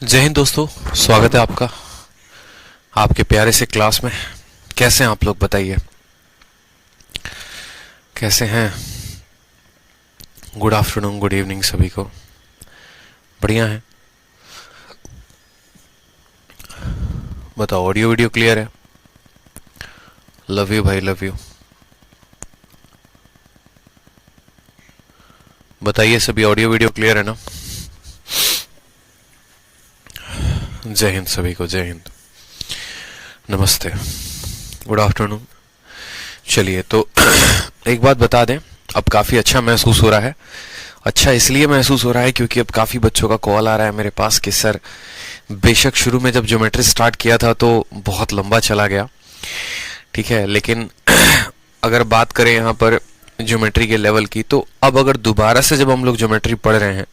जय हिंद दोस्तों, स्वागत है आपका आपके प्यारे से क्लास में। कैसे हैं आप लोग, बताइए कैसे हैं। गुड आफ्टरनून, गुड इवनिंग सभी को। बढ़िया है। बताओ, ऑडियो वीडियो क्लियर है? लव यू भाई, लव यू। बताइए सभी, ऑडियो वीडियो क्लियर है ना? जय हिंद सभी को, जय हिंद, नमस्ते, गुड आफ्टरनून। चलिए तो एक बात बता दें, अब काफ़ी अच्छा महसूस हो रहा है। अच्छा इसलिए महसूस हो रहा है क्योंकि अब काफ़ी बच्चों का कॉल आ रहा है मेरे पास कि सर, बेशक शुरू में जब ज्योमेट्री स्टार्ट किया था तो बहुत लंबा चला गया, ठीक है, लेकिन अगर बात करें यहाँ पर ज्योमेट्री के लेवल की, तो अब अगर दोबारा से जब हम लोग ज्योमेट्री पढ़ रहे हैं,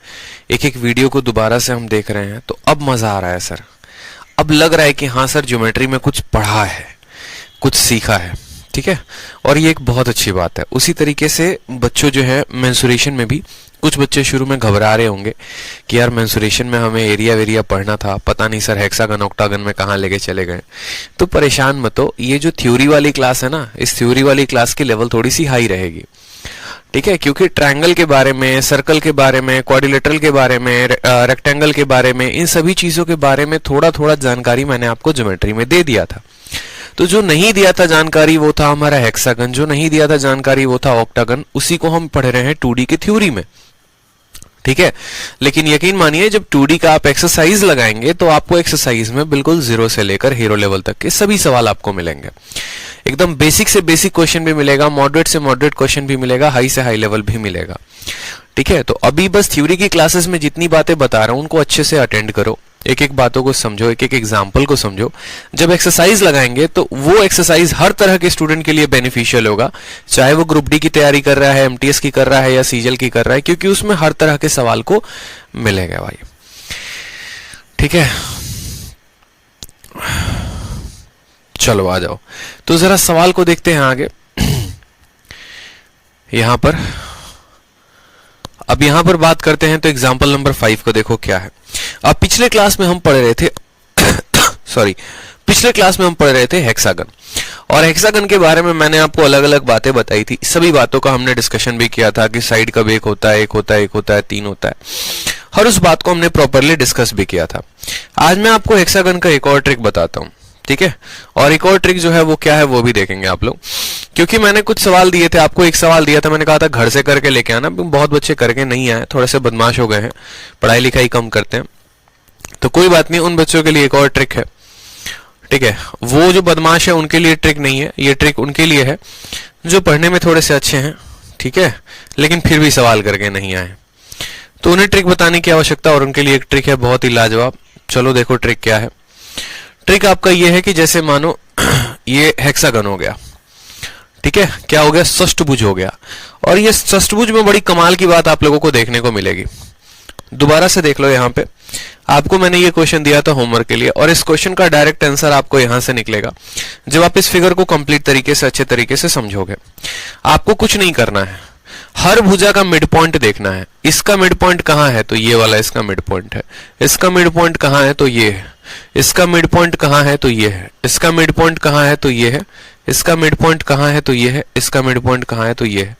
एक एक वीडियो को दोबारा से हम देख रहे हैं, तो अब मज़ा आ रहा है सर। अब लग रहा है कि हाँ सर, ज्योमेट्री में कुछ पढ़ा है, कुछ सीखा है, ठीक है। और ये एक बहुत अच्छी बात है। उसी तरीके से बच्चों जो है मेंसुरेशन में भी, कुछ बच्चे शुरू में घबरा रहे होंगे कि यार मेंसुरेशन में हमें एरिया वेरिया पढ़ना था, पता नहीं सर हेक्सागन ऑक्टागन में कहाँ लेके चले गए। तो परेशान मत हो, ये जो थ्योरी वाली क्लास है ना, इस थ्योरी वाली क्लास की लेवल थोड़ी सी हाई रहेगी, ठीक है, क्योंकि ट्रायंगल के बारे में, सर्कल के बारे में, क्वाड्रिलेटरल के बारे में, रेक्टेंगल के बारे में, इन सभी चीजों के बारे में थोड़ा थोड़ा जानकारी मैंने आपको ज्योमेट्री में दे दिया था। तो जो नहीं दिया था जानकारी वो था हमारा हेक्सागन, जो नहीं दिया था जानकारी वो था ऑक्टागन। उसी को हम पढ़ रहे हैं 2D की थ्योरी में, ठीक है। लेकिन यकीन मानिए, जब 2D का आप एक्सरसाइज लगाएंगे तो आपको एक्सरसाइज में बिल्कुल जीरो से लेकर हीरो लेवल तक के सभी सवाल आपको मिलेंगे। एकदम बेसिक से बेसिक क्वेश्चन भी मिलेगा, मॉडरेट से मॉडरेट क्वेश्चन भी मिलेगा, हाई से हाई लेवल भी मिलेगा, ठीक है। तो अभी बस थ्योरी की क्लासेस में जितनी बातें बता रहा हूं उनको अच्छे से अटेंड करो, एक एक बातों को समझो, एक एक एग्जाम्पल को समझो। जब एक्सरसाइज लगाएंगे तो वो एक्सरसाइज हर तरह के स्टूडेंट के लिए बेनिफिशियल होगा, चाहे वो ग्रुप डी की तैयारी कर रहा है, एमटीएस की कर रहा है या सीजीएल की कर रहा है, क्योंकि उसमें हर तरह के सवाल को मिलेगा भाई, ठीक है। चलो आ जाओ, तो जरा सवाल को देखते हैं आगे। यहां पर अब यहां पर बात करते हैं, तो एग्जाम्पल नंबर 5 को देखो क्या है। अब पिछले क्लास में हम पढ़ रहे थे सॉरी, पिछले क्लास में हम पढ़ रहे थे हेक्सागन, और हेक्सागन के बारे में मैंने आपको अलग अलग बातें बताई थी। सभी बातों का हमने डिस्कशन भी किया था कि साइड कब एक होता है, एक होता है, एक होता है, तीन होता है, हर उस बात को हमने प्रॉपरली डिस्कस भी किया था। आज मैं आपको हेक्सागन का एक और ट्रिक बताता हूं, ठीक है। और एक और ट्रिक जो है वो क्या है वो भी देखेंगे आप लोग, क्योंकि मैंने कुछ सवाल दिए थे आपको। एक सवाल दिया था, मैंने कहा था घर से करके लेके आना, बहुत बच्चे करके नहीं आए, थोड़े से बदमाश हो गए हैं, पढ़ाई लिखाई कम करते हैं, तो कोई बात नहीं, उन बच्चों के लिए एक और ट्रिक है, ठीक है। वो जो बदमाश है उनके लिए ट्रिक नहीं है, ये ट्रिक उनके लिए है जो पढ़ने में थोड़े से अच्छे हैं, ठीक है, लेकिन फिर भी सवाल करके नहीं आए, तो उन्हें ट्रिक बताने की आवश्यकता, और उनके लिए एक ट्रिक है बहुत ही लाजवाब। चलो देखो ट्रिक क्या है। ट्रिक आपका ये है कि जैसे मानो ये हेक्सागन हो गया, ठीक है, क्या हो गया, षष्ठभुज हो गया, और ये षष्ठभुज में बड़ी कमाल की बात आप लोगों को देखने को मिलेगी। दोबारा से देख लो, यहाँ पे आपको मैंने ये क्वेश्चन दिया था होमवर्क के लिए, और इस क्वेश्चन का डायरेक्ट आंसर आपको यहां से निकलेगा जब आप इस फिगर को कंप्लीट तरीके से, अच्छे तरीके से समझोगे। आपको कुछ नहीं करना है, हर भुजा का मिड पॉइंट देखना है। इसका मिड पॉइंट कहां है, तो ये वाला इसका मिड पॉइंट है। इसका मिड पॉइंट कहां है, तो ये है। इसका मिड पॉइंट कहां है, तो ये है। इसका मिड पॉइंट कहां है, तो ये है। इसका मिड पॉइंट कहां है, तो ये है। इसका मिड पॉइंट कहां है, तो ये है।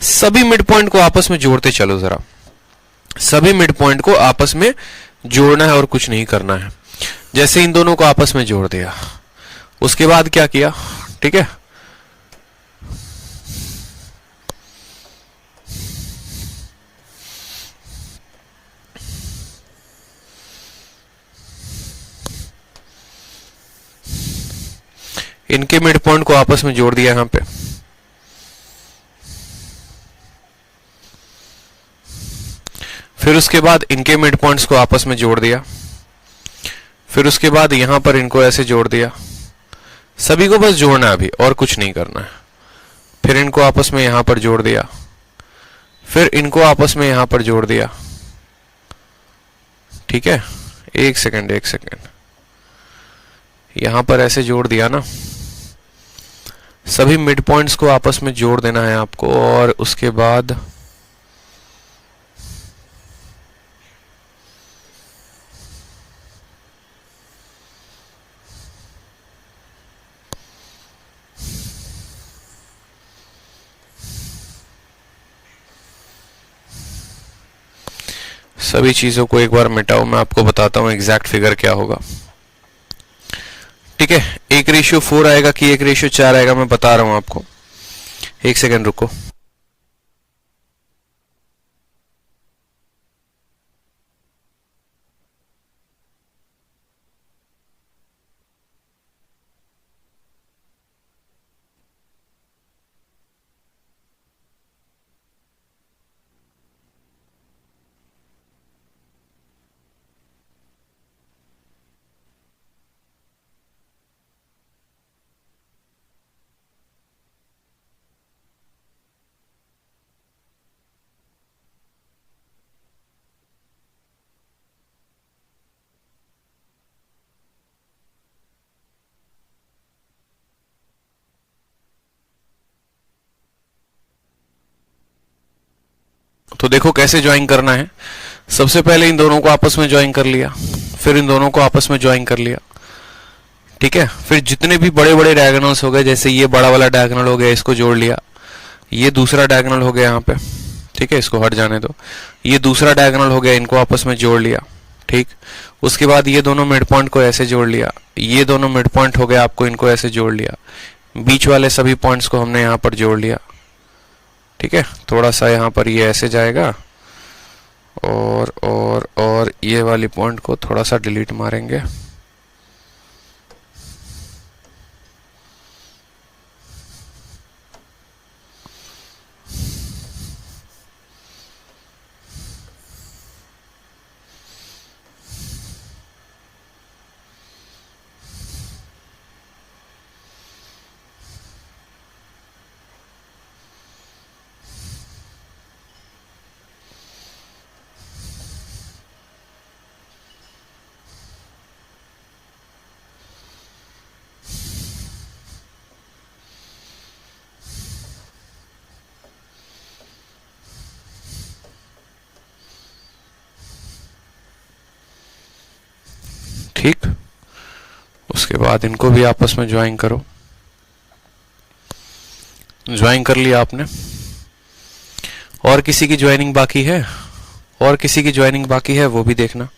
सभी मिड पॉइंट को आपस में जोड़ते चलो जरा, सभी मिड पॉइंट को आपस में जोड़ना है और कुछ नहीं करना है। जैसे इन दोनों को आपस में जोड़ दिया, उसके बाद क्या किया, ठीक है, इनके मिड पॉइंट को आपस में जोड़ दिया यहां पे, फिर उसके बाद इनके मिड पॉइंट्स को आपस में जोड़ दिया, फिर उसके बाद यहां पर इनको ऐसे जोड़ दिया। सभी को बस जोड़ना है अभी, और कुछ नहीं करना है। फिर इनको आपस में यहां पर जोड़ दिया, फिर इनको आपस में यहां पर जोड़ दिया, ठीक है। एक सेकंड, यहां पर ऐसे जोड़ दिया ना, सभी मिड पॉइंट्स को आपस में जोड़ देना है आपको, और उसके बाद सभी चीज़ों को एक बार मिटाओ, मैं आपको बताता हूँ एग्जैक्ट फिगर क्या होगा। ठीक है, 1:4 आएगा कि 1:4 आएगा, मैं बता रहा हूँ आपको। एक सेकेंड रुको। तो देखो कैसे ज्वाइन करना है। सबसे पहले इन दोनों को आपस में ज्वाइन कर लिया, फिर इन दोनों को आपस में ज्वाइन कर लिया। ठीक है, फिर जितने भी बड़े बड़े डायगोनल्स हो गए, जैसे ये बड़ा वाला डायगोनल हो गया, इसको जोड़ लिया। ये दूसरा डायगोनल हो गया यहाँ पे, ठीक है, इसको हट जाने दो। ये दूसरा डायगोनल हो गया, इनको आपस में जोड़ लिया। ठीक, उसके बाद ये दोनों मिड पॉइंट को ऐसे जोड़ लिया। ये दोनों मिड पॉइंट हो गए, आपको इनको ऐसे जोड़ लिया। बीच वाले सभी पॉइंट्स को हमने यहाँ पर जोड़ लिया। ठीक है, थोड़ा सा यहाँ पर ये ऐसे जाएगा और ये वाली पॉइंट को थोड़ा सा डिलीट मारेंगे। ठीक, उसके बाद इनको भी आपस में ज्वाइन करो। ज्वाइन कर लिया आपने। और किसी की ज्वाइनिंग बाकी है? और किसी की ज्वाइनिंग बाकी है, वो भी देखना।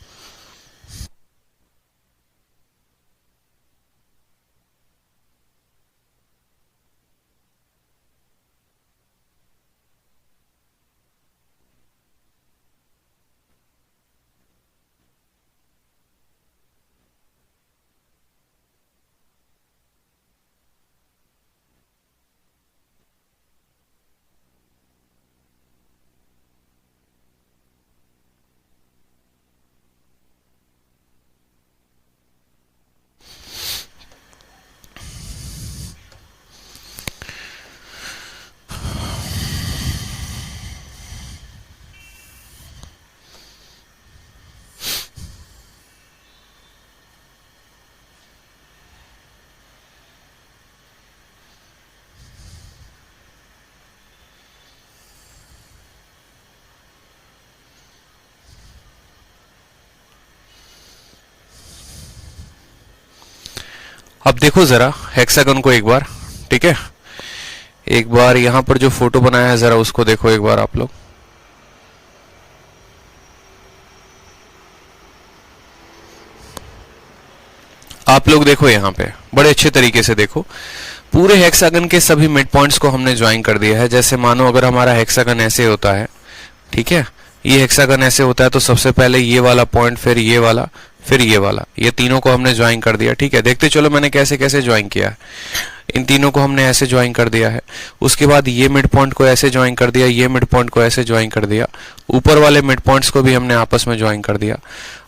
अब देखो जरा हेक्सागन को एक बार। ठीक है, एक बार यहां पर जो फोटो बनाया है जरा उसको देखो एक बार आप लोग। आप लोग देखो यहां पे बड़े अच्छे तरीके से देखो। पूरे हेक्सागन के सभी मिड पॉइंट्स को हमने ज्वाइन कर दिया है। जैसे मानो अगर हमारा हेक्सागन ऐसे होता है, ठीक है, ये हेक्सागन ऐसे होता है, तो सबसे पहले ये वाला पॉइंट, फिर ये वाला, फिर ये वाला, ये तीनों को हमने ज्वाइन कर दिया। ठीक है, देखते चलो मैंने कैसे कैसे ज्वाइन किया है। इन तीनों को हमने ऐसे ज्वाइन कर दिया है। उसके बाद ये मिड पॉइंट को ऐसे ज्वाइन कर दिया, ये मिड पॉइंट को ऐसे ज्वाइन कर दिया, ऊपर वाले मिड पॉइंट्स को भी हमने आपस में ज्वाइन कर दिया।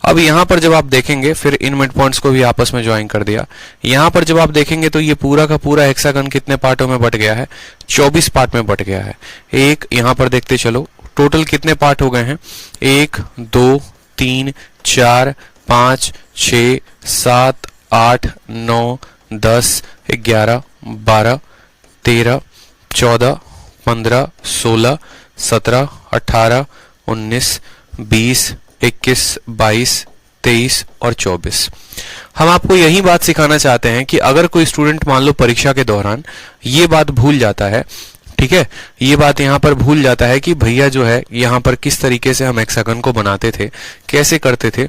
अब यहाँ पर जब आप देखेंगे, फिर इन मिड पॉइंट्स को भी आपस में ज्वाइन कर दिया। यहाँ पर जब आप देखेंगे तो ये पूरा का पूरा हेक्सागन कितने पार्टों में बट गया है? 24 पार्ट में बट गया है। एक यहाँ पर देखते चलो टोटल कितने पार्ट हो गए हैं। 1 2 3 4 5 6 7 8 9 10 11 12 13 14 15 16 17 18 19 20 21 22 23 और 24। हम आपको यही बात सिखाना चाहते हैं कि अगर कोई स्टूडेंट मान लो परीक्षा के दौरान ये बात भूल जाता है ठीक है, ये बात यहाँ पर भूल जाता है कि भैया जो है यहाँ पर किस तरीके से हम हेक्सागन को बनाते थे, कैसे करते थे।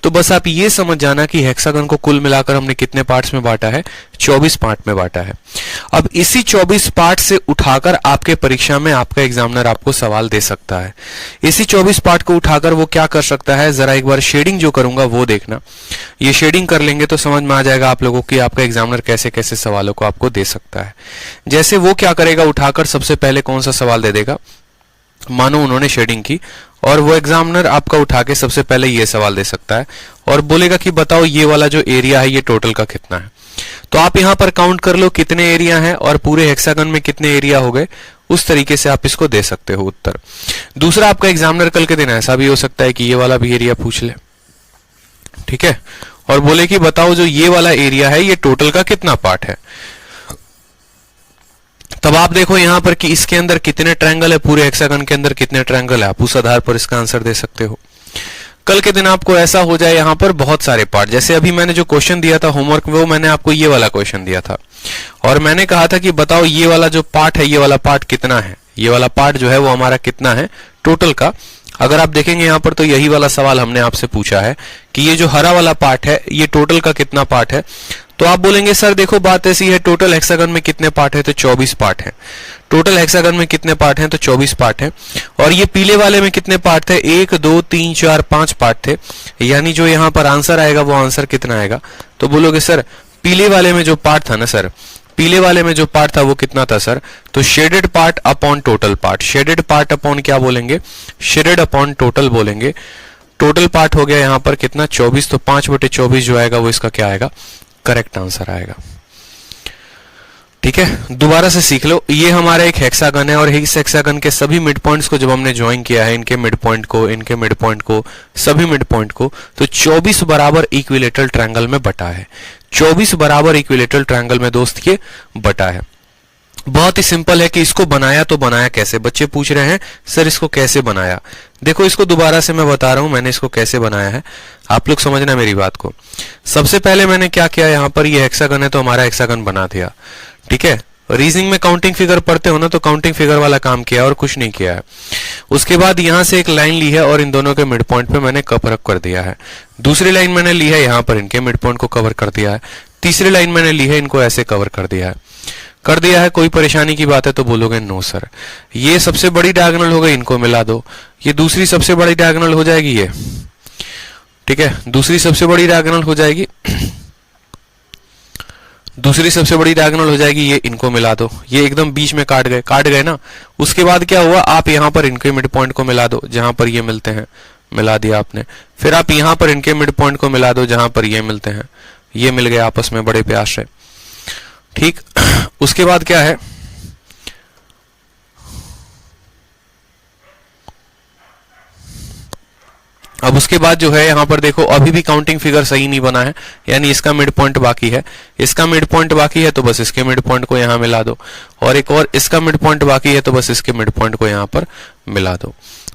तो बस आप ये समझ जाना कि हेक्सागन को कुल मिलाकर हमने कितने पार्ट्स में बांटा है, 24 पार्ट में बांटा है। अब इसी 24 पार्ट से उठाकर आपके परीक्षा में आपका एग्जामिनर आपको सवाल दे सकता है। इसी 24 पार्ट को उठाकर वो क्या कर सकता है, जरा एक बार शेडिंग जो करूंगा वो देखना। ये शेडिंग कर लेंगे तो समझ में आ जाएगा आप लोगों की आपका एग्जामिनर कैसे कैसे सवालों को आपको दे सकता है। जैसे वो क्या करेगा, उठाकर सबसे पहले कौन सा सवाल दे देगा, मानो उन्होंने शेडिंग की और वो एग्जामिनर आपका उठा के सबसे पहले ये सवाल दे सकता है और बोलेगा कि बताओ ये वाला जो एरिया है ये टोटल का कितना है। तो आप यहां पर काउंट कर लो कितने एरिया हैं और पूरे हेक्सागन में कितने एरिया हो गए, उस तरीके से आप इसको दे सकते हो उत्तर। दूसरा, आपका एग्जामिनर कल के दिन ऐसा भी हो सकता है कि ये वाला भी एरिया पूछ ले, ठीक है, और बोले कि बताओ जो ये वाला एरिया है ये टोटल का कितना पार्ट है। तब आप देखो यहां पर कि इसके अंदर कितने ट्रायंगल है, पूरे हेक्सागन के अंदर कितने ट्रायंगल है, आप उस आधार पर इसका आंसर दे सकते हो। कल के दिन आपको ऐसा हो जाए यहां पर बहुत सारे पार्ट, जैसे अभी मैंने जो क्वेश्चन दिया था होमवर्क, वो मैंने आपको ये वाला क्वेश्चन दिया था और मैंने कहा था कि बताओ ये वाला जो पार्ट है ये वाला पार्ट कितना है, ये वाला पार्ट जो है वो हमारा कितना है टोटल का। अगर आप देखेंगे यहां पर तो यही वाला सवाल हमने आपसे पूछा है कि ये जो हरा वाला पार्ट है ये टोटल का कितना पार्ट है। तो आप बोलेंगे सर देखो बात ऐसी है, टोटल हेक्सागन में कितने पार्ट है, तो 24 पार्ट है। टोटल हेक्सागन में कितने पार्ट हैं, तो 24 पार्ट है। और ये पीले वाले में कितने पार्ट थे, 1 2 3 4 5 पार्ट थे। यानी जो यहाँ पर आंसर आएगा वो आंसर कितना आएगा, तो बोलोगे सर पीले वाले में जो पार्ट था ना सर, पीले वाले में जो पार्ट था वो कितना था सर, तो shaded part upon total part. Shaded part upon क्या बोलेंगे, शेडेड अपॉन टोटल बोलेंगे। टोटल पार्ट हो गया यहाँ पर कितना 24, तो 5/24 जो आएगा वो इसका क्या आएगा, करेक्ट आंसर आएगा। ठीक है, दोबारा से सीख लो, ये हमारा एक हेक्सागन है और इस हेक्सागन के सभी मिड पॉइंट्स को जब हमने ज्वाइन किया है, इनके मिड पॉइंट को, इनके मिड पॉइंट को, सभी मिड पॉइंट को, तो 24 बराबर इक्विलेटरल ट्रायंगल में बटा है। 24 बराबर इक्विलेटरल ट्रायंगल में दोस्त ये बटा है। बहुत ही सिंपल है कि इसको बनाया तो बनाया कैसे, बच्चे पूछ रहे हैं सर इसको कैसे बनाया। देखो इसको दोबारा से मैं बता रहा हूं मैंने इसको कैसे बनाया है, आप लोग समझना मेरी बात को। सबसे पहले मैंने क्या किया, यहां पर ये हेक्सागन है तो हमारा हेक्सागन बना दिया, ठीक है। रीजनिंग में काउंटिंग फिगर पढ़ते हो ना, तो काउंटिंग फिगर वाला काम किया और कुछ नहीं किया है। उसके बाद यहां से एक लाइन ली है और इन दोनों के मिड पॉइंट पे मैंने कवर अप कर दिया है। दूसरी लाइन मैंने ली है, यहां पर इनके मिड पॉइंट को कवर कर दिया है। तीसरी लाइन मैंने ली है, इनको ऐसे कवर कर दिया है। कोई परेशानी की बात है तो बोलोगे नो सर। ये सबसे बड़ी डायगोनल हो गई, इनको मिला दो। ये दूसरी सबसे बड़ी डायगोनल हो जाएगी ये, ठीक है, दूसरी सबसे बड़ी डायगोनल हो जाएगी, दूसरी सबसे बड़ी डायगोनल हो जाएगी, ये इनको मिला दो। ये एकदम बीच में काट गए ना। उसके बाद क्या हुआ, आप यहां पर इनके मिड पॉइंट को मिला दो जहां पर ये मिलते हैं, मिला दिया आपने। फिर आप यहां पर इनके मिड पॉइंट को मिला दो जहां पर ये मिलते हैं, ये मिल गए आपस में बड़े प्यार से, ठीक। उसके बाद क्या है, अब उसके बाद जो है यहां पर देखो अभी भी काउंटिंग फिगर सही नहीं बना है, यानी इसका मिड पॉइंट बाकी है, इसका मिड पॉइंट बाकी है तो बस इसके मिड पॉइंट को यहां मिला दो, और एक और इसका मिड पॉइंट बाकी है तो बस इसके मिड पॉइंट को यहां पर मिला दो।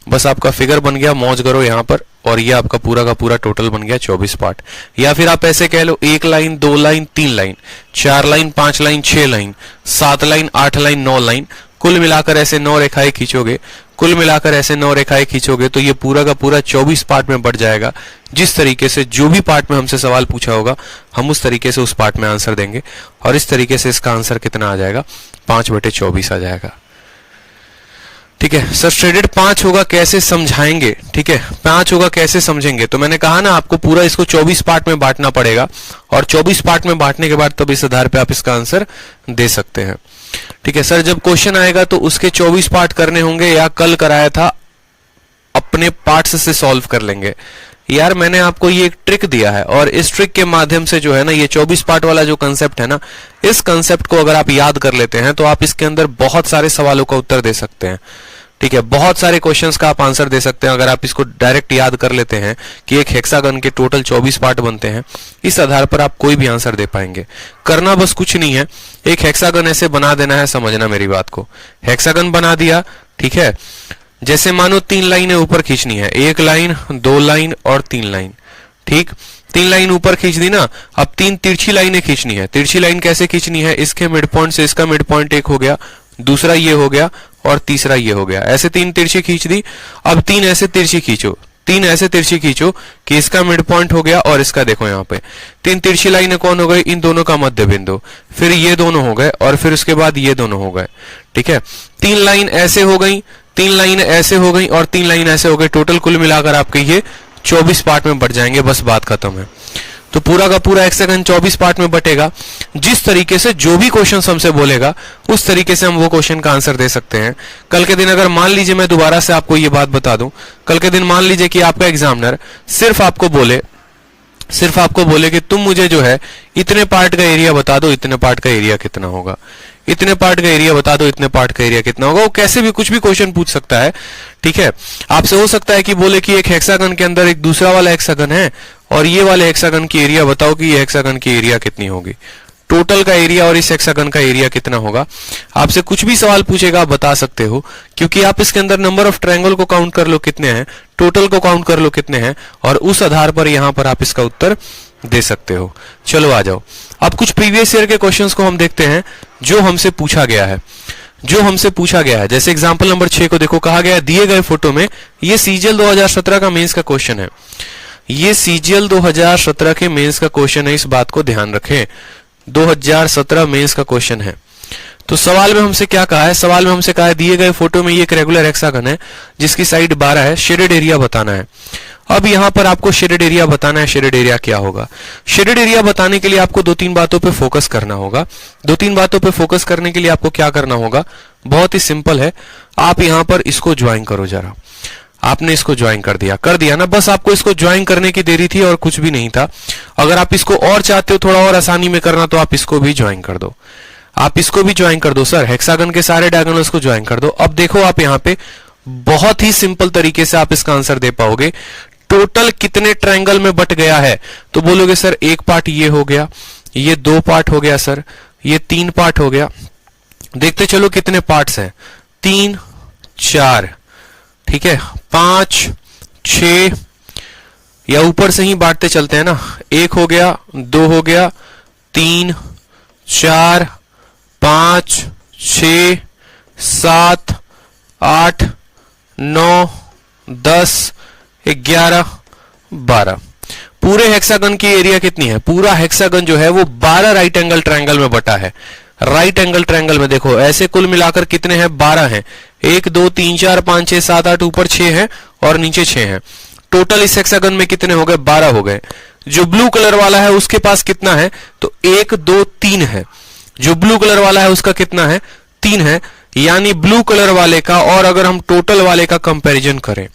बस आपका फिगर बन गया, मौज करो यहां पर, और ये आपका पूरा का पूरा टोटल बन गया 24 पार्ट। या फिर आप ऐसे कह लो 1 line 2 line 3 line 4 line 5 line 6 line 7 line 8 line 9 line, कुल मिलाकर ऐसे 9 रेखाएं खींचोगे, कुल मिलाकर ऐसे 9 रेखाएं खींचोगे तो ये पूरा का पूरा 24 पार्ट में बढ़ जाएगा। जिस तरीके से जो भी पार्ट में हमसे सवाल पूछा होगा हम उस तरीके से उस पार्ट में आंसर देंगे, और इस तरीके से इसका आंसर कितना आ जाएगा, 5/24 आ जाएगा। ठीक है सर, शेडेड 5 होगा कैसे समझाएंगे, ठीक है, 5 होगा कैसे समझेंगे, तो मैंने कहा ना आपको पूरा इसको 24 पार्ट में बांटना पड़ेगा, और 24 पार्ट में बांटने के बाद तब इस आधार पे आप इसका आंसर दे सकते हैं। ठीक है सर, जब क्वेश्चन आएगा तो उसके 24 पार्ट करने होंगे या कल कराया था अपने पार्ट्स से सॉल्व कर लेंगे। यार मैंने आपको ये एक ट्रिक दिया है, और इस ट्रिक के माध्यम से जो है ना ये 24 पार्ट वाला जो कंसेप्ट है ना, इस कंसेप्ट को अगर आप याद कर लेते हैं तो आप इसके अंदर बहुत सारे सवालों का उत्तर दे सकते हैं। ठीक है, बहुत सारे क्वेश्चंस का आप आंसर दे सकते हैं अगर आप इसको डायरेक्ट याद कर लेते हैं कि एक हेक्सागन के टोटल 24 पार्ट बनते हैं। इस आधार पर आप कोई भी आंसर दे पाएंगे। करना बस कुछ नहीं है, एक हेक्सागन ऐसे बना देना है, समझना मेरी बात को। हेक्सागन बना दिया, ठीक है, जैसे मानो 3 लाइनें ऊपर खींचनी है, 1 लाइन 2 लाइन और 3 लाइन, ठीक। 3 लाइन ऊपर खींच दी ना, अब 3 तिरछी लाइनें खींचनी है। तिरछी लाइन कैसे खींचनी है, इसके मिड पॉइंट से इसका मिड पॉइंट 1 हो गया, दूसरा ये हो गया और तीसरा ये हो गया। ऐसे 3 तिरछी खींच दी। अब 3 ऐसे तिरछी खींचो, 3 ऐसे तिरछी खींचो कि इसका मिड पॉइंट हो गया और इसका देखो यहाँ पे 3 तिरछी लाइनें कौन हो गई, इन दोनों का मध्य बिंदु, फिर ये दोनों हो गए और फिर उसके बाद ये दोनों हो गए। ठीक है, 3 लाइन ऐसे हो गई, 3 लाइन ऐसे हो गई और 3 लाइन ऐसे हो गई। टोटल कुल मिलाकर आपके ये 24 पार्ट में बट जाएंगे, बस बात खत्म है। तो पूरा का पूरा हेक्सागन 24 पार्ट में बटेगा। जिस तरीके से जो भी क्वेश्चन हमसे बोलेगा उस तरीके से हम वो क्वेश्चन का आंसर दे सकते हैं। कल के दिन अगर मान लीजिए, मैं दोबारा से आपको ये बात बता दूं, कल के दिन मान लीजिए कि आपका एग्जामिनर सिर्फ आपको बोले कि तुम मुझे जो है इतने पार्ट का एरिया बता दो, इतने पार्ट का एरिया कितना होगा, इतने पार्ट का एरिया बता दो, इतने पार्ट का एरिया कितना होगा। वो कैसे भी कुछ भी क्वेश्चन पूछ सकता है। ठीक है, आपसे हो सकता है कि बोले कि एक हेक्सागन के अंदर एक दूसरा वाला हेक्सागन है और ये वाले हेक्सागन की एरिया बताओ कि ये हेक्सागन की एरिया कितनी होगी, टोटल का एरिया और इस हेक्सागन का एरिया कितना होगा। आपसे कुछ भी सवाल पूछेगा आप बता सकते हो, क्योंकि आप इसके अंदर नंबर ऑफ ट्रायंगल को काउंट कर लो कितने हैं, टोटल को काउंट कर लो कितने हैं, और उस आधार पर यहां पर आप इसका उत्तर दे सकते हो। चलो आ जाओ, अब कुछ प्रीवियस ईयर के क्वेश्चंस को हम देखते हैं जो हमसे पूछा गया है। जैसे एग्जांपल नंबर 6 को देखो, कहा गया है दिए गए फोटो में, ये सीजीएल 2017 का मेंस का क्वेश्चन है, ये सीजीएल 2017 के मेंस का क्वेश्चन है, इस बात को ध्यान रखें। 2017 मेंस का क्वेश्चन है। तो सवाल में हमसे क्या कहा है, सवाल में हमसे कहा है दिए गए फोटो में ये एक रेगुलर हेक्सागन है जिसकी साइड 12 है, शेडेड एरिया बताना है। अब यहां पर आपको शेडेड एरिया बताना है। शेडेड एरिया क्या होगा? शेडेड एरिया बताने के लिए आपको 2-3 बातों पे फोकस करना होगा। 2-3 बातों पे फोकस करने के लिए आपको क्या करना होगा, बहुत ही सिंपल है। आप यहां पर इसको ज्वाइन करो जरा। आपने इसको ज्वाइन कर दिया ना, बस आपको इसको ज्वाइन करने की देरी थी और कुछ भी नहीं था। अगर आप इसको और चाहते हो थोड़ा और आसानी में करना तो आप इसको भी ज्वाइन कर दो, आप इसको भी ज्वाइन कर दो। सर हेक्सागन के सारे डायगोनल्स को ज्वाइन कर दो। अब देखो आप यहां पे बहुत ही सिंपल तरीके से आप इसका आंसर दे पाओगे। टोटल कितने ट्रायंगल में बट गया है, तो बोलोगे सर एक पार्ट ये हो गया, ये 2 पार्ट हो गया, सर ये 3 पार्ट हो गया। देखते चलो कितने पार्ट्स हैं, 3, 4, ठीक है, 5, 6, या ऊपर से ही बांटते चलते हैं ना। 1 हो गया, 2 हो गया, 3, 4, 5, 6, 7, 8, 9, 10, 11, 12। पूरे हेक्सागन की एरिया कितनी है? पूरा हेक्सागन जो है वो 12 राइट एंगल ट्रायंगल में बटा है। राइट एंगल ट्रायंगल में देखो ऐसे कुल मिलाकर कितने हैं, 12 हैं। 1, 2, 3, 4, 5, 6, 7, 8, ऊपर 6 है और नीचे 6 है। टोटल इस हेक्सागन में कितने हो गए? 12 हो गए। जो ब्लू कलर वाला है उसके पास कितना है? तो 1, 2, 3 है। जो ब्लू कलर वाला है उसका कितना है? 3 है। यानी ब्लू कलर वाले का और अगर हम टोटल वाले का कंपैरिजन करें,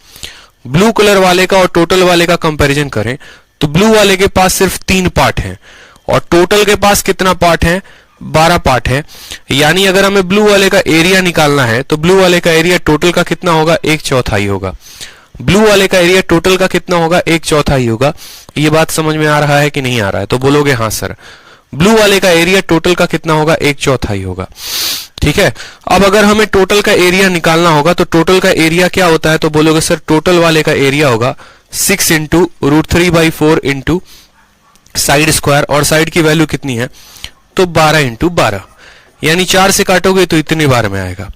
ब्लू कलर वाले का और टोटल वाले का कंपैरिजन करें, तो ब्लू वाले के पास सिर्फ 3 पार्ट हैं और टोटल के पास कितना पार्ट है? 12 पार्ट है। यानी अगर हमें ब्लू वाले का एरिया निकालना है तो ब्लू वाले का एरिया टोटल का कितना होगा? 1/4 होगा। ब्लू वाले का एरिया टोटल का कितना होगा? 1/4 होगा। ये बात समझ में आ रहा है कि नहीं आ रहा है? तो बोलोगे हाँ सर। ब्लू वाले का एरिया टोटल का कितना होगा? 1/4 होगा। ठीक है, अब अगर हमें टोटल का एरिया निकालना होगा तो टोटल का एरिया क्या होता है? तो बोलोगे सर टोटल वाले का एरिया होगा 6 × √3/4 इंटू साइड स्क्वायर, और साइड की वैल्यू कितनी है? तो 12 × 12, यानी 4 से काटोगे तो इतनी बार में आएगा।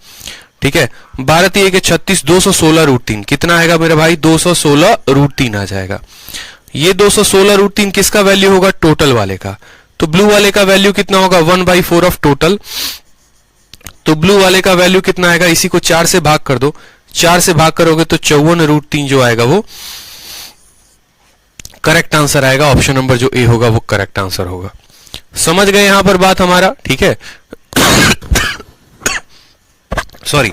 ठीक है, 12 × 3 = 36, 216 √3 कितना आएगा मेरे भाई? 216 √3 आ जाएगा। ये 216 √3 किसका वैल्यू होगा? टोटल वाले का। तो ब्लू वाले का वैल्यू कितना होगा? 1/4 ऑफ टोटल। तो ब्लू वाले का वैल्यू कितना आएगा? इसी को 4 से भाग कर दो। 4 से भाग करोगे तो 54 √3 जो आएगा वो करेक्ट आंसर आएगा। ऑप्शन नंबर जो ए होगा वो करेक्ट आंसर होगा। समझ गए यहां पर बात हमारा? ठीक है, सॉरी।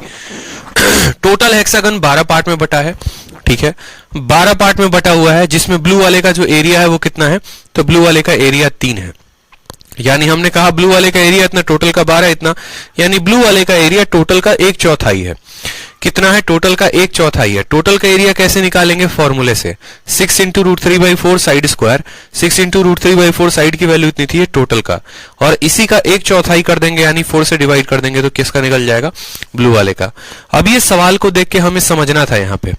टोटल हेक्सागन 12 पार्ट में बटा है। ठीक है, 12 पार्ट में बटा हुआ है, जिसमें ब्लू वाले का जो एरिया है वो कितना है? तो ब्लू वाले का एरिया 3 है। यानी हमने कहा ब्लू वाले का एरिया इतना, टोटल का 12 इतना, यानी ब्लू वाले का एरिया टोटल का 1/4 है। कितना है टोटल का, 1/4 है। टोटल का एरिया कैसे निकालेंगे, फॉर्मूले से 6 into √3/4 side square, 6 into √3/4 side की वैल्यू इतनी थी टोटल का, और इसी का 1/4 कर देंगे यानी 4 से डिवाइड कर देंगे तो किसका निकल जाएगा, ब्लू वाले का। अब ये सवाल को देख के हमें समझना था यहाँ पे,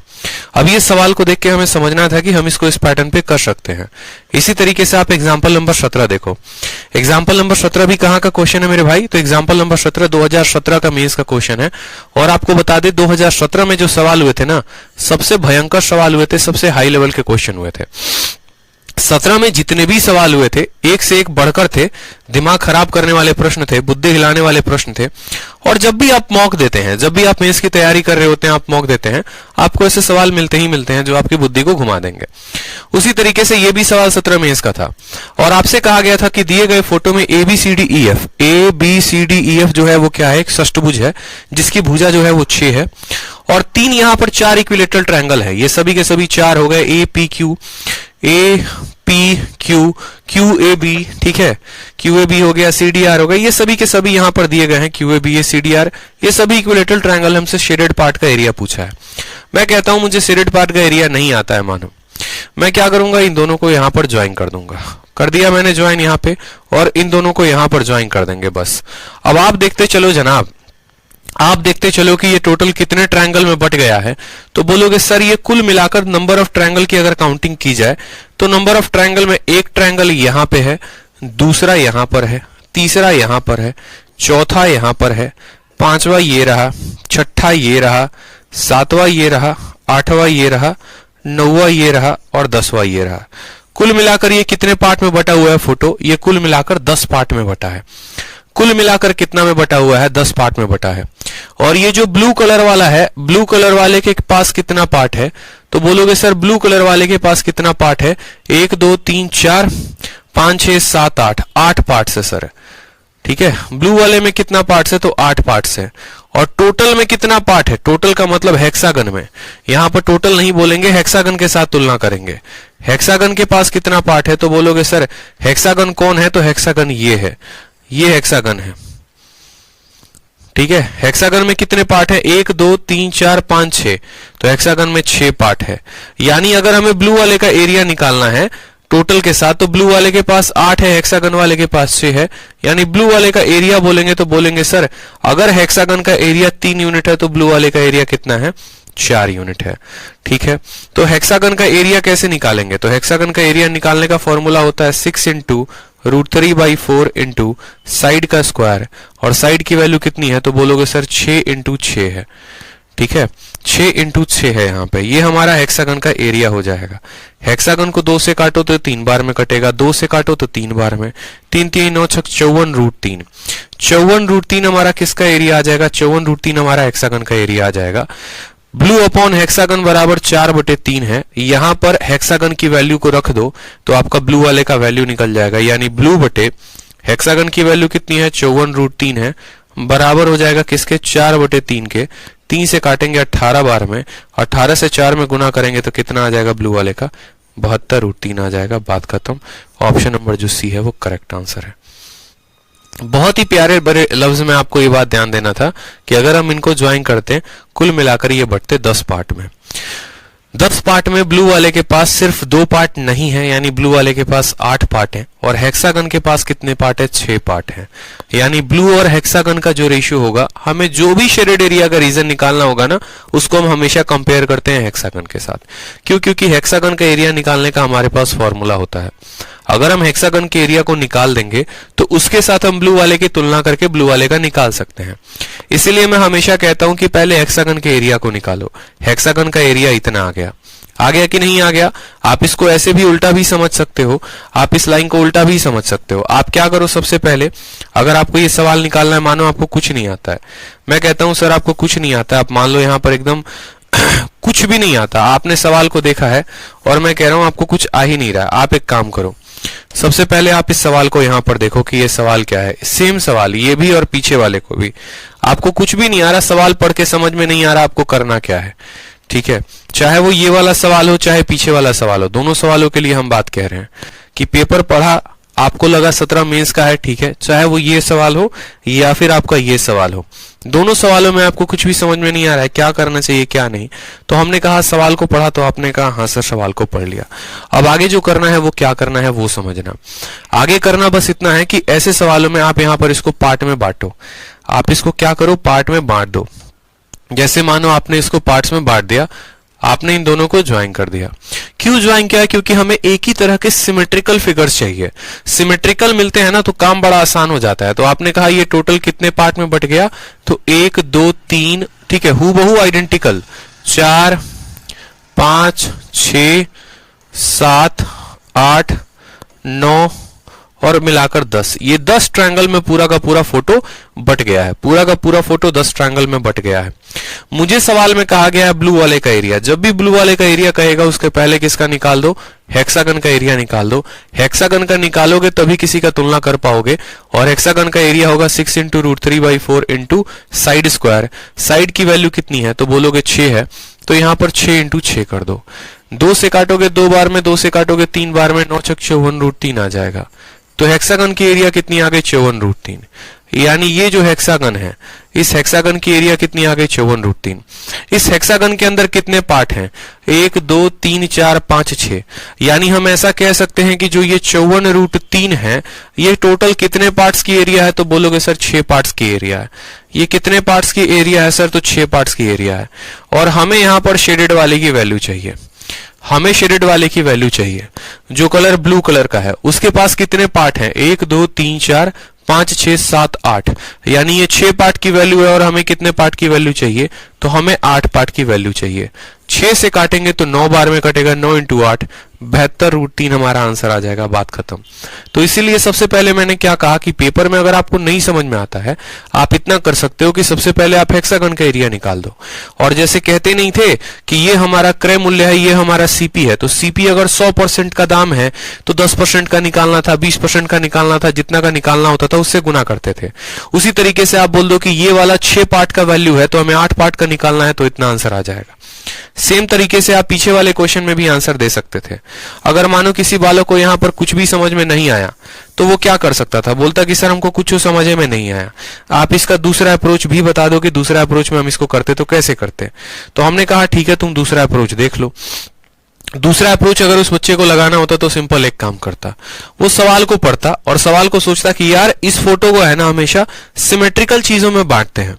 अब ये सवाल को देख के हमें समझना था कि हम इसको इस पैटर्न पे कर सकते हैं। इसी तरीके से आप एग्जांपल नंबर 17 देखो। एग्जांपल नंबर 17 भी कहाँ का क्वेश्चन है मेरे भाई, तो एग्जांपल नंबर 17 2017 का मेंस का क्वेश्चन है। और आपको बता दे 2017 में जो सवाल हुए थे ना, सबसे भयंकर सवाल हुए थे, सबसे हाई लेवल के क्वेश्चन हुए थे। 17 में जितने भी सवाल हुए थे एक से एक बढ़कर थे, दिमाग खराब करने वाले प्रश्न थे, बुद्धि हिलाने वाले प्रश्न थे। और जब भी आप मॉक देते हैं, जब भी आप मेंस की तैयारी कर रहे होते हैं, आप मॉक देते हैं, आपको ऐसे सवाल मिलते ही मिलते हैं जो आपकी बुद्धि को घुमा देंगे। उसी तरीके से ये भी सवाल 17 मेंस का था। और आपसे कहा गया था कि दिए गए फोटो में ABCDEF जो है वो क्या है, एक षष्टभुज है जिसकी भुजा जो है वो 6 है, और 3 यहां पर 4 इक्विलेटरल ट्रायंगल है। ये सभी के सभी 4 हो गए, APQ, QAB, ठीक है, QAB हो गया, CDR हो गया, ये सभी के सभी यहां पर दिए गए हैं, QAB, CDR, ये सभी इक्विलेटरल ट्रायंगल। हमसे शेडेड पार्ट का एरिया पूछा है। मैं कहता हूं मुझे शेडेड पार्ट का एरिया नहीं आता है, मानो मैं क्या करूंगा, इन दोनों को यहां पर ज्वाइन कर दूंगा। कर दिया मैंने ज्वाइन यहां पे, और इन दोनों को यहां पर ज्वाइन कर देंगे बस। अब आप देखते चलो जनाब, आप देखते चलो कि ये टोटल कितने ट्रायंगल में बट गया है। तो बोलोगे सर ये कुल मिलाकर नंबर ऑफ ट्रायंगल की अगर काउंटिंग की जाए तो नंबर ऑफ ट्रायंगल में एक ट्रायंगल यहां पे है, दूसरा यहां पर है, तीसरा यहां पर है, चौथा यहां पर है, पांचवा ये रहा, छठा ये रहा, सातवां ये रहा, आठवां ये रहा, नौवां ये रहा, और 10वां ये रहा। कुल मिलाकर ये कितने पार्ट में बटा हुआ है फोटो, ये कुल मिलाकर 10 पार्ट में बटा है। कुल मिलाकर कितना में बटा हुआ है, 10 पार्ट में बटा है। और ये जो ब्लू कलर वाला है, ब्लू कलर वाले के पास कितना पार्ट है, तो बोलोगे सर ब्लू कलर वाले के पास कितना पार्ट है, 1 2 3 4 5 6 7 8, 8 पार्ट्स है सर, ठीक है। ब्लू वाले में कितना पार्ट्स है, तो 8 पार्ट्स है। और टोटल में कितना पार्ट है, टोटल का मतलब हेक्सागन में, यहां पर टोटल नहीं बोलेंगे, हेक्सागन के साथ तुलना करेंगे। हेक्सागन के पास कितना पार्ट है, तो बोलोगे सर हेक्सागन कौन है, तो हेक्सागन ये है, ये हेक्सागन है, ठीक है। हेक्सागन में कितने पार्ट है, 1 2 3 4 5 6, तो हेक्सागन में 6 पार्ट है। यानी अगर हमें ब्लू वाले का एरिया निकालना है टोटल के साथ, तो ब्लू वाले के पास 8 है, हेक्सागन वाले के पास 6 है, यानी ब्लू वाले का एरिया बोलेंगे तो बोलेंगे सर अगर हेक्सागन का एरिया 3 यूनिट है तो ब्लू वाले का एरिया कितना है, 4 यूनिट है, ठीक है। तो हेक्सागन का एरिया कैसे निकालेंगे, तो हेक्सागन का एरिया निकालने का फॉर्मूला होता है 6 इंटू √3/4 इंटू साइड का स्क्वायर, और साइड की वैल्यू कितनी है, तो बोलोगे सर 6 इंटू 6 है, ठीक है, 6 इंटू 6 है यहाँ पे। ये हमारा हेक्सागन का एरिया हो जाएगा। हेक्सागन को 2 से काटो तो 3 बार में कटेगा, 2 से काटो तो 3 बार में, 3 3 9 6 54√3, 54√3 हमारा किसका एरिया आ जाएगा, 54√3 हमारा हेक्सागन का एरिया आ जाएगा। ब्लू अपॉन हेक्सागन बराबर 4/3 है। यहां पर हेक्सागन की वैल्यू को रख दो तो आपका ब्लू वाले का वैल्यू निकल जाएगा, यानी ब्लू बटे हेक्सागन की वैल्यू कितनी है, 54√3 है, बराबर हो जाएगा किसके, 4/3 के। 3 से काटेंगे 18 बार में, 18 से 4 में गुना करेंगे तो कितना आ जाएगा ब्लू वाले का, 72√3 आ जाएगा। बात खत्म। ऑप्शन नंबर जो सी है वो करेक्ट आंसर है। बहुत ही प्यारे बड़े लफ्ज में आपको ये बात ध्यान देना था कि अगर हम इनको ज्वाइन करते हैं कुल मिलाकर ये बढ़ते 10 पार्ट में। 10 पार्ट में ब्लू वाले के पास सिर्फ 2 पार्ट नहीं है, यानी ब्लू वाले के पास 8 पार्ट हैं, और हेक्सागन के पास कितने पार्ट है, 6 पार्ट हैं। यानी ब्लू और हेक्सागन का जो रेशियो होगा, हमें जो भी शेडेड एरिया का रीजन निकालना होगा ना, उसको हम हमेशा कंपेयर करते हैं हेक्सागन के साथ। क्यों, क्योंकि हेक्सागन का एरिया निकालने का हमारे पास फॉर्मूला होता है। अगर हम हेक्सागन के एरिया को निकाल देंगे तो उसके साथ हम ब्लू वाले की तुलना करके ब्लू वाले का निकाल सकते हैं। इसीलिए मैं हमेशा कहता हूं कि पहले हेक्सागन के एरिया को निकालो। हेक्सागन का एरिया इतना आ गया कि नहीं आ गया। आप इसको ऐसे भी उल्टा भी समझ सकते हो, आप इस लाइन को उल्टा भी समझ सकते हो। आप क्या करो, सबसे पहले अगर आपको ये सवाल निकालना है, मानो आपको कुछ नहीं आता है, मैं कहता हूं सर आपको कुछ नहीं आता है, आप मान लो यहां पर एकदम कुछ भी नहीं आता, आपने सवाल को देखा है और मैं कह रहा हूं आपको कुछ आ ही नहीं रहा है। आप एक काम करो, सबसे पहले आप इस सवाल को यहां पर देखो कि ये सवाल क्या है। सेम सवाल ये भी और पीछे वाले को भी। आपको कुछ भी नहीं आ रहा, सवाल पढ़ के समझ में नहीं आ रहा आपको करना क्या है, ठीक है। चाहे वो ये वाला सवाल हो चाहे पीछे वाला सवाल हो, दोनों सवालों के लिए हम बात कह रहे हैं कि पेपर पढ़ा आपको लगा 17 मेंस का है, ठीक है, चाहे वो ये सवाल हो या फिर आपका ये सवाल हो, दोनों सवालों में आपको कुछ भी समझ में नहीं आ रहा है क्या करना चाहिए क्या नहीं, तो हमने कहा सवाल को पढ़ा तो आपने कहा हाँ सर सवाल को पढ़ लिया। अब आगे जो करना है वो क्या करना है वो समझना। आगे करना बस इतना है कि ऐसे सवालों में आप यहाँ पर इसको पार्ट में बांटो। आप इसको क्या करो, पार्ट में बांट दो। जैसे मानो आपने इसको पार्ट्स में बांट दिया, आपने इन दोनों को ज्वाइन कर दिया। क्यों ज्वाइन किया? क्योंकि हमें एक ही तरह के सिमेट्रिकल फिगर्स चाहिए। सिमेट्रिकल मिलते हैं ना तो काम बड़ा आसान हो जाता है। तो आपने कहा ये टोटल कितने पार्ट में बट गया, तो 1 2 3, ठीक है, हूबहू आइडेंटिकल 4 5 6 7 8 9 और मिलाकर 10। ये 10 ट्रायंगल में पूरा का पूरा फोटो बट गया है। पूरा का पूरा फोटो 10 ट्रायंगल में बट गया है। मुझे सवाल में कहा गया है ब्लू वाले का एरिया। जब भी ब्लू वाले का एरिया कहेगा उसके पहले किसका निकाल दो, हेक्सागन का एरिया निकाल दो। हेक्सागन का निकालोगे तभी किसी का तुलना कर पाओगे। और हेक्सागन का एरिया होगा 6 into √3/4 into side square. Side की वैल्यू कितनी है तो बोलोगे 6 है, तो यहां पर 6 इंटू 6 कर दो। 2 से काटोगे 2 बार में, 2 से काटोगे 3 बार में, 9 छक 54√3 आ जाएगा। तो हेक्सागन की एरिया कितनी आ गई 54√3। यानी ये जो हेक्सागन है, इस हेक्सागन की एरिया कितनी आ गई 54√3। इस हेक्सागन के अंदर कितने पार्ट हैं, 1 2 3 4 5 6। यानी हम ऐसा कह सकते हैं कि जो ये 54√3 है ये टोटल कितने पार्ट्स की एरिया है, तो बोलोगे सर 6 पार्ट्स की एरिया है। ये कितने पार्ट्स की एरिया है सर, तो 6 पार्ट्स की एरिया है। और हमें यहां पर शेडेड वाले की वैल्यू चाहिए। हमें शेडेड वाले की वैल्यू चाहिए जो कलर ब्लू कलर का है। उसके पास कितने पार्ट हैं, 1 2 3 4 5 6 7 8। यानी ये 6 पार्ट की वैल्यू है और हमें कितने पार्ट की वैल्यू चाहिए, तो हमें 8 पार्ट की वैल्यू चाहिए। 6 से काटेंगे तो 9 बार में कटेगा, 9 इंटू 8 72√3 हमारा आंसर आ जाएगा। बात खत्म। तो इसीलिए सबसे पहले मैंने क्या कहा कि पेपर में अगर आपको नहीं समझ में आता है, आप इतना कर सकते हो कि सबसे पहले आप हेक्सागन का एरिया निकाल दो। और जैसे कहते नहीं थे कि ये हमारा क्रय मूल्य है, ये हमारा सीपी है, तो सीपी अगर 100% का दाम है तो 10% का निकालना था, 20% का निकालना था, जितना का निकालना होता था उससे गुना करते थे। उसी तरीके से आप बोल दो कि ये वाला 6 पार्ट का वैल्यू है तो हमें 8 पार्ट का निकालना है, तो इतना आंसर आ जाएगा। सेम तरीके से आप पीछे वाले क्वेश्चन में भी आंसर दे सकते थे। अगर मानो किसी बालक को यहां पर कुछ भी समझ में नहीं आया तो वो क्या कर सकता था, बोलता कि सर हमको कुछ समझ में नहीं आया। आप इसका दूसरा अप्रोच भी बता दो कि दूसरा अप्रोच में हम इसको करते तो कैसे करते। तो हमने कहा ठीक है तुम दूसरा अप्रोच देख लो। दूसरा अप्रोच अगर उस बच्चे को लगाना होता तो सिंपल एक काम करता, वो सवाल को पढ़ता और सवाल को सोचता कि यार इस फोटो को है ना हमेशा सिमेट्रिकल चीजों में बांटते हैं।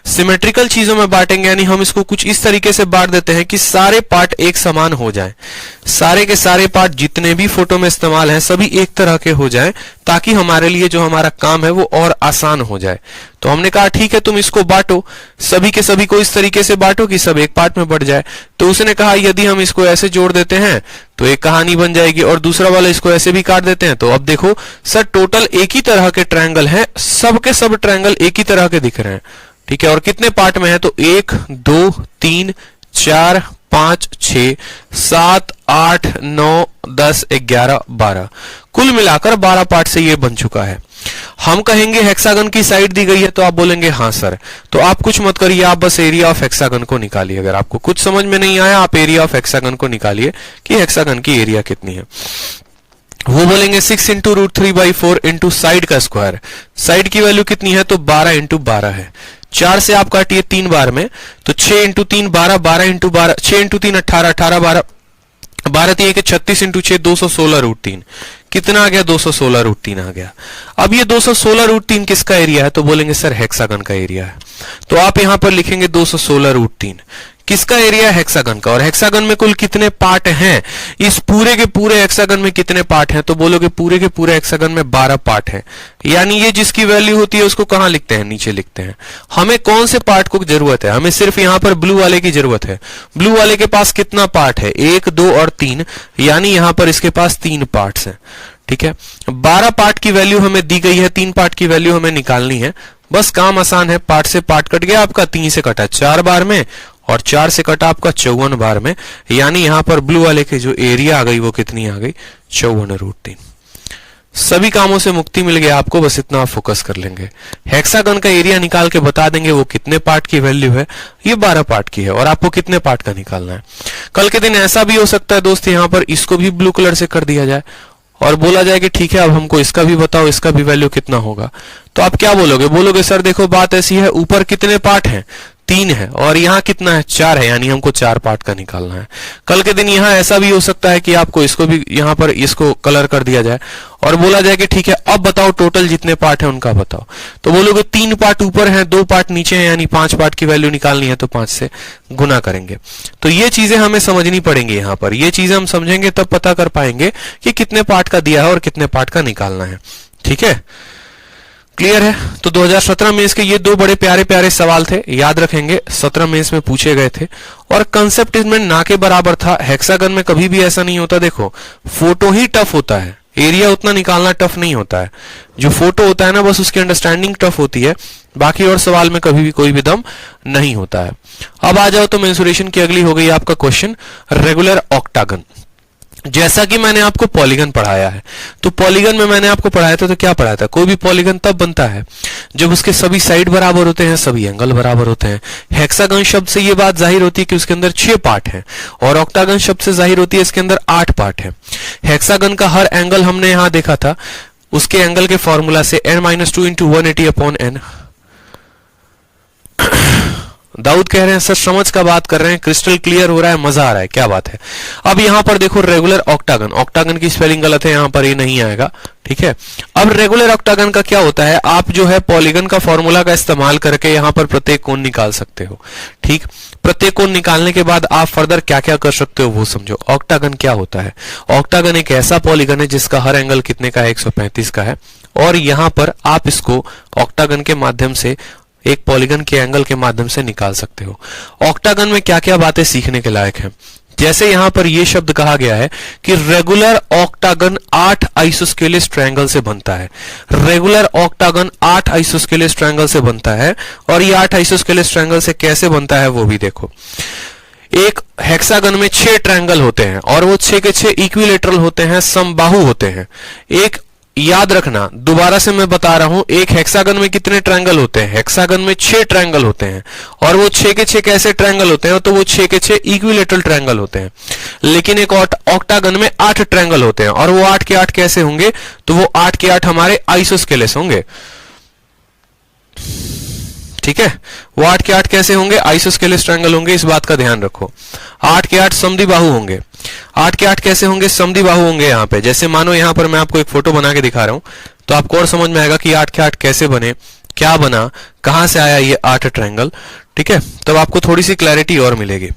सिमेट्रिकल चीजों में बांटेंगे यानी हम इसको कुछ इस तरीके से बांट देते हैं कि सारे पार्ट एक समान हो जाएं। सारे के सारे पार्ट जितने भी फोटो में इस्तेमाल हैं सभी एक तरह के हो जाएं, ताकि हमारे लिए जो हमारा काम है वो और आसान हो जाए। तो हमने कहा ठीक है तुम इसको बांटो, सभी के सभी को इस तरीके से बांटो कि सब एक पार्ट में बढ़ जाए। तो उसने कहा यदि हम इसको ऐसे जोड़ देते हैं तो एक कहानी बन जाएगी, और दूसरा वाला इसको ऐसे भी काट देते हैं। तो अब देखो सर टोटल एक ही तरह के ट्रायंगल हैं, सब के सब ट्रायंगल एक ही तरह के दिख रहे हैं, ठीक है। और कितने पार्ट में है, तो 1 2 3 4 5 6 7 8 9 10 11 12, कुल मिलाकर 12 पार्ट से ये बन चुका है। हम कहेंगे हेक्सागन की साइड दी गई है तो आप बोलेंगे हाँ सर। तो आप कुछ मत करिए, आप बस एरिया ऑफ हेक्सागन को निकालिए। अगर आपको कुछ समझ में नहीं आया आप एरिया ऑफ हेक्सागन को निकालिए कि हेक्सागन की एरिया कितनी है। वो बोलेंगे 6 इंटू √3/4 इंटू साइड का स्क्वायर। साइड की वैल्यू कितनी है, तो 12 इंटू 12 है। 4 से आप काटिए 3 बार में, तो 6 इंटू 3 12, 12 इंटू 12, 6 इंटू 3 18, 18 12, 12 3 36 इंटू 6 216√3। कितना आ गया, 216√3 आ गया। अब ये 216√3 किसका एरिया है, तो बोलेंगे सर हेक्सागन का एरिया है। तो आप यहां पर लिखेंगे 216√3 किसका एरिया, हेक्सागन का। और हेक्सागन में कुल कितने पार्ट हैं, इस पूरे के पूरे हेक्सागन में कितने पार्ट हैं, तो बोलोगे पूरे के पूरे हेक्सागन में 12 पार्ट हैं। यानी ये जिसकी वैल्यू होती है उसको कहां लिखते हैं, नीचे लिखते हैं। हमें कौन से पार्ट को जरूरत है, हमें सिर्फ यहां पर ब्लू वाले की जरूरत है। ब्लू वाले के पास कितना पार्ट है, 1 2 और 3, यानी यहां पर इसके पास 3 पार्ट्स हैं, ठीक है। 12 पार्ट की वैल्यू हमें दी गई है, 3 पार्ट की वैल्यू हमें निकालनी है। बस काम आसान है, पार्ट से पार्ट कट गया आपका, 3 से कटा 4 बार में और 4 से कटा आपका 54 बार में। यानी यहां पर ब्लू वाले की जो एरिया आ गई वो कितनी आ गई, 54√3। सभी कामों से मुक्ति मिल गया आपको, बस इतना आप फोकस कर लेंगे। हेक्सागन का एरिया निकाल के बता देंगे वो कितने पार्ट की वैल्यू है, ये 12 पार्ट की है, और आपको कितने पार्ट का निकालना है। कल के दिन ऐसा भी हो सकता है दोस्त यहां पर इसको भी ब्लू कलर से कर दिया जाए और बोला जाए कि ठीक है अब हमको इसका भी बताओ, इसका भी वैल्यू कितना होगा, तो आप क्या बोलोगे? बोलोगे सर देखो बात ऐसी है, ऊपर कितने पार्ट हैं? 3 है, और यहाँ कितना है? 4 है, यानी हमको 4 पार्ट का निकालना है। कल के दिन यहाँ ऐसा भी हो सकता है कि आपको इसको भी यहाँ पर इसको कलर कर दिया जाए और बोला जाए कि ठीक है अब बताओ टोटल जितने पार्ट है उनका बताओ, तो बोलोगे 3 पार्ट ऊपर हैं, 2 पार्ट नीचे हैं, यानी 5 पार्ट की वैल्यू निकालनी है तो 5 से गुना करेंगे। तो ये चीजें हमें समझनी पड़ेंगी यहाँ पर, ये चीजें हम समझेंगे तब पता कर पाएंगे कि कितने पार्ट का दिया है और कितने पार्ट का निकालना है। ठीक है, क्लियर है? तो 2017 में इसके ये 2 बड़े प्यारे प्यारे सवाल थे, याद रखेंगे 17 में इसमें पूछे गए थे, और कंसेप्ट इसमें ना के बराबर था। हेक्सागन में कभी भी ऐसा नहीं होता, देखो फोटो ही टफ होता है, एरिया उतना निकालना टफ नहीं होता है। जो फोटो होता है ना बस उसकी अंडरस्टैंडिंग टफ होती है, बाकी और सवाल में कभी भी कोई भी दम नहीं होता है। अब आ जाओ तो मेंसुरेशन की अगली हो गई आपका क्वेश्चन, रेगुलर ऑक्टागन। जैसा कि मैंने आपको पॉलीगन पढ़ाया है, तो पॉलीगन में मैंने आपको पढ़ाया था तो क्या पढ़ाया था? कोई भी पॉलीगन तब बनता है जब उसके सभी साइड बराबर होते हैं, सभी एंगल बराबर होते हैं। हेक्सागन शब्द से ये बात जाहिर होती है कि उसके अंदर 6 पार्ट हैं, और ऑक्टागन शब्द से जाहिर होती है इसके अंदर 8 पार्ट हैं। हेक्सागन का हर एंगल हमने यहां देखा था, उसके एंगल के फॉर्मूला से n-2 × 180/n। दाऊद कह रहे हैं सर समझ का बात कर रहे हैं, क्रिस्टल क्लियर हो रहा है, मजा आ रहा है, क्या बात है। अब यहां पर देखो रेगुलर ऑक्टागन, ऑक्टागन की स्पेलिंग गलत है, यहां पर ये नहीं आएगा। ठीक है, अब रेगुलर ऑक्टागन का क्या होता है, आप जो है पॉलीगन का फॉर्मूला का इस्तेमाल करके यहां पर प्रत्येक कोण निकाल सकते हो। ठीक, प्रत्येक कोण निकालने के बाद आप फर्दर क्या क्या कर सकते हो वो समझो। ऑक्टागन क्या होता है? ऑक्टागन एक ऐसा पॉलीगन है जिसका हर एंगल कितने का है? 135 का है, और यहां पर आप इसको ऑक्टागन के माध्यम से, एक पॉलीगन के एंगल के माध्यम से निकाल सकते हो। ऑक्टागन में क्या क्या बातें सीखने के लायक हैं, जैसे यहां पर यह शब्द कहा गया है कि रेगुलर ऑक्टागन 8 आइसोस्केलेस ट्रायंगल से बनता है। रेगुलर ऑक्टागन 8 आइसोस्केलेस ट्रायंगल से बनता है, और ये 8 आइसोस्केलेस ट्रायंगल से कैसे बनता है वो भी देखो। एक हेक्सागन में 6 ट्रायंगल होते हैं, और वो 6 के 6 इक्विलेटरल होते हैं, समबाहु होते हैं। एक याद रखना, दोबारा से मैं बता रहा हूं, एक हेक्सागन में कितने ट्रायंगल होते हैं? हेक्सागन में 6 ट्रायंगल होते हैं, और वो 6 के 6 कैसे ट्रायंगल होते हैं? तो वो 6 के 6 इक्विलेटरल ट्रायंगल होते हैं। लेकिन एक ऑक्टागन में 8 ट्रायंगल होते हैं, और वो 8 के 8 कैसे होंगे? तो वो 8 के 8 हमारे आइसोस्केलेस होंगे। ठीक है, वो 8 के 8 कैसे होंगे? आइसोस्केलेस ट्रायंगल होंगे, इस बात का ध्यान रखो। 8 के 8 समद्विबाहु होंगे। 8 के 8 कैसे होंगे? समद्विबाहु होंगे। यहां पे जैसे मानो यहां पर मैं आपको एक फोटो बना के दिखा रहा हूं, तो आपको और समझ में आएगा कि 8 के 8 कैसे बने, क्या बना, कहां से आया ये 8 ट्रायंगल। ठीक है, तब आपको थोड़ी सी क्लैरिटी और मिलेगी।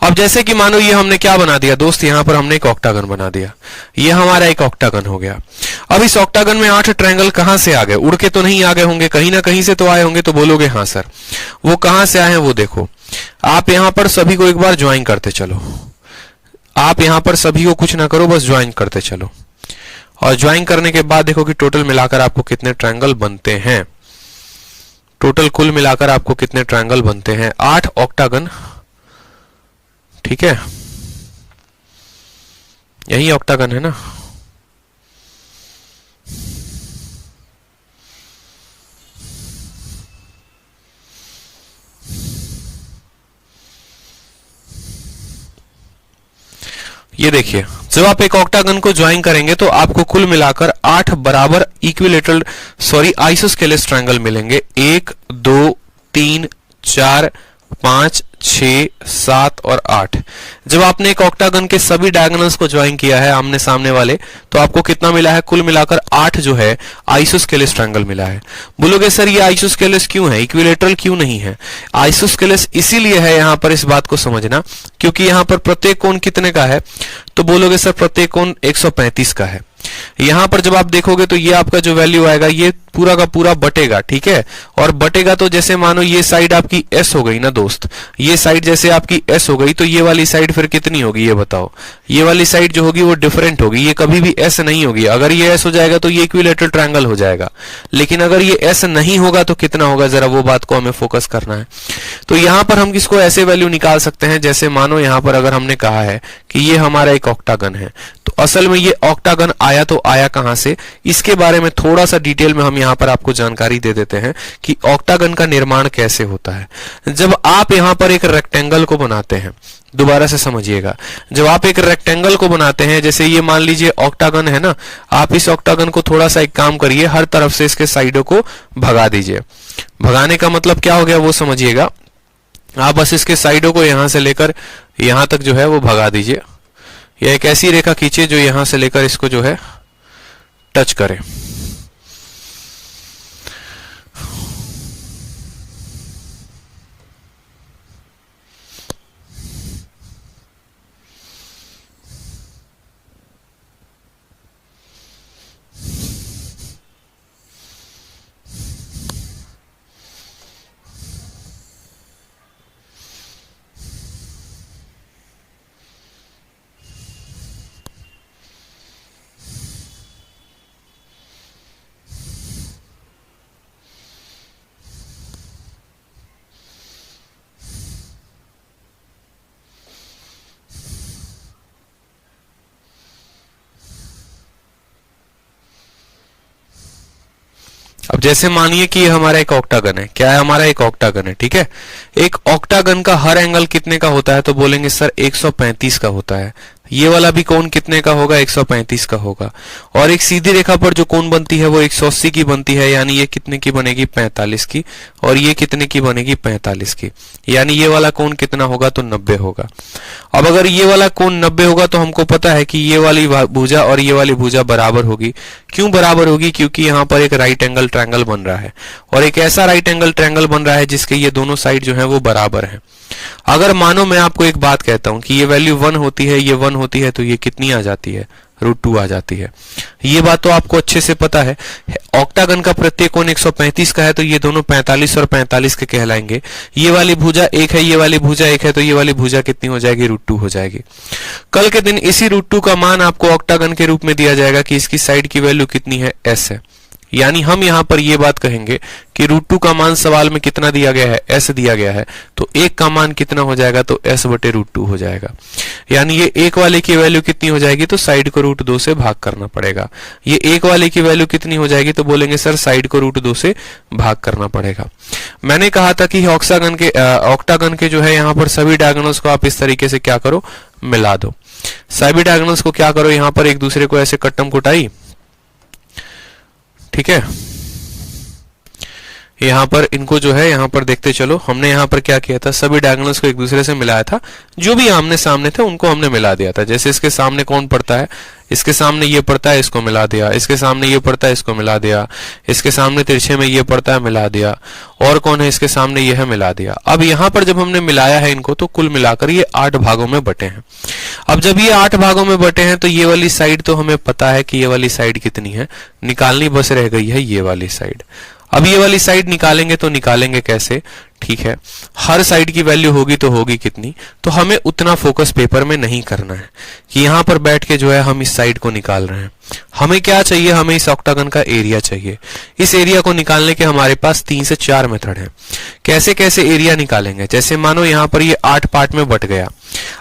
अब जैसे कि मानो ये हमने क्या बना दिया दोस्त, यहां पर हमने एक ऑक्टागन बना दिया, ये हमारा एक ऑक्टागन हो गया। अब इस ऑक्टागन में 8 ट्रायंगल कहां से आ गए? उड़ के तो नहीं आ गए होंगे, कहीं ना कहीं से तो आए होंगे। तो बोलोगे हाँ सर, वो कहां से आए हैं वो देखो। आप यहां पर सभी को एक बार ज्वाइन करते चलो, आप यहां पर सभी को कुछ ना करो, बस ज्वाइन करते चलो, और ज्वाइन करने के बाद देखो कि टोटल मिलाकर आपको कितने ट्रायंगल बनते हैं। टोटल कुल मिलाकर आपको कितने ट्रायंगल बनते हैं? 8 ऑक्टागन। ठीक है, यही ऑक्टागन है ना। ये देखिए, जब आप एक ऑक्टागन को ज्वाइन करेंगे तो आपको कुल मिलाकर 8 बराबर इक्विलेटरल आइसोस्केलेस ट्रायंगल मिलेंगे। 1 2 3 4 5 6 7 और 8। जब आपने एक ऑक्टागन के सभी डायगोनल्स को ज्वाइन किया है आमने सामने वाले, तो आपको कितना मिला है? कुल मिलाकर 8 जो है आइसोस्केलेस ट्रायंगल मिला है। बोलोगे सर ये आइसोस्केलेस क्यों है, इक्विलेटरल क्यों नहीं है? आइसोस्केलेस इसीलिए है, यहां पर इस बात को समझना, क्योंकि यहां पर प्रत्येक कोण कितने का है? तो बोलोगे सर प्रत्येक कोण 135 का है। यहां पर जब आप देखोगे तो ये आपका जो वैल्यू आएगा ये पूरा का पूरा बटेगा। ठीक है, और बटेगा तो जैसे मानो ये साइड आपकी S हो गई ना दोस्त, ये साइड जैसे आपकी S हो गई, तो ये वाली साइड फिर कितनी होगी ये बताओ? ये वाली साइड जो होगी वो डिफरेंट होगी, ये कभी भी S नहीं होगी। अगर ये S हो जाएगा तो ये इक्विलेटरल ट्रायंगल हो जाएगा, लेकिन अगर ये S नहीं होगा तो कितना होगा? जरा वो बात को हमें फोकस करना है। तो यहां पर हम किसको ऐसे वैल्यू निकाल सकते हैं, जैसे मानो यहां पर अगर हमने कहा है कि ये हमारा एक ऑक्टागन है, तो असल में ये ऑक्टागन आया तो आया कहां से, इसके बारे में थोड़ा सा डिटेल में हम यहां पर आपको जानकारी दे देते हैं कि ऑक्टागन का निर्माण कैसे होता है। जब आप यहां पर एक रेक्टेंगल को बनाते हैं, दोबारा से समझिएगा, जब आप एक रेक्टेंगल को बनाते हैं, जैसे ये मान लीजिए ऑक्टागन है ना, आप इस ऑक्टागन को थोड़ा सा एक काम करिए, हर तरफ से इसके साइडों को भगा दीजिए। भगाने का मतलब क्या हो गया वो समझिएगा। आप बस इसके साइडों को यहां से लेकर यहां तक जो है वो भगा दीजिए, या एक ऐसी रेखा खींचिए जो यहां से लेकर इसको जो है टच करे। अब जैसे मानिए कि ये हमारा एक ऑक्टागन है, क्या है हमारा एक ऑक्टागन है, ठीक है। एक ऑक्टागन का हर एंगल कितने का होता है, तो बोलेंगे सर 135 का होता है। ये वाला भी कोण कितने का होगा, 135 का होगा। और एक सीधी रेखा पर जो कोण बनती है वो 180 की बनती है, यानी ये कितने की बनेगी, 45 की। और ये कितने की बनेगी, 45 की। यानी ये वाला कोण कितना होगा, तो 90 होगा। अब अगर ये वाला कोण 90 होगा तो हमको पता है कि ये वाली भुजा और ये वाली भुजा बराबर होगी। क्यों बराबर होगी, क्योंकि यहाँ पर एक राइट एंगल ट्रायंगल बन रहा है, और एक ऐसा राइट एंगल ट्रायंगल बन रहा है जिसके ये दोनों साइड जो है वो बराबर है। अगर मानो मैं आपको एक बात कहता हूं कि ये वैल्यू 1 होती है, ये 1 होती है, तो ये कितनी आ जाती है, √2 आ जाती है। ये बात तो आपको अच्छे से पता है। ऑक्टागन का प्रत्येक कोण 135 का है, तो ये दोनों 45 और 45 के कहलाएंगे। ये वाली भुजा एक है, ये वाली भुजा एक है, तो ये वाली भुजा कितनी हो जाएगी, √2 हो जाएगी। कल के दिन इसी √2 का मान आपको ऑक्टागन के रूप में दिया जाएगा कि इसकी साइड की वैल्यू कितनी है, s है। यानी हम यहां पर ये बात कहेंगे कि √2 का मान सवाल में कितना दिया गया है, s दिया गया है, तो एक का मान कितना हो जाएगा, तो s बटे √2 हो जाएगा। यानी ये एक वाले की वैल्यू कितनी हो जाएगी, तो साइड को √2 से भाग करना पड़ेगा। ये एक वाले की वैल्यू कितनी हो जाएगी, तो बोलेंगे सर साइड को √2 से भाग करना पड़ेगा। मैंने कहा था कि ऑक्टागन के जो है यहाँ पर सभी डायगोनल्स को आप इस तरीके से क्या करो, मिला दो। सभी डायगोनल्स को क्या करो, यहाँ पर एक दूसरे को ऐसे कट्टम कुटाई, ठीक है। यहां पर इनको जो है यहां पर देखते चलो, हमने यहां पर क्या किया था, सभी डायगोनल्स को एक दूसरे से मिलाया था, जो भी आमने सामने थे उनको हमने मिला दिया था। जैसे इसके सामने कौन पड़ता है, इसके सामने ये पड़ता है, इसको मिला दिया। इसके सामने ये पड़ता है, इसको मिला दिया। इसके सामने तिरछे में ये पड़ता है, मिला दिया। और कौन है इसके सामने, ये है, मिला दिया। अब यहां पर जब हमने मिलाया है इनको, तो कुल मिलाकर ये 8 भागों में बटे हैं। अब जब ये 8 भागों में बटे हैं, तो ये वाली साइड तो हमें पता है कि ये वाली साइड कितनी है, निकालनी बस रह गई है ये वाली साइड। अब ये वाली साइड निकालेंगे, तो निकालेंगे कैसे, ठीक है। हर साइड की वैल्यू होगी तो होगी कितनी, तो हमें उतना फोकस पेपर में नहीं करना है कि यहां पर बैठ के जो है हम इस साइड को निकाल रहे हैं। हमें क्या चाहिए, हमें इस ऑक्टागन का एरिया चाहिए। इस एरिया को निकालने के हमारे पास 3 से 4 मेथड हैं। कैसे कैसे एरिया निकालेंगे, जैसे मानो यहां पर ये 8 पार्ट में बट गया।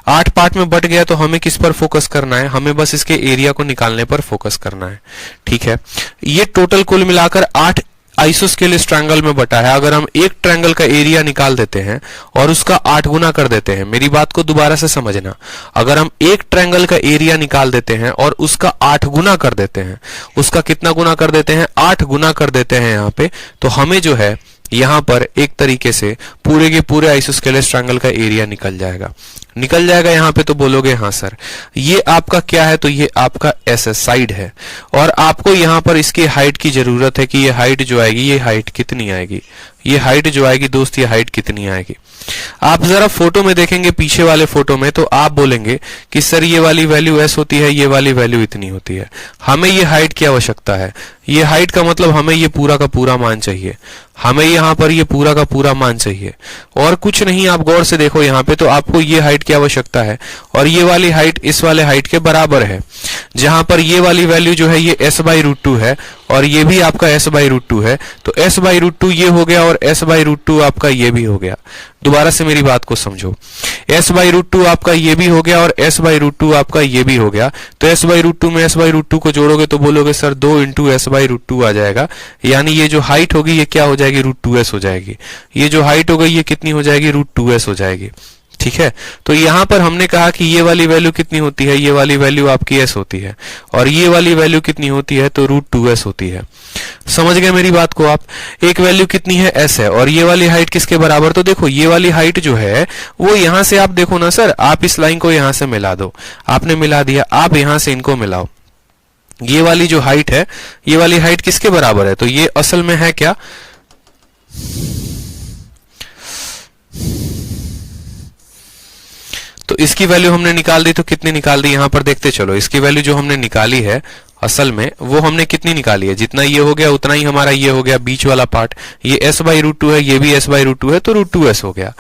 8 पार्ट में बट गया तो हमें किस पर फोकस करना है, हमें बस इसके एरिया को निकालने पर फोकस करना है, ठीक है। ये टोटल कुल मिलाकर 8 आइसोस्केलेस ट्रायंगल में बटा है। अगर हम एक ट्रायंगल का एरिया निकाल देते हैं और उसका 8 गुना कर देते हैं, मेरी बात को दोबारा से समझना, अगर हम एक ट्रायंगल का एरिया निकाल देते हैं और उसका 8 गुना कर देते हैं, उसका कितना गुना कर देते हैं, 8 गुना कर देते हैं यहाँ पे, तो हमें जो है यहां पर एक तरीके से पूरे के पूरे आइसोस्केलेस ट्रायंगल का एरिया निकल जाएगा। निकल जाएगा यहाँ पे, तो बोलोगे हाँ सर ये आपका क्या है, तो ये आपका एस साइड है। और आपको यहाँ पर इसकी हाइट की जरूरत है कि ये हाइट जो आएगी, ये हाइट कितनी आएगी, ये हाइट जो आएगी दोस्त, ये हाइट कितनी आएगी। आप जरा फोटो में देखेंगे, पीछे वाले फोटो में, तो आप बोलेंगे कि सर ये वाली वैल्यू एस होती है, ये वाली वैल्यू इतनी होती है। हमें ये हाइट की आवश्यकता है। ये हाइट का मतलब हमें ये पूरा का पूरा मान चाहिए, हमें यहाँ पर ये पूरा का पूरा मान चाहिए और कुछ नहीं। आप गौर से देखो यहाँ पे, तो आपको ये हाइट हाइट की आवश्यकता है और ये वाली हाइट इस वाले हाइट के बराबर है, जहां पर ये वाली वैल्यू जो है ये s/√2 है और ये भी आपका s/√2 है, तो s/√2 ये हो गया और s/√2 आपका ये भी हो गया। दोबारा से मेरी बात को समझो, s/√2 आपका ये भी हो गया और s/√2 आपका ये भी हो गया, तो s/√2 में s/√2 को जोड़ोगे तो बोलोगे सर 2 इंटू s/√2 आ जाएगा, यानी ये जो हाइट होगी ये क्या हो जाएगी, √2s हो जाएगी। ये जो हाइट हो गई ये कितनी हो जाएगी, √2s हो जाएगी। ठीक है, तो यहां पर हमने कहा कि ये वाली वैल्यू कितनी होती है, ये वाली वैल्यू आपकी s होती है और ये वाली वैल्यू कितनी होती है, तो √2s होती है। समझ गए मेरी बात को आप? एक वैल्यू कितनी है, s है, और ये वाली हाइट किसके बराबर, तो देखो ये वाली हाइट जो है वो यहां से आप देखो ना सर, आप इस लाइन को यहां से मिला दो, आपने मिला दिया, आप यहां से इनको मिलाओ, ये वाली जो हाइट है ये वाली हाइट किसके बराबर है, तो ये असल में है क्या, तो इसकी वैल्यू हमने निकाल दी, तो कितनी निकाल दी, यहां पर देखते चलो, इसकी वैल्यू जो हमने निकाली है असल में वो हमने कितनी निकाली है, जितना ये हो गया उतना ही हमारा ये हो गया बीच वाला पार्ट, ये s/√2 है, ये भी s/√2 है, तो √2s हो गया।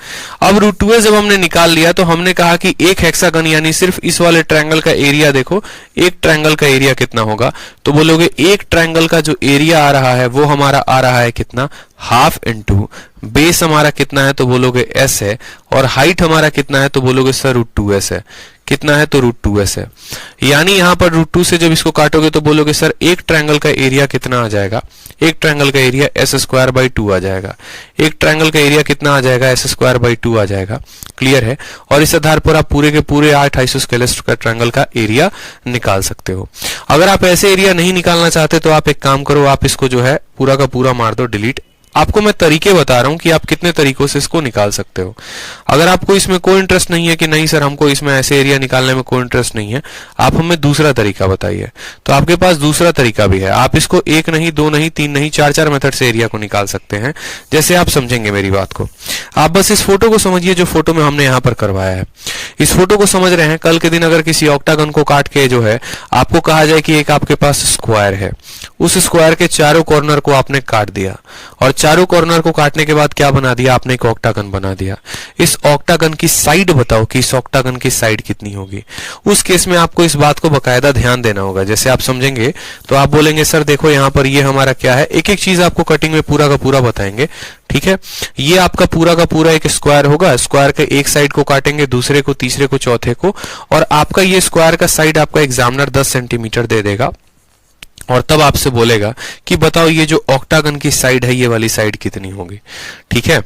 अब √2s जब हमने निकाल लिया तो हमने कहा कि एक हेक्सागन यानी सिर्फ इस वाले ट्रायंगल का एरिया देखो, एक ट्रायंगल का एरिया कितना होगा, तो बोलोगे एक ट्रायंगल का जो एरिया आ रहा है वो हमारा आ रहा है कितना, हाफ इंटू बेस हमारा कितना है, तो बोलोगे s है, और हाइट हमारा कितना है, तो बोलोगे सर √2s है। कितना है, तो √2s है। यानी यहां पर √2 से जब इसको काटोगे तो बोलोगे सर एक ट्रायंगल का एरिया कितना आ जाएगा, एक ट्रायंगल का एरिया s²/2 आ जाएगा, एक ट्रायंगल का एरिया कितना आ जाएगा, s²/2 आ जाएगा। क्लियर है? और इस आधार पर आप पूरे के पूरे 8 आइसोस्केलेस का ट्रायंगल का एरिया निकाल सकते हो। अगर आप ऐसे एरिया नहीं निकालना चाहते तो आप एक काम करो, आप इसको जो है पूरा का पूरा मार दो डिलीट। आपको मैं तरीके बता रहा हूं कि आप कितने तरीकों से इसको निकाल सकते हो। अगर आपको इसमें कोई इंटरेस्ट नहीं है कि नहीं सर हमको इसमें ऐसे एरिया निकालने में कोई इंटरेस्ट नहीं है, आप हमें दूसरा तरीका बताइए, तो आपके पास दूसरा तरीका भी है। आप इसको 1 नहीं, 2 नहीं, 3 नहीं, 4 मेथड से एरिया को निकाल सकते हैं, जैसे आप समझेंगे मेरी बात को। आप बस इस फोटो को समझिए जो फोटो में हमने यहाँ पर करवाया है। इस फोटो को समझ रहे हैं? कल के दिन अगर किसी ऑक्टागन को काट के जो है आपको कहा जाए कि एक आपके पास स्क्वायर है, उस स्क्वायर के चारों कॉर्नर को आपने काट दिया और चारों कॉर्नर को काटने के बाद क्या बना दिया आपने, एक ऑक्टागन बना दिया। इस ऑक्टागन की साइड बताओ कि इस ऑक्टागन की साइड कितनी होगी। उस केस में आपको इस बात को बकायदा ध्यान देना होगा। जैसे आप समझेंगे तो आप बोलेंगे सर देखो यहाँ पर ये हमारा क्या है, एक एक चीज आपको कटिंग में पूरा का पूरा बताएंगे। ठीक है, ये आपका पूरा का पूरा एक स्क्वायर होगा, स्क्वायर के एक साइड को काटेंगे, दूसरे को, तीसरे को, चौथे को, और आपका ये स्क्वायर का साइड आपका एग्जामिनर 10 सेंटीमीटर दे देगा और तब आपसे बोलेगा कि बताओ ये जो ऑक्टागन की साइड है ये वाली साइड कितनी होगी। ठीक है,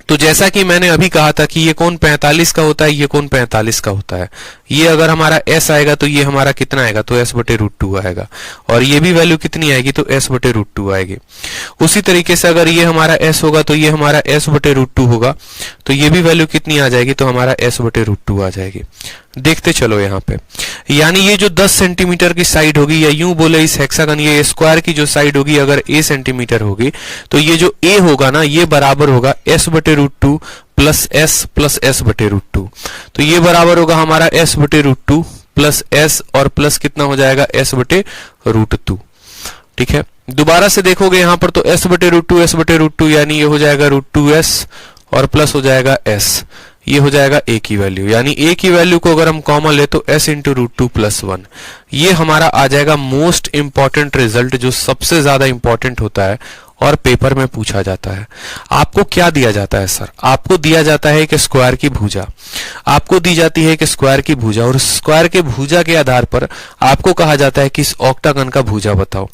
तो जैसा कि मैंने अभी कहा था कि ये कोण 45 का होता है, ये कोण 45 का होता है। ये अगर हमारा s आएगा तो ये हमारा कितना आएगा, तो s/√2 आएगा, और ये भी वैल्यू कितनी आएगी, तो s/√2 आएगी। उसी तरीके से अगर ये हमारा s होगा तो ये हमारा s/√2 होगा, तो ये भी वैल्यू कितनी आ जाएगी, तो हमारा s/√2 आ जाएगी। देखते चलो यहाँ पे, यानी ये जो 10 सेंटीमीटर की साइड होगी, या यूं बोले इस हेक्सागन ये स्क्वायर की जो साइड होगी अगर a सेंटीमीटर होगी, तो ये जो a होगा ना ये बराबर होगा s/√2 प्लस s/√2। तो ये बराबर होगा हमारा s/√2 प्लस s और प्लस कितना हो जाएगा, s/√2। ठीक है, दोबारा से देखोगे यहाँ पर तो s/√2 यानी ये हो जाएगा √2s और प्लस हो जाएगा s, ये हो जाएगा a की वैल्यू, यानी a की वैल्यू को अगर हम कॉमन ले तो s इंटू √2 प्लस 1। ये हमारा आ जाएगा मोस्ट इंपॉर्टेंट रिजल्ट, जो सबसे ज्यादा इंपॉर्टेंट होता है और पेपर में पूछा जाता है। आपको क्या दिया जाता है सर, आपको दिया जाता है कि स्क्वायर की भुजा, आपको दी जाती है कि स्क्वायर की भुजा, और स्क्वायर के भुजा के आधार पर आपको कहा जाता है कि इस ऑक्टागन का भुजा बताओ।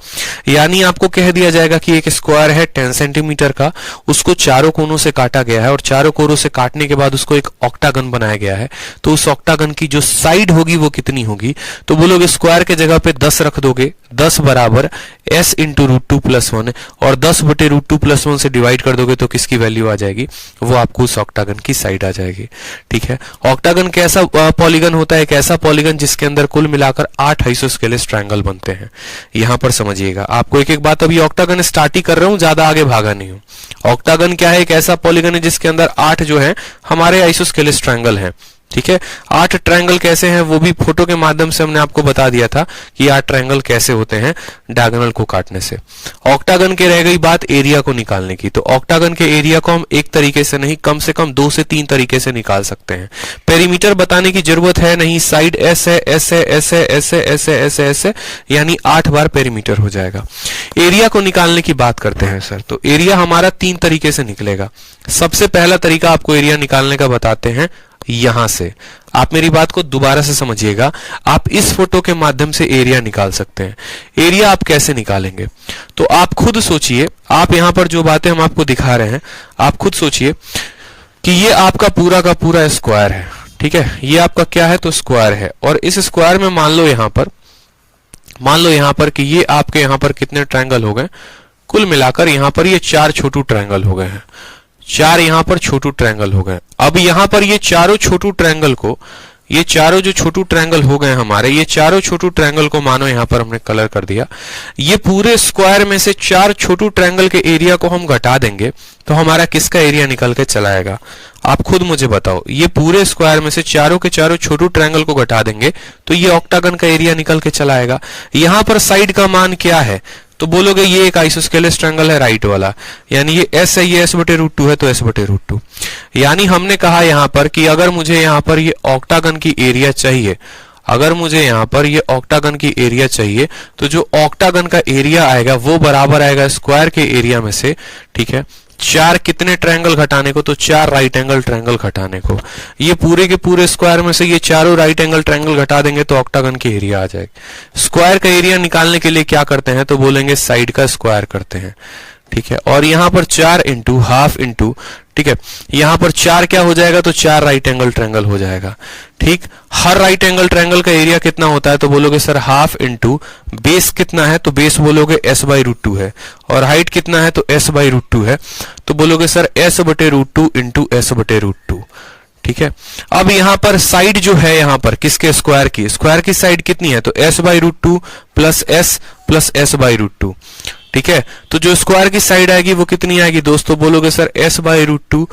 यानी आपको कह दिया जाएगा कि एक स्क्वायर है 10 सेंटीमीटर का, उसको चारों कोनों से काटा गया है और चारों कोनों से काटने के बाद उसको एक ऑक्टागन बनाया गया है, तो उस ऑक्टागन की जो साइड होगी वो कितनी होगी, तो बोलोगे स्क्वायर के जगह पे 10 रख दोगे, 10 बराबर s इंटू √2 प्लस 1, और 10/√2 प्लस 1 से डिवाइड कर दोगे तो किसकी वैल्यू आ जाएगी, वो आपको उस ऑक्टागन की साइड आ जाएगी। ठीक है, ऑक्टागन कैसा पॉलीगन होता है, एक ऐसा पॉलीगन जिसके अंदर कुल मिलाकर 8 आइसोस्केलेस ट्रायंगल बनते हैं। यहां पर समझिएगा, आपको एक एक बात, अभी ऑक्टागन स्टार्ट ही कर रहा हूं, ज्यादा आगे भागा नहीं हूं। ऑक्टागन क्या है, एक ऐसा पॉलीगन है जिसके अंदर 8 जो है हमारे आइसोस्केलेस ट्रायंगल हैं। ठीक है। 8 ट्रायंगल कैसे हैं वो भी फोटो के माध्यम से हमने आपको बता दिया था कि 8 ट्रायंगल कैसे होते हैं डायगोनल को काटने से। ऑक्टागन के रह गई बात एरिया को निकालने की। तो ऑक्टागन के एरिया को हम एक तरीके से नहीं, कम से कम 2 से 3 तरीके से निकाल सकते हैं। पेरीमीटर बताने की जरूरत है नहीं, साइड एस है, एस है, एस है, एस है, एस है, एस है, एस है, यानी 8 बार पेरीमीटर हो जाएगा। एरिया को निकालने की बात करते हैं सर। तो एरिया हमारा 3 तरीके से निकलेगा। सबसे पहला तरीका आपको एरिया निकालने का बताते हैं यहां से। आप मेरी बात को दोबारा से समझिएगा, आप इस फोटो के माध्यम से एरिया निकाल सकते हैं। एरिया आप कैसे निकालेंगे तो आप खुद सोचिए। आप यहां पर जो बातें हम आपको दिखा रहे हैं आप खुद सोचिए कि ये आपका पूरा का पूरा स्क्वायर है, ठीक है। ये आपका क्या है तो स्क्वायर है, और इस स्क्वायर में मान लो यहां पर कि ये आपके यहां पर कितने ट्रायंगल हो गए, कुल मिलाकर यहां पर ये 4 छोटू ट्रायंगल हो गए हैं। 4 यहां पर छोटू ट्रायंगल हो गए। अब यहां पर ये चारों छोटू ट्रायंगल को, ये चारों जो छोटू ट्रायंगल हो गए हमारे, ये चारों छोटू ट्रायंगल को मानो यहां पर हमने कलर कर दिया। ये पूरे स्क्वायर में से 4 छोटू ट्रायंगल के एरिया को हम घटा देंगे तो हमारा किसका एरिया निकल के चला आएगा, आप खुद मुझे बताओ। ये पूरे स्क्वायर में से चारों के चारों छोटू ट्रायंगल को घटा देंगे तो ये ऑक्टागन का एरिया निकल के चला आएगा। यहां पर साइड का मान क्या है तो बोलोगे ये एक आइसोस्केलेस ट्रायंगल है राइट वाला, यानी ये एस है, ये s/√2 है तो s/√2। यानी हमने कहा यहां पर कि अगर मुझे यहां पर ये ऑक्टागन की एरिया चाहिए, अगर मुझे यहां पर ये ऑक्टागन की एरिया चाहिए तो जो ऑक्टागन का एरिया आएगा वो बराबर आएगा स्क्वायर के एरिया में से, ठीक है, 4 कितने ट्रायंगल घटाने को तो 4 राइट एंगल ट्रायंगल घटाने को। ये पूरे के पूरे स्क्वायर में से ये चारों राइट एंगल ट्रायंगल घटा देंगे तो ऑक्टागन की एरिया आ जाएगी। स्क्वायर का एरिया निकालने के लिए क्या करते हैं तो बोलेंगे साइड का स्क्वायर करते हैं, ठीक है। और यहां पर 4 इंटू हाफ इंटू, ठीक है, यहां पर 4 क्या हो जाएगा तो 4 राइट एंगल ट्रायंगल हो जाएगा, ठीक। हर राइट एंगल ट्रायंगल का एरिया कितना होता है तो बोलोगे सर हाफ इंटू बेस कितना है तो बेस बोलोगे s/√2 है, और हाइट कितना है तो s/√2 है तो बोलोगे सर s/√2 इंटू s/√2, ठीक है। अब यहां पर साइड जो है यहां पर किसके, स्क्वायर की साइड कितनी है तो s/√2 plus s plus s/√2, ठीक है। तो जो स्क्वायर की साइड आएगी वो कितनी आएगी दोस्तों, बोलोगे sir s/√2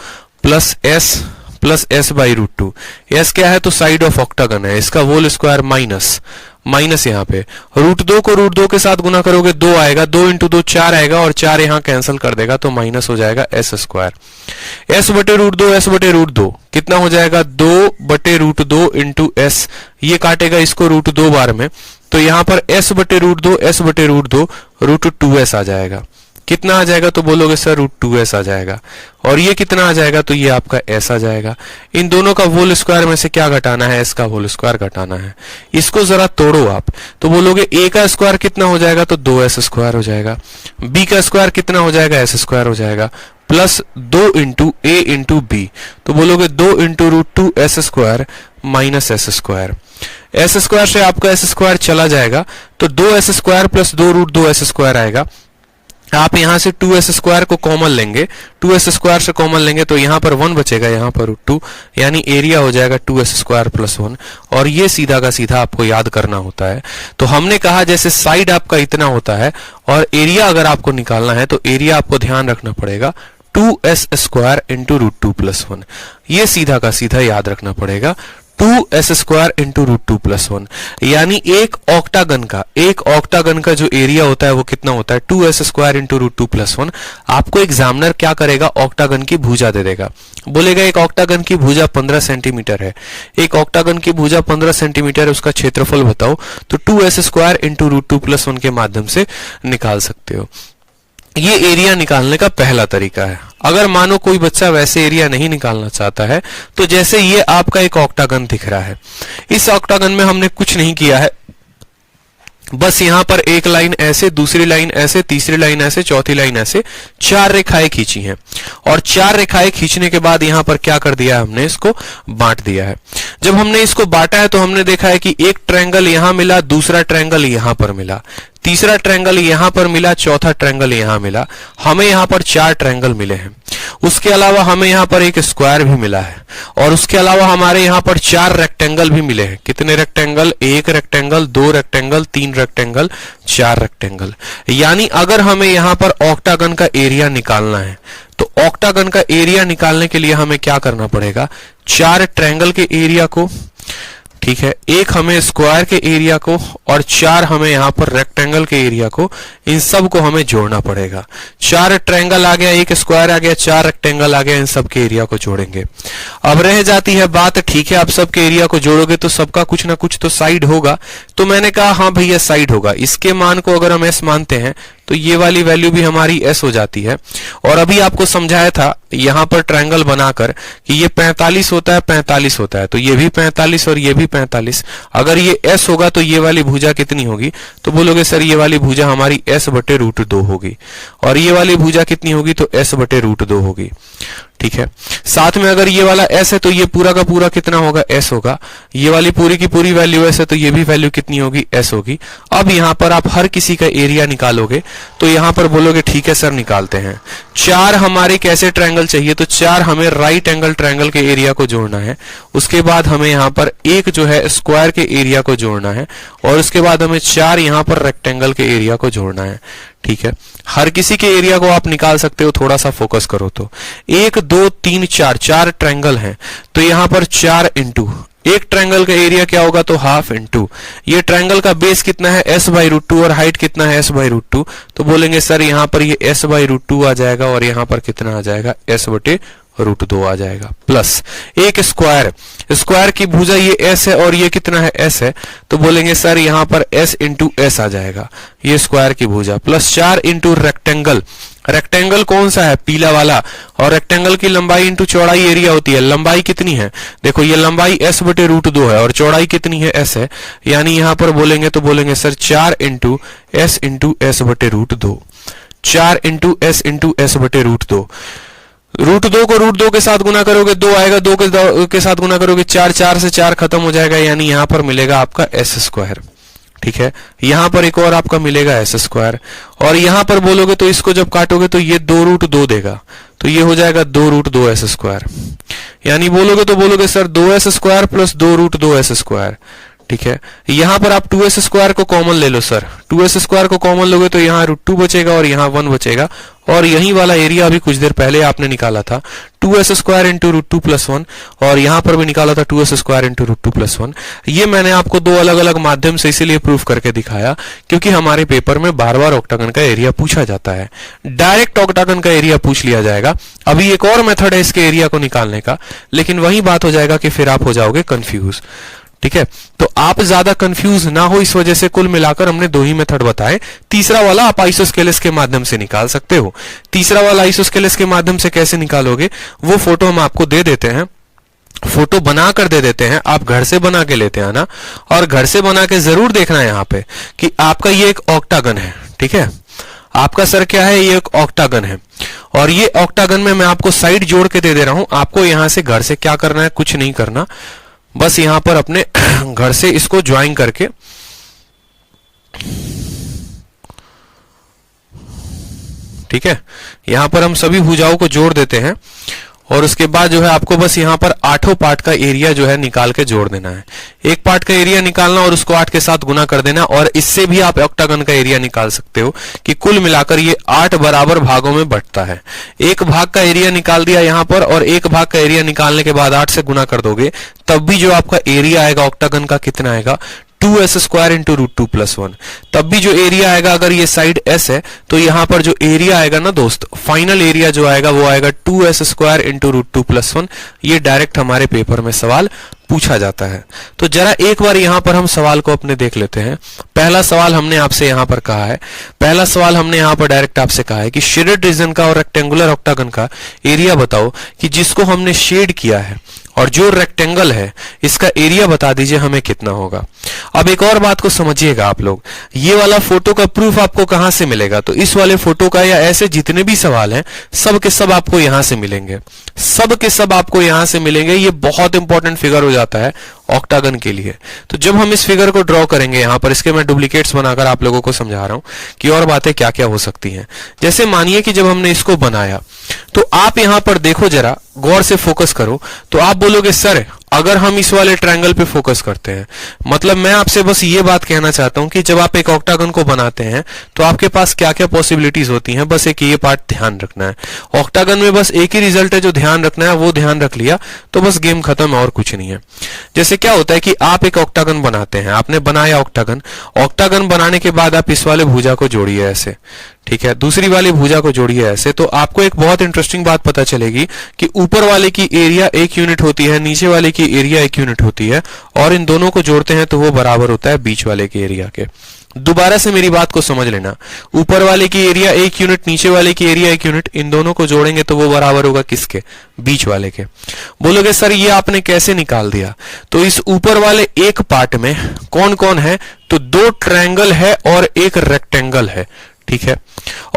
plus s plus s/√2। s क्या है तो साइड ऑफ ऑक्टागन है, इसका होल स्क्वायर माइनस यहाँ पे √2 को √2 के साथ गुना करोगे 2 आएगा, 2 इंटू 2 4 आएगा, और 4 यहाँ कैंसिल कर देगा तो माइनस हो जाएगा s²। s/√2 कितना हो जाएगा 2/√2 इंटू s, ये काटेगा इसको √2 बार में तो यहाँ पर s/√2 √2s आ जाएगा। कितना आ जाएगा तो बोलोगे सर √2s आ जाएगा, और ये कितना आ जाएगा तो ये आपका s आ जाएगा। इन दोनों का होल स्क्वायर में से क्या घटाना है, s का होल स्क्वायर घटाना है। इसको जरा तोड़ो आप तो बोलोगे a का स्क्वायर कितना हो जाएगा तो 2s² हो जाएगा, b का स्क्वायर कितना हो जाएगा s² हो जाएगा, plus 2 into a into b तो बोलोगे 2 into √2s² minus s²। s² से आपका s² चला जाएगा तो 2s² प्लस 2 √2s² आएगा। आप यहां से 2s² को कॉमन लेंगे, 2s² से कॉमन लेंगे तो यहां पर 1 बचेगा, यहां पर √2, यानी एरिया हो जाएगा 2s² प्लस 1। और ये सीधा का सीधा आपको याद करना होता है। तो हमने कहा जैसे साइड आपका इतना होता है और एरिया अगर आपको निकालना है तो एरिया आपको ध्यान रखना पड़ेगा 2s² इंटू √2 प्लस 1, ये सीधा का सीधा याद रखना पड़ेगा 2s² इंटू √2 प्लस 1। यानी एक ऑक्टागन का जो एरिया होता है वो कितना होता है 2s² इंटू √2 प्लस 1। आपको एग्जामिनर क्या करेगा, ऑक्टागन की भुजा दे देगा, बोलेगा एक ऑक्टागन की भुजा 15 सेंटीमीटर है, एक ऑक्टागन की भुजा 15 सेंटीमीटर है, उसका क्षेत्रफल बताओ तो 2s² इंटू √2 प्लस 1 के माध्यम से निकाल सकते हो। ये एरिया निकालने का पहला तरीका है। अगर मानो कोई बच्चा वैसे एरिया नहीं निकालना चाहता है तो जैसे ये आपका एक ऑक्टागन दिख रहा है, इस ऑक्टागन में हमने कुछ नहीं किया है, बस यहां पर एक लाइन ऐसे, दूसरी लाइन ऐसे, तीसरी लाइन ऐसे, चौथी लाइन ऐसे, 4 रेखाएं खींची हैं। और 4 रेखाएं खींचने के बाद यहां पर क्या कर दिया है, हमने इसको बांट दिया है। जब हमने इसको बांटा है तो हमने देखा है कि एक ट्रायंगल यहां मिला, दूसरा ट्रायंगल यहां पर मिला, तीसरा ट्रायंगल यहां पर मिला, चौथा ट्रायंगल यहां मिला, हमें यहां पर 4 ट्रायंगल मिले हैं। उसके अलावा हमें यहां पर एक स्क्वायर भी मिला है और उसके अलावा हमारे यहां पर 4 रेक्टेंगल भी मिले हैं। कितने rectangle? 1 rectangle, 2 rectangle, 3 rectangle, 4 rectangle. यानी अगर हमें यहां पर ऑक्टागन का एरिया निकालना है तो ऑक्टागन का एरिया निकालने के लिए हमें क्या करना पड़ेगा? 4 ट्रायंगल के एरिया को, ठीक है, 1 हमें स्क्वायर के एरिया को और 4 हमें यहां पर रेक्टेंगल के एरिया को, इन सब को हमें जोड़ना पड़ेगा। 4 ट्रायंगल आ गया, 1 स्क्वायर आ गया, 4 रेक्टेंगल आ गया, इन सब के एरिया को जोड़ेंगे। अब रह जाती है बात, ठीक है, आप सबके एरिया को जोड़ोगे तो सबका कुछ ना कुछ तो साइड होगा। तो मैंने कहा हाँ भैया साइड होगा। इसके मान को अगर हम एस मानते हैं तो ये वाली वैल्यू भी हमारी एस हो जाती है। और अभी आपको समझाया था यहां पर ट्रायंगल बनाकर कि ये 45 होता है, 45 होता है, तो ये भी 45 और ये भी 45। अगर ये एस होगा तो ये वाली भुजा कितनी होगी? तो बोलोगे सर ये वाली भुजा हमारी एस बटे रूट 2 होगी और ये वाली भुजा कितनी होगी? तो एस बटे रूट 2 होगी। ठीक है, साथ में अगर ये वाला एस है तो ये पूरा का पूरा कितना होगा? एस होगा। ये वाली पूरी की पूरी वैल्यू एस है तो ये भी वैल्यू कितनी होगी? एस होगी। अब यहां पर आप हर किसी का एरिया निकालोगे तो यहां पर बोलोगे ठीक है सर निकालते हैं। 4 हमारे कैसे ट्रायंगल चाहिए? तो 4 हमें राइट एंगल ट्रायंगल के एरिया को जोड़ना है। उसके बाद हमें यहां पर एक जो है स्क्वायर के एरिया को जोड़ना है और उसके बाद हमें 4 यहां पर रेक्टेंगल के एरिया को जोड़ना है। ठीक है, हर किसी के एरिया को आप निकाल सकते हो, थोड़ा सा फोकस करो तो। 1 2 3 4 4 ट्रायंगल हैं तो यहां पर 4 इंटू एक ट्रायंगल का एरिया क्या होगा? तो हाफ इंटू ये ट्रायंगल का बेस कितना है? एस बाई रूट 2 और हाइट कितना है? S by root 2। तो बोलेंगे सर यहां पर ये एस बाई रूट 2 आ जाएगा और यहां पर कितना आ जाएगा? एस बटे रूट 2 आ जाएगा। प्लस एक स्क्वायर, स्क्वायर की भुजा ये एस है और ये कितना है? एस है, तो बोलेंगे सर यहां पर एस इंटू एस आ जाएगा, ये स्क्वायर की भुजा। प्लस 4 इंटू रेक्टेंगल, रेक्टेंगल कौन सा है? पीला वाला। और रेक्टेंगल की लंबाई इंटू चौड़ाई एरिया होती है। लंबाई कितनी है? देखो ये लंबाई एस बटे रूट 2 है और चौड़ाई कितनी है? एस है। यानी यहां पर बोलेंगे तो बोलेंगे सर 4 इंटू एस बटे रूट 2, 4 इंटू एस बटे रूट 2। रूट 2 को रूट 2 के साथ गुना करोगे 2 आएगा, 2 के साथ गुना करोगे 4, 4 से 4 खत्म हो जाएगा, यानी यहां पर मिलेगा आपका एस स्क्वायर। ठीक है, यहां पर एक और आपका मिलेगा एस स्क्वायर और यहां पर बोलोगे तो इसको जब काटोगे तो ये 2 रूट 2 देगा, तो ये हो जाएगा 2 रूट 2 एस स्क्वायर। यानी बोलोगे तो बोलोगे sir 2 s square plus 2 root 2 s square. ठीक है, यहां पर आप 2s स्क्वायर को कॉमन ले लो सर, 2s स्क्वायर को कॉमन लोगे तो यहां रूट 2 बचेगा और यहां 1 बचेगा और यही वाला एरिया अभी कुछ देर पहले आपने निकाला था 2s square into root 2 plus 1 और यहां पर भी निकाला था 2s square into root 2 plus 1। ये मैंने आपको 2 अलग अलग माध्यम से इसीलिए प्रूफ करके दिखाया क्योंकि हमारे पेपर में बार बार ऑक्टागन का एरिया पूछा जाता है। डायरेक्ट ऑक्टागन का एरिया पूछ लिया जाएगा। अभी एक और मेथड है इसके एरिया को निकालने का, लेकिन वही बात हो जाएगा कि फिर आप हो जाओगे कंफ्यूज। ठीक है, तो आप ज्यादा कंफ्यूज ना हो इस वजह से कुल मिलाकर हमने 2 ही मेथड बताए। तीसरा वाला आप आइसोस्केलेस के माध्यम से निकाल सकते हो। तीसरा वाला आइसोस्केलेस के माध्यम से कैसे निकालोगे वो फोटो हम आपको दे देते हैं, फोटो बना कर दे देते हैं, आप घर से बना के लेते हैं ना, और घर से बना के जरूर देखना है यहाँ पे कि आपका ये एक ऑक्टागन है। ठीक है, आपका सर क्या है? ये एक ऑक्टागन है और ये ऑक्टागन में मैं आपको साइड जोड़ के दे रहा हूं। आपको यहां से घर से क्या करना है? कुछ नहीं करना, बस यहां पर अपने घर से इसको ज्वाइन करके ठीक है, यहां पर हम सभी भुजाओं को जोड़ देते हैं और उसके बाद जो है आपको बस यहां पर 8 पार्ट का एरिया जो है निकाल के जोड़ देना है। एक पार्ट का एरिया निकालना और उसको 8 के साथ गुना कर देना और इससे भी आप ऑक्टागन का एरिया निकाल सकते हो कि कुल मिलाकर ये 8 बराबर भागों में बंटता है। एक भाग का एरिया निकाल दिया यहां पर और एक भाग का एरिया निकालने के बाद 8 से गुना कर दोगे तब भी जो आपका एरिया आएगा ऑक्टागन का कितना आएगा? 2s square into root 2 plus 1। तब भी जो एरिया आएगा, अगर ये साइड s है तो यहां पर जो एरिया आएगा ना दोस्त, फाइनल एरिया जो आएगा वो आएगा 2s square into root 2 plus 1। ये डायरेक्ट हमारे पेपर में सवाल पूछा जाता है। तो जरा एक बार यहां पर हम सवाल को अपने देख लेते हैं। पहला सवाल हमने आपसे यहां पर कहा है, पहला सवाल हमने यहां पर डायरेक्ट आपसे कहा है कि शेडेड रीजन का और रेक्टेंगुलर ऑक्टागन का एरिया बताओ कि जिसको हमने शेड किया है और जो रेक्टेंगल है इसका एरिया बता दीजिए हमें कितना होगा। अब एक और बात को समझिएगा आप लोग, ये वाला फोटो का प्रूफ आपको कहां से मिलेगा? तो इस वाले फोटो का या ऐसे जितने भी सवाल हैं सब के सब आपको यहां से मिलेंगे, सब के सब आपको यहां से मिलेंगे। ये बहुत इंपॉर्टेंट फिगर हो जाता है ऑक्टागन के लिए। तो जब हम इस फिगर को ड्रॉ करेंगे यहाँ पर, इसके मैं डुप्लीकेट्स बनाकर आप लोगों को समझा रहा हूँ कि और बातें क्या क्या हो सकती हैं। जैसे मानिए कि जब हमने इसको बनाया तो आप यहाँ पर देखो, जरा गौर से फोकस करो, तो आप बोलोगे सर अगर हम इस वाले ट्रायंगल पे फोकस करते हैं, मतलब मैं आपसे बस ये बात कहना चाहता हूं कि जब आप एक ऑक्टागन को बनाते हैं तो आपके पास क्या क्या पॉसिबिलिटीज होती हैं, बस एक ये पार्ट ध्यान रखना है। ऑक्टागन में बस एक ही रिजल्ट है जो ध्यान रखना है, वो ध्यान रख लिया तो बस गेम खत्म है और कुछ नहीं है। जैसे क्या होता है कि आप एक ऑक्टागन बनाते हैं, आपने बनाया ऑक्टागन, ऑक्टागन बनाने के बाद आप इस वाले भुजा को जोड़िए ऐसे, ठीक है, दूसरी वाली भुजा को जोड़िए ऐसे, तो आपको एक बहुत इंटरेस्टिंग बात पता चलेगी कि ऊपर वाले की एरिया 1 यूनिट होती है, नीचे वाले की एरिया 1 यूनिट होती है, और इन दोनों को जोड़ते हैं तो वो बराबर होता है बीच वाले के एरिया के। दोबारा से मेरी बात को समझ लेना, ऊपर वाले की एरिया 1 यूनिट, नीचे वाले की एरिया 1 यूनिट, इन दोनों को जोड़ेंगे तो वो बराबर होगा किसके? बीच वाले के। बोलोगे सर ये आपने कैसे निकाल दिया? तो इस ऊपर वाले एक पार्ट में कौन कौन है? तो 2 ट्रायंगल है और एक रेक्टेंगल है, ठीक है,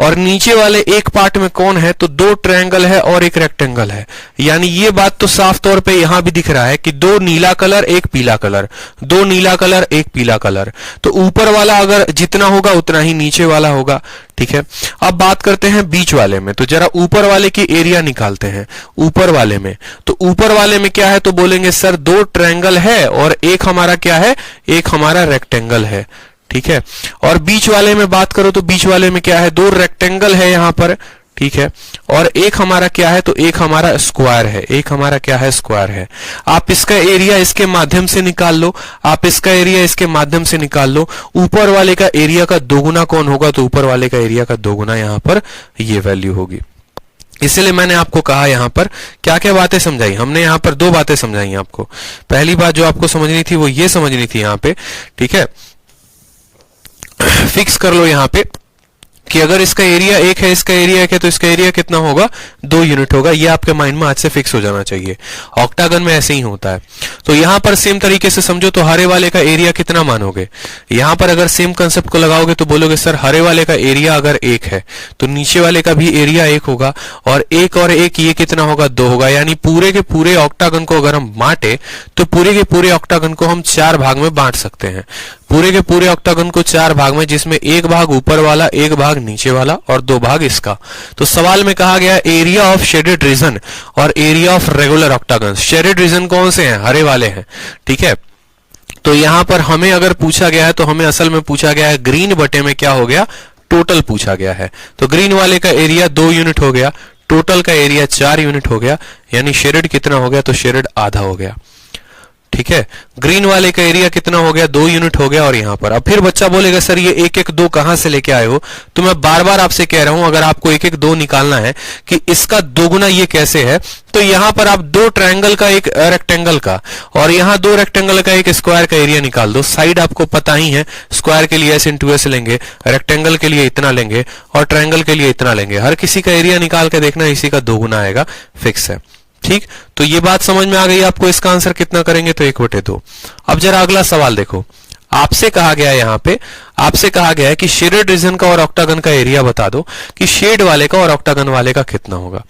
और नीचे वाले एक पार्ट में कौन है? तो 2 ट्रायंगल है और एक रेक्टेंगल है। यानी ये बात तो साफ तौर पे यहां भी दिख रहा है कि 2 नीला कलर 1 पीला कलर, 2 नीला कलर 1 पीला कलर। तो ऊपर वाला अगर जितना होगा उतना ही नीचे वाला होगा, ठीक है। अब बात करते हैं बीच वाले में, तो जरा ऊपर वाले की एरिया निकालते हैं। ऊपर वाले में, तो ऊपर वाले में क्या है? तो बोलेंगे सर 2 ट्रायंगल है और एक हमारा क्या है? एक हमारा रेक्टेंगल है, ठीक है। और बीच वाले में बात करो तो बीच वाले में क्या है? 2 रेक्टेंगल है यहां पर, ठीक है, और एक हमारा क्या है? तो एक हमारा स्क्वायर है, एक हमारा क्या है? स्क्वायर है। आप इसका एरिया इसके माध्यम से निकाल लो, आप इसका एरिया इसके माध्यम से निकाल लो। ऊपर वाले का एरिया का दोगुना कौन होगा? तो ऊपर वाले का एरिया का दोगुना यहां पर ये वैल्यू होगी। इसलिए मैंने आपको कहा यहां पर क्या क्या बातें समझाई हमने, यहां पर 2 बातें समझाई आपको। पहली बात जो आपको समझनी थी वो ये समझनी थी यहां पे, ठीक है, फिक्स कर लो यहां पे कि अगर इसका एरिया 1 है, इसका एरिया 1 है, तो इसका एरिया कितना होगा? 2 यूनिट होगा। ये आपके माइंड में आज से फिक्स हो जाना चाहिए। ऑक्टागन में ऐसे ही होता है। तो यहां पर सेम तरीके से समझो, तो हरे वाले का एरिया कितना मानोगे? यहां पर अगर सेम कंसेप्ट को लगाओगे तो बोलोगे सर हरे वाले का एरिया अगर 1 है तो नीचे वाले का भी एरिया 1 होगा, और 1 और 1 ये कितना होगा? 2 होगा। यानी पूरे के पूरे ऑक्टागन को अगर हम बांटे तो पूरे के पूरे ऑक्टागन को हम 4 भाग में बांट सकते हैं। पूरे के पूरे ऑक्टागन को 4 भाग में, जिसमें 1 भाग ऊपर वाला, 1 भाग नीचे वाला और 2 भाग इसका। तो सवाल में कहा गया एरिया ऑफ शेडेड रीजन और area of regular octagon. Shaded region कौन से हैं? हरे वाले हैं, ठीक है। तो यहां पर हमें अगर पूछा गया है तो हमें असल में पूछा गया है ग्रीन बटे में क्या हो गया? टोटल पूछा गया है। तो ग्रीन वाले का एरिया 2 यूनिट हो गया, टोटल का एरिया 4 यूनिट हो गया, यानी शेडेड कितना हो गया? तो शेडेड आधा हो गया, ठीक है। ग्रीन वाले का एरिया कितना हो गया? 2 यूनिट हो गया। और यहां पर अब फिर बच्चा बोलेगा सर ये 1 1 2 कहां से लेके आए हो? तो मैं बार बार आपसे कह रहा हूं अगर आपको 1 1 2 निकालना है कि इसका दोगुना ये कैसे है, तो यहां पर आप 2 ट्रायंगल का, एक रेक्टेंगल का, और यहां 2 रेक्टेंगल का, एक स्क्वायर का एरिया निकाल दो। साइड आपको पता ही है, स्क्वायर के लिए s × s लेंगे, रेक्टेंगल के लिए इतना लेंगे और ट्रायंगल के लिए इतना लेंगे। हर किसी का एरिया निकाल के देखना, इसी का दोगुना आएगा, फिक्स है, ठीक। तो ये बात समझ में आ गई आपको? इसका आंसर कितना करेंगे? तो 1/2। अब जरा अगला सवाल देखो, आपसे कहा गया है यहां पे, आपसे कहा गया है कि शेडेड रीजन का और ऑक्टागन का एरिया बता दो कि शेड वाले का और ऑक्टागन वाले का कितना होगा।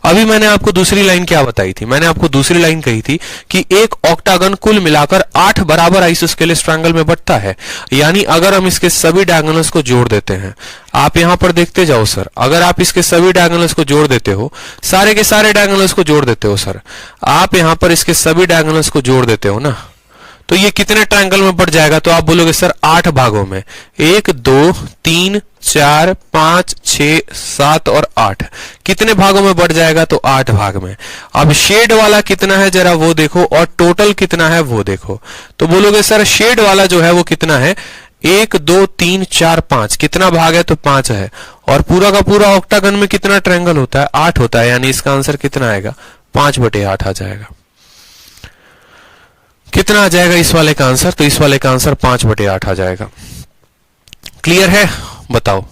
अभी मैंने आपको दूसरी लाइन क्या बताई थी? मैंने आपको दूसरी लाइन कही थी कि एक ऑक्टागन कुल मिलाकर 8 बराबर आइसोस्केलेस ट्रायंगल में बंटता है। यानी अगर हम इसके सभी डायगोनल्स को जोड़ देते हैं, आप यहां पर देखते जाओ सर, अगर आप इसके सभी डायगोनल्स को जोड़ देते हो, सारे के सारे डायगोनल्स को जोड़ देते हो सर, आप यहां पर इसके सभी डायगोनल्स को जोड़ देते हो ना, तो ये कितने ट्रायंगल में बढ़ जाएगा? तो आप बोलोगे सर 8 भागों में, 1 2 3 4 5 6 7 और 8, कितने भागों में बढ़ जाएगा? तो 8 भाग में। अब शेड वाला कितना है जरा वो देखो, और टोटल कितना है वो देखो। तो बोलोगे सर शेड वाला जो है वो कितना है? 1 2 3 4 5, कितना भाग है? तो 5 है। और पूरा का पूरा ऑक्टागन में कितना ट्रायंगल होता है? 8 होता है। यानी इसका आंसर कितना आएगा? 5/8 आ जाएगा। कितना आ जाएगा इस वाले का आंसर? तो इस वाले का आंसर 5/8 आ जाएगा। क्लियर है? बताओ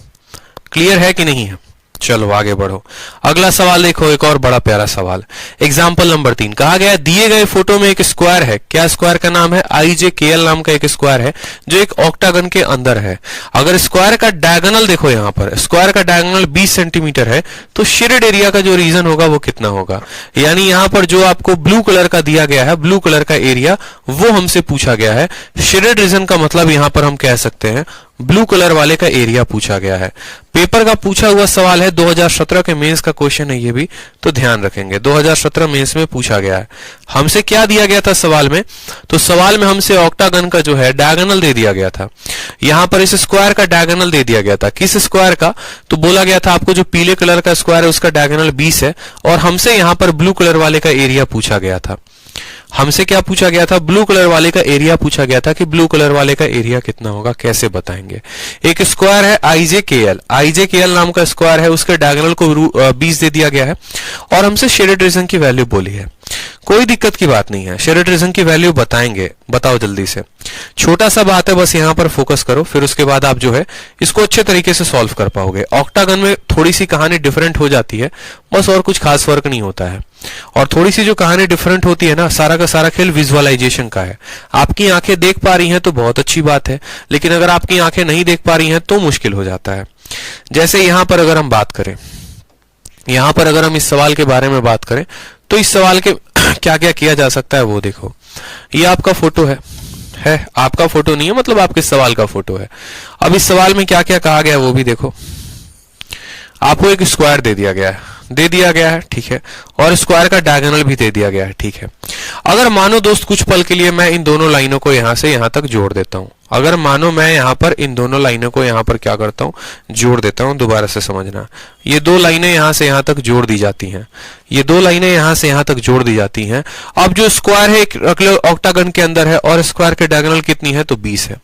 क्लियर है कि नहीं है? चलो आगे बढ़ो। अगला सवाल देखो, एक और बड़ा प्यारा सवाल। एग्जाम्पल नंबर 3 कहा गया है, दिए गए फोटो में एक स्क्वायर है। क्या स्क्वायर का नाम है? IJKL नाम का एक स्क्वायर है जो एक ऑक्टागन के अंदर है। अगर स्क्वायर का डायगोनल देखो, यहां पर स्क्वायर का डायगोनल 20 सेंटीमीटर है, तो शेडेड एरिया का जो रीजन होगा वो कितना होगा? यानी यहां पर जो आपको ब्लू कलर का दिया गया है, ब्लू कलर का एरिया, वो हमसे पूछा गया है। शेडेड रीजन का मतलब यहां पर हम कह सकते हैं ब्लू कलर वाले का एरिया पूछा गया है। पेपर का पूछा हुआ सवाल है, 2017 के मेंस का क्वेश्चन है ये भी, तो ध्यान रखेंगे। 2017 मेंस में पूछा गया है। हमसे क्या दिया गया था सवाल में? तो सवाल में हमसे ऑक्टागन का जो है डायगोनल दे दिया गया था। यहां पर इस स्क्वायर का डायगोनल दे दिया गया था। किस स्क्वायर का? तो बोला गया था आपको जो पीले कलर का स्क्वायर है उसका डायगोनल 20 है, और हमसे यहां पर ब्लू कलर वाले का एरिया पूछा गया था। हमसे क्या पूछा गया था? ब्लू कलर वाले का एरिया पूछा गया था कि ब्लू कलर वाले का एरिया कितना होगा, कैसे बताएंगे? एक स्क्वायर है IJKL नाम का स्क्वायर है, उसके डायगोनल को 20 दे दिया गया है, और हमसे शेडेड रीजन की वैल्यू बोली है। कोई दिक्कत की बात नहीं है, शेडेड रीजन की वैल्यू बताएंगे। बताओ जल्दी से, छोटा सा बात है, बस यहां पर फोकस करो, फिर उसके बाद आप जो है इसको अच्छे तरीके से सॉल्व कर पाओगे। ऑक्टागन में थोड़ी सी कहानी डिफरेंट हो जाती है बस, और कुछ खास फर्क नहीं होता है। और थोड़ी सी जो कहानी डिफरेंट होती है ना, सारा का सारा खेल विजुअलाइजेशन का है। आपकी आंखें देख पा रही हैं तो बहुत अच्छी बात है, लेकिन अगर आपकी आंखें नहीं देख पा रही हैं तो मुश्किल हो जाता है। जैसे यहां पर अगर हम बात करें, यहां पर अगर हम इस सवाल के बारे में बात करें, तो इस सवाल के क्या क्या किया जा सकता है वो देखो। ये आपका फोटो है आपका फोटो नहीं है, मतलब आपके सवाल का फोटो है। अब इस सवाल में क्या क्या कहा गया है वो भी देखो। आपको एक स्क्वायर दे दिया गया है, ठीक है, और स्क्वायर का डायगोनल भी दे दिया गया है, ठीक है। अगर मानो दोस्त कुछ पल के लिए मैं इन दोनों लाइनों को यहां से यहां तक जोड़ देता हूं, अगर मानो मैं यहां पर इन दोनों लाइनों को यहां पर क्या करता हूं, जोड़ देता हूं। दोबारा से समझना, ये दो लाइनें यहां से यहां तक जोड़ दी जाती हैं, ये दो लाइनें यहां से यहां तक जोड़ दी जाती हैं। अब जो स्क्वायर है एक ऑक्टागन के अंदर है, और स्क्वायर के डायगोनल कितनी है? तो 20 है।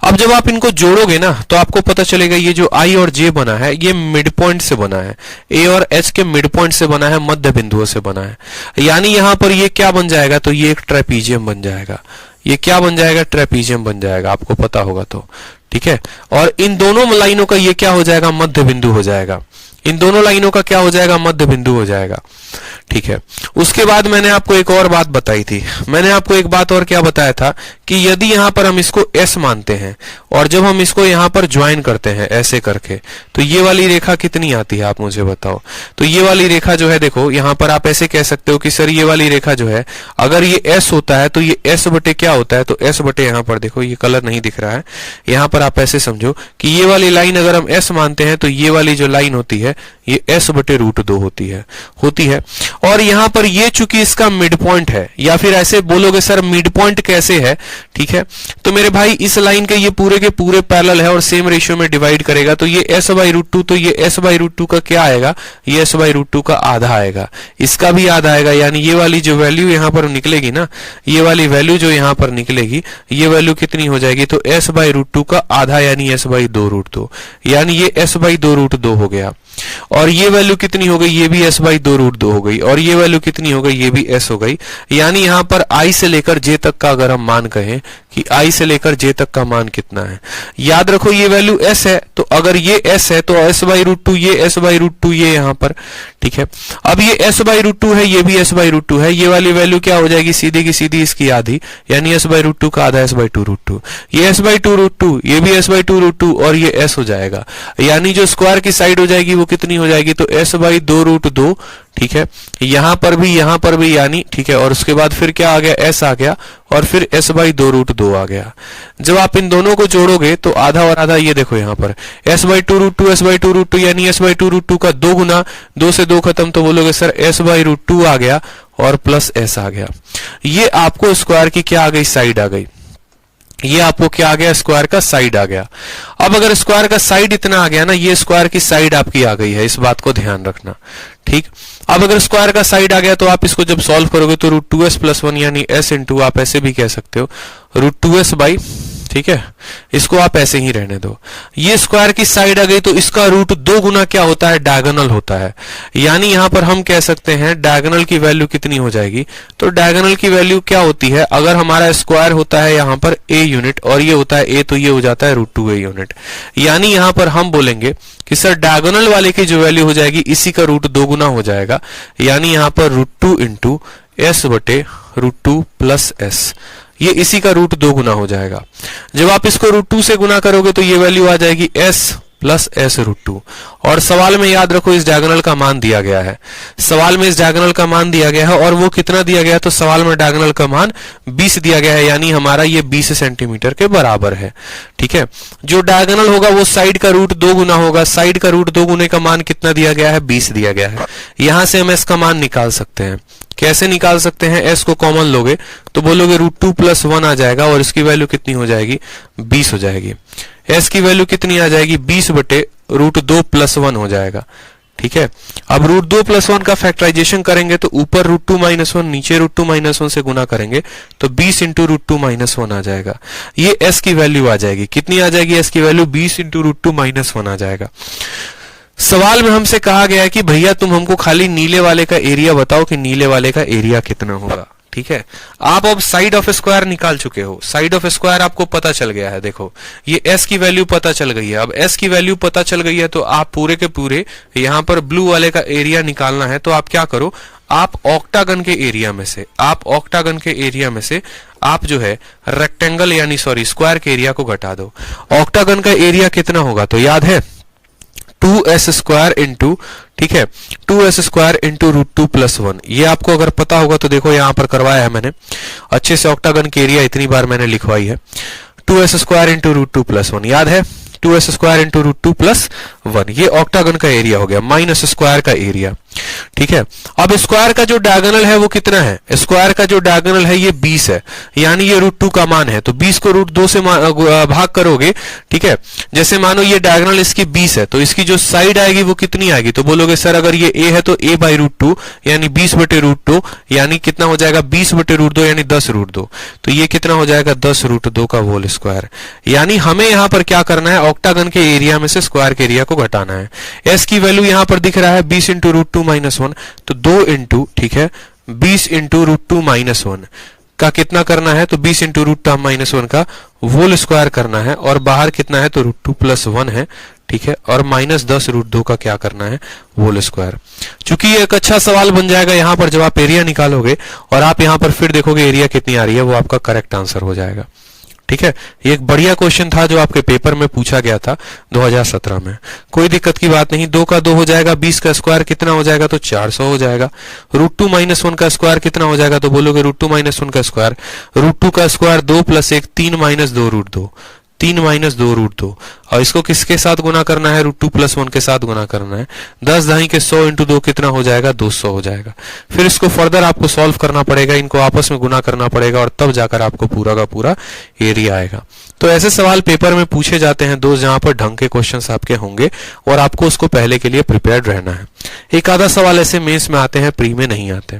अब जब आप इनको जोड़ोगे ना, तो आपको पता चलेगा ये जो I और J बना है, ये मिड पॉइंट से बना है, A और H के मिड पॉइंट से बना है, मध्य बिंदुओं से बना है। यानी यहां पर ये क्या बन जाएगा? तो ये एक ट्रेपीजियम बन जाएगा। ये क्या बन जाएगा? ट्रेपीजियम बन जाएगा, आपको पता होगा तो, ठीक है। और इन दोनों लाइनों का ये क्या हो जाएगा? मध्य बिंदु हो जाएगा। इन दोनों लाइनों का क्या हो जाएगा? मध्य बिंदु हो जाएगा, ठीक है। उसके बाद मैंने आपको एक और बात बताई थी, मैंने आपको एक बात और क्या बताया था कि यदि यहां पर हम इसको S मानते हैं, और जब हम इसको यहां पर ज्वाइन करते हैं ऐसे करके, तो ये वाली रेखा कितनी आती है, आप मुझे बताओ। तो ये वाली रेखा जो है देखो, यहां पर आप ऐसे कह सकते हो कि सर ये वाली रेखा जो है, अगर ये S होता है तो ये S बटे क्या होता है? तो S बटे, यहां पर देखो ये कलर नहीं दिख रहा है, यहां पर आप ऐसे समझो कि ये वाली लाइन अगर हम S मानते हैं तो ये वाली जो लाइन होती है ये S बटे √2 होती है। और यहां पर ये चूंकि इसका मिड पॉइंट है, या फिर ऐसे बोलोगे सर मिड पॉइंट कैसे है, ठीक है, तो मेरे भाई इस लाइन के ये पूरे के पूरे पैरेलल है और सेम रेशियो में डिवाइड करेगा, तो ये S बाई √2, तो ये S बाई √2 का क्या आएगा? ये S बाई √2 का आधा आएगा, इसका भी आधा आएगा। यानी ये वाली जो वैल्यू यहां पर निकलेगी ना, ये वाली वैल्यू जो यहां पर निकलेगी, ये वैल्यू कितनी हो जाएगी? तो S बाई √2 का आधा, यानी S बाई 2√2, यानी ये S बाई 2√2 हो गया। और ये वैल्यू कितनी हो गई? ये भी S बाई 2√2 हो गई। और ये वैल्यू कितनी हो गई? ये भी S हो गई। यानी यहां पर I से लेकर J तक का अगर हम मान कहें कि I से लेकर J तक का मान कितना है, याद रखो ये वैल्यू S है, तो अगर ये S है तो S बाई √2, ये S बाई √2, ये यहां पर, ठीक है। अब ये S बाई √2 है, ये भी S बाई √2 है, ये वाली वैल्यू क्या हो जाएगी? सीधी की सीधी इसकी आधी, यानी S बाई √2 का आधा, S बाई 2√2, ये S बाई 2√2, ये भी S बाई 2√2, और ये S हो जाएगा। यानी जो स्क्वायर की साइड हो जाएगी वो कितनी हो जाएगी? तो S बाई 2√2, ठीक है। यहां पर भी यानी, ठीक है। और उसके बाद फिर क्या आ गया? S आ गया, और फिर S बाई 2√2 आ गया। जब आप इन दोनों को जोड़ोगे तो आधा और आधा, ये देखो यहां पर S बाई 2√2, S बाई 2√2, यानी S बाई 2√2 का 2 गुना, 2 से 2 खत्म, तो बोलोगे सर S बाई √2 आ गया और प्लस S आ गया। ये आपको स्क्वायर की क्या आ गई? साइड आ गई। ये आपको क्या आ गया? स्क्वायर का साइड आ गया। अब अगर स्क्वायर का साइड इतना आ गया ना, ये स्क्वायर की साइड आपकी आ गई है, इस बात को ध्यान रखना, ठीक। अब अगर स्क्वायर का साइड आ गया तो आप इसको जब सॉल्व करोगे तो √2s + 1, यानी S इंटू, आप ऐसे भी कह सकते हो √2s बाई ठीक है, इसको आप ऐसे ही रहने दो। ये स्क्वायर की साइड आ गई तो इसका रूट 2 गुना क्या होता है, डायगोनल होता है। यानी यहां पर हम कह सकते हैं डायगोनल की वैल्यू कितनी हो जाएगी, तो डायगोनल की वैल्यू क्या होती है, अगर हमारा स्क्वायर होता है यहां पर a यूनिट और ये होता है a, तो ये हो जाता है √2a यूनिट। यानी यहां पर हम बोलेंगे कि सर डायगोनल वाले की जो वैल्यू हो जाएगी इसी का रूट 2 गुना हो जाएगा। यानी यहां पर √2 इंटू s बटे √2 प्लस s, ये इसी का रूट 2 गुना हो जाएगा। जब आप इसको √2 से गुना करोगे तो ये वैल्यू आ जाएगी s प्लस s √2। और सवाल में याद रखो इस डायगोनल का मान दिया गया है, सवाल में इस डायगोनल का मान दिया गया है और वो कितना दिया गया है, तो सवाल में डायगोनल का मान 20 दिया गया है। यानी हमारा ये 20 सेंटीमीटर के बराबर है। ठीक है, जो डायगोनल होगा वो साइड का रूट 2 गुना होगा। साइड का रूट 2 गुने का मान कितना दिया गया है, 20 दिया गया है। यहां से हम s का मान निकाल सकते हैं। कैसे निकाल सकते हैं, s को कॉमन लोगे तो बोलोगे √2 प्लस 1 आ जाएगा और इसकी वैल्यू कितनी हो जाएगी, 20 हो जाएगी। s की वैल्यू कितनी आ जाएगी, 20 बटे √2 प्लस 1 हो जाएगा। ठीक है, अब √2 प्लस 1 का फैक्टराइजेशन करेंगे तो ऊपर √2 माइनस 1, नीचे √2 माइनस 1 से गुना करेंगे तो 20 इंटू √2 माइनस 1 आ जाएगा। ये s की वैल्यू आ जाएगी, कितनी आ जाएगी, s की वैल्यू 20 इंटू √2 माइनस 1 आ जाएगा। सवाल में हमसे कहा गया है कि भैया तुम हमको खाली नीले वाले का एरिया बताओ कि नीले वाले का एरिया कितना होगा। ठीक है, आप अब साइड ऑफ स्क्वायर निकाल चुके हो, साइड ऑफ स्क्वायर आपको पता चल गया है। देखो ये s की वैल्यू पता चल गई है। अब s की वैल्यू पता चल गई है तो आप पूरे के पूरे यहां पर ब्लू वाले का एरिया निकालना है। तो आप क्या करो, आप ऑक्टागन के एरिया में से, आप जो है रेक्टेंगल यानी सॉरी स्क्वायर के एरिया को घटा दो। ऑक्टागन का एरिया कितना होगा, तो याद है 2s स्क्वायर इंटू, ठीक है 2s स्क्वायर इंटू √2 प्लस 1। ये आपको अगर पता होगा तो देखो यहां पर करवाया है मैंने अच्छे से, ऑक्टागन की एरिया इतनी बार मैंने लिखवाई है। 2s स्क्वायर इंटू √2 प्लस 1 याद है, 2s स्क्वायर इंटू √2 प्लस 1, ये ऑक्टागन का एरिया हो गया माइनस स्क्वायर का एरिया। ठीक है, अब स्क्वायर का जो डायगोनल है वो कितना है, स्क्वायर का जो डायगोनल है ये 20 है। यानी ये √2 का मान है तो 20 को √2 से भाग करोगे। ठीक है, जैसे मानो ये डायगोनल इसकी 20 है तो इसकी जो साइड आएगी वो कितनी आएगी, तो बोलोगे सर अगर ये a है तो a बाई √2 यानी 20 बटे √2 यानी कितना हो जाएगा, 20 बटे √2 यानी 10 √2। तो ये कितना हो जाएगा, 10 √2 का होल स्क्वायर। यानी हमें यहां पर क्या करना है, ऑक्टागन के एरिया में से स्क्वायर के एरिया को घटाना है। s की वैल्यू यहां पर दिख रहा है 20 इंटू √2 माइनस 1, तो 2 इंटू, ठीक है 20 इंटू √2 माइनस 1 का कितना करना है, तो 20 इंटू √2 माइनस 1 का होल स्क्वायर करना है और बाहर कितना है तो √2 प्लस 1 है। ठीक है, और माइनस 10 √2 का क्या करना है, होल स्क्वायर। चूंकि ये एक अच्छा सवाल बन जाएगा यहां पर जब आप एरिया निकालोगे और आप यहां पर फिर देखोगे एरिया कितनी आ रही है, वो आपका करेक्ट आंसर हो जाएगा। ठीक है, ये एक बढ़िया क्वेश्चन था जो आपके पेपर में पूछा गया था 2017 में। कोई दिक्कत की बात नहीं, 2 का 2 हो जाएगा, 20 का स्क्वायर कितना हो जाएगा, तो 400 हो जाएगा। √2 माइनस 1 का स्क्वायर कितना हो जाएगा, तो बोलोगे √2 माइनस 1 का स्क्वायर, √2 का स्क्वायर 2 प्लस 1 3 माइनस 2 √2, 3 माइनस 2 √2। और इसको किसके साथ गुना करना है, √2 प्लस 1 के साथ गुना करना है। 10 दाई के 100 इंटू 2 कितना हो जाएगा, 200 हो जाएगा। फिर इसको फर्दर आपको सॉल्व करना पड़ेगा, इनको आपस में गुना करना पड़ेगा और तब जाकर आपको पूरा का पूरा एरिया आएगा। तो ऐसे सवाल पेपर में पूछे जाते हैं दोस्त, जहां पर ढंग के क्वेश्चंस आपके होंगे और आपको उसको पहले के लिए प्रिपेयर्ड रहना है। एक आधा सवाल ऐसे मेंस में आते हैं, प्री में नहीं आते।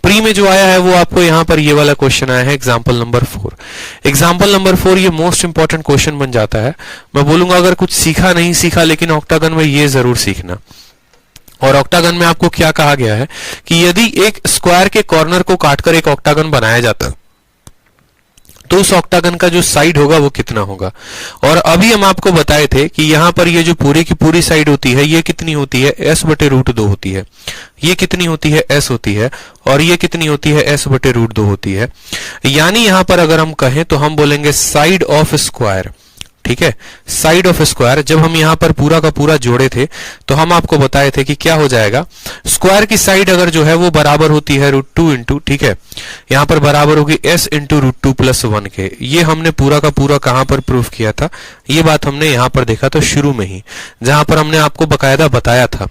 प्री में जो आया है वो आपको यहां पर ये वाला क्वेश्चन आया है, एग्जाम्पल नंबर 4। एग्जाम्पल नंबर 4 ये मोस्ट इंपॉर्टेंट क्वेश्चन बन जाता है। मैं बोलूंगा अगर कुछ सीखा नहीं सीखा, लेकिन ऑक्टागन में ये जरूर सीखना। और ऑक्टागन में आपको क्या कहा गया है कि यदि एक स्क्वायर के कॉर्नर को काटकर एक ऑक्टागन बनाया जाता है तो उस ऑक्टागन का जो साइड होगा वो कितना होगा। और अभी हम आपको बताए थे कि यहां पर ये जो पूरी की पूरी साइड होती है ये कितनी होती है, s बटे √2 होती है। ये कितनी होती है, s होती है। और ये कितनी होती है, s बटे √2 होती है। यानी यहां पर अगर हम कहें तो हम बोलेंगे साइड ऑफ स्क्वायर। ठीक है, साइड ऑफ स्क्वायर जब हम यहां पर पूरा का पूरा जोड़े थे तो हम आपको बताए थे कि क्या हो जाएगा, स्क्वायर की साइड अगर जो है वो बराबर होती है √2 इंटू, ठीक है यहां पर बराबर होगी s इंटू √2 प्लस 1 के। ये हमने पूरा का पूरा कहां पर प्रूफ किया था, ये बात हमने यहां पर देखा था शुरू में ही, जहां पर हमने आपको बकायदा बताया था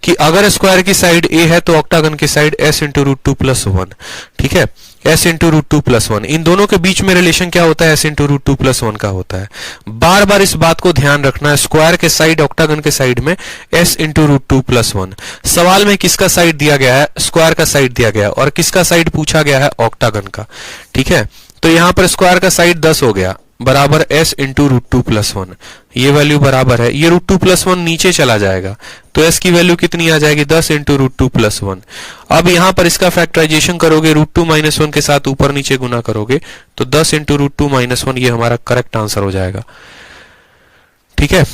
कि अगर स्क्वायर की साइड a है तो ऑक्टागन की साइड s इंटू √2 प्लस 1। ठीक है, s इंटू √2 प्लस 1, इन दोनों के बीच में रिलेशन क्या होता है, s इंटू √2 प्लस 1 का होता है। बार बार इस बात को ध्यान रखना है, स्क्वायर के साइड ऑक्टागन के साइड में s इंटू √2 प्लस 1। सवाल में किसका साइड दिया गया है, स्क्वायर का साइड दिया गया है और किसका साइड पूछा गया है, ऑक्टागन का। ठीक है, तो यहां पर स्क्वायर का साइड 10 हो गया, बराबर s into root two plus one, ये वैल्यू बराबर है, ये रूट टू प्लस वन नीचे चला जाएगा तो s की वैल्यू कितनी आ जाएगी 10 into root two plus one. अब यहां पर इसका फैक्टराइजेशन करोगे, रूट टू माइनस वन के साथ ऊपर नीचे गुना करोगे तो 10 into root two minus one, ये हमारा करेक्ट आंसर हो जाएगा। ठीक है,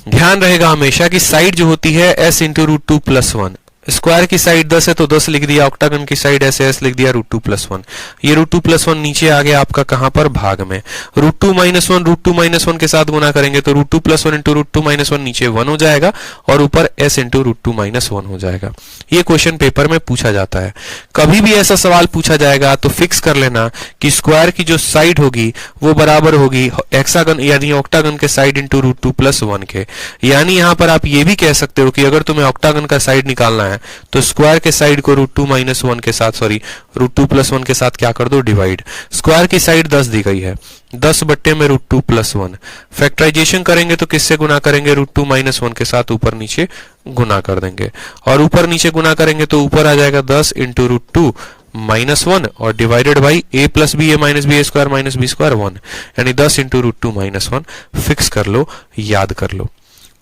ध्यान रहेगा हमेशा कि साइड जो होती है s into root two plus one, square की साइड 10 है तो 10 लिख दिया, ऑक्टागन की साइड ऐसे s लिख दिया रूट टू प्लस वन। ये रूट टू प्लस वन नीचे आ गया आपका कहां पर, भाग में। रूट टू माइनस वन के साथ गुना करेंगे तो root two plus one into root two minus one नीचे वन हो जाएगा और ऊपर s into root two minus one हो जाएगा। ये क्वेश्चन पेपर में पूछा जाता है। कभी भी ऐसा सवाल पूछा जाएगा तो फिक्स कर लेना कि स्क्वायर की जो साइड होगी वो बराबर होगी हेक्सागन यानी ऑक्टागन के side into root two plus one के। यानी यहां पर आप ये भी कह सकते हो कि अगर तुम्हें ऑक्टागन का साइड निकालना है तो स्क्वायर के साइड को रूट टू माइनस वन के साथ, sorry root two plus one के साथ क्या कर दो, डिवाइड। स्क्वायर की साइड 10 दी गई है, 10 बट्टे में root two plus one. Factorisation करेंगे तो किससे गुना करेंगे, रूट टू माइनस वन के साथ ऊपर नीचे गुना कर देंगे और ऊपर नीचे गुना करेंगे तो ऊपर आ जाएगा 10 into root two minus one और divided by a plus B A minus B A square minus B square one, यानी 10 into root two minus one. Fix कर लो, याद कर लो।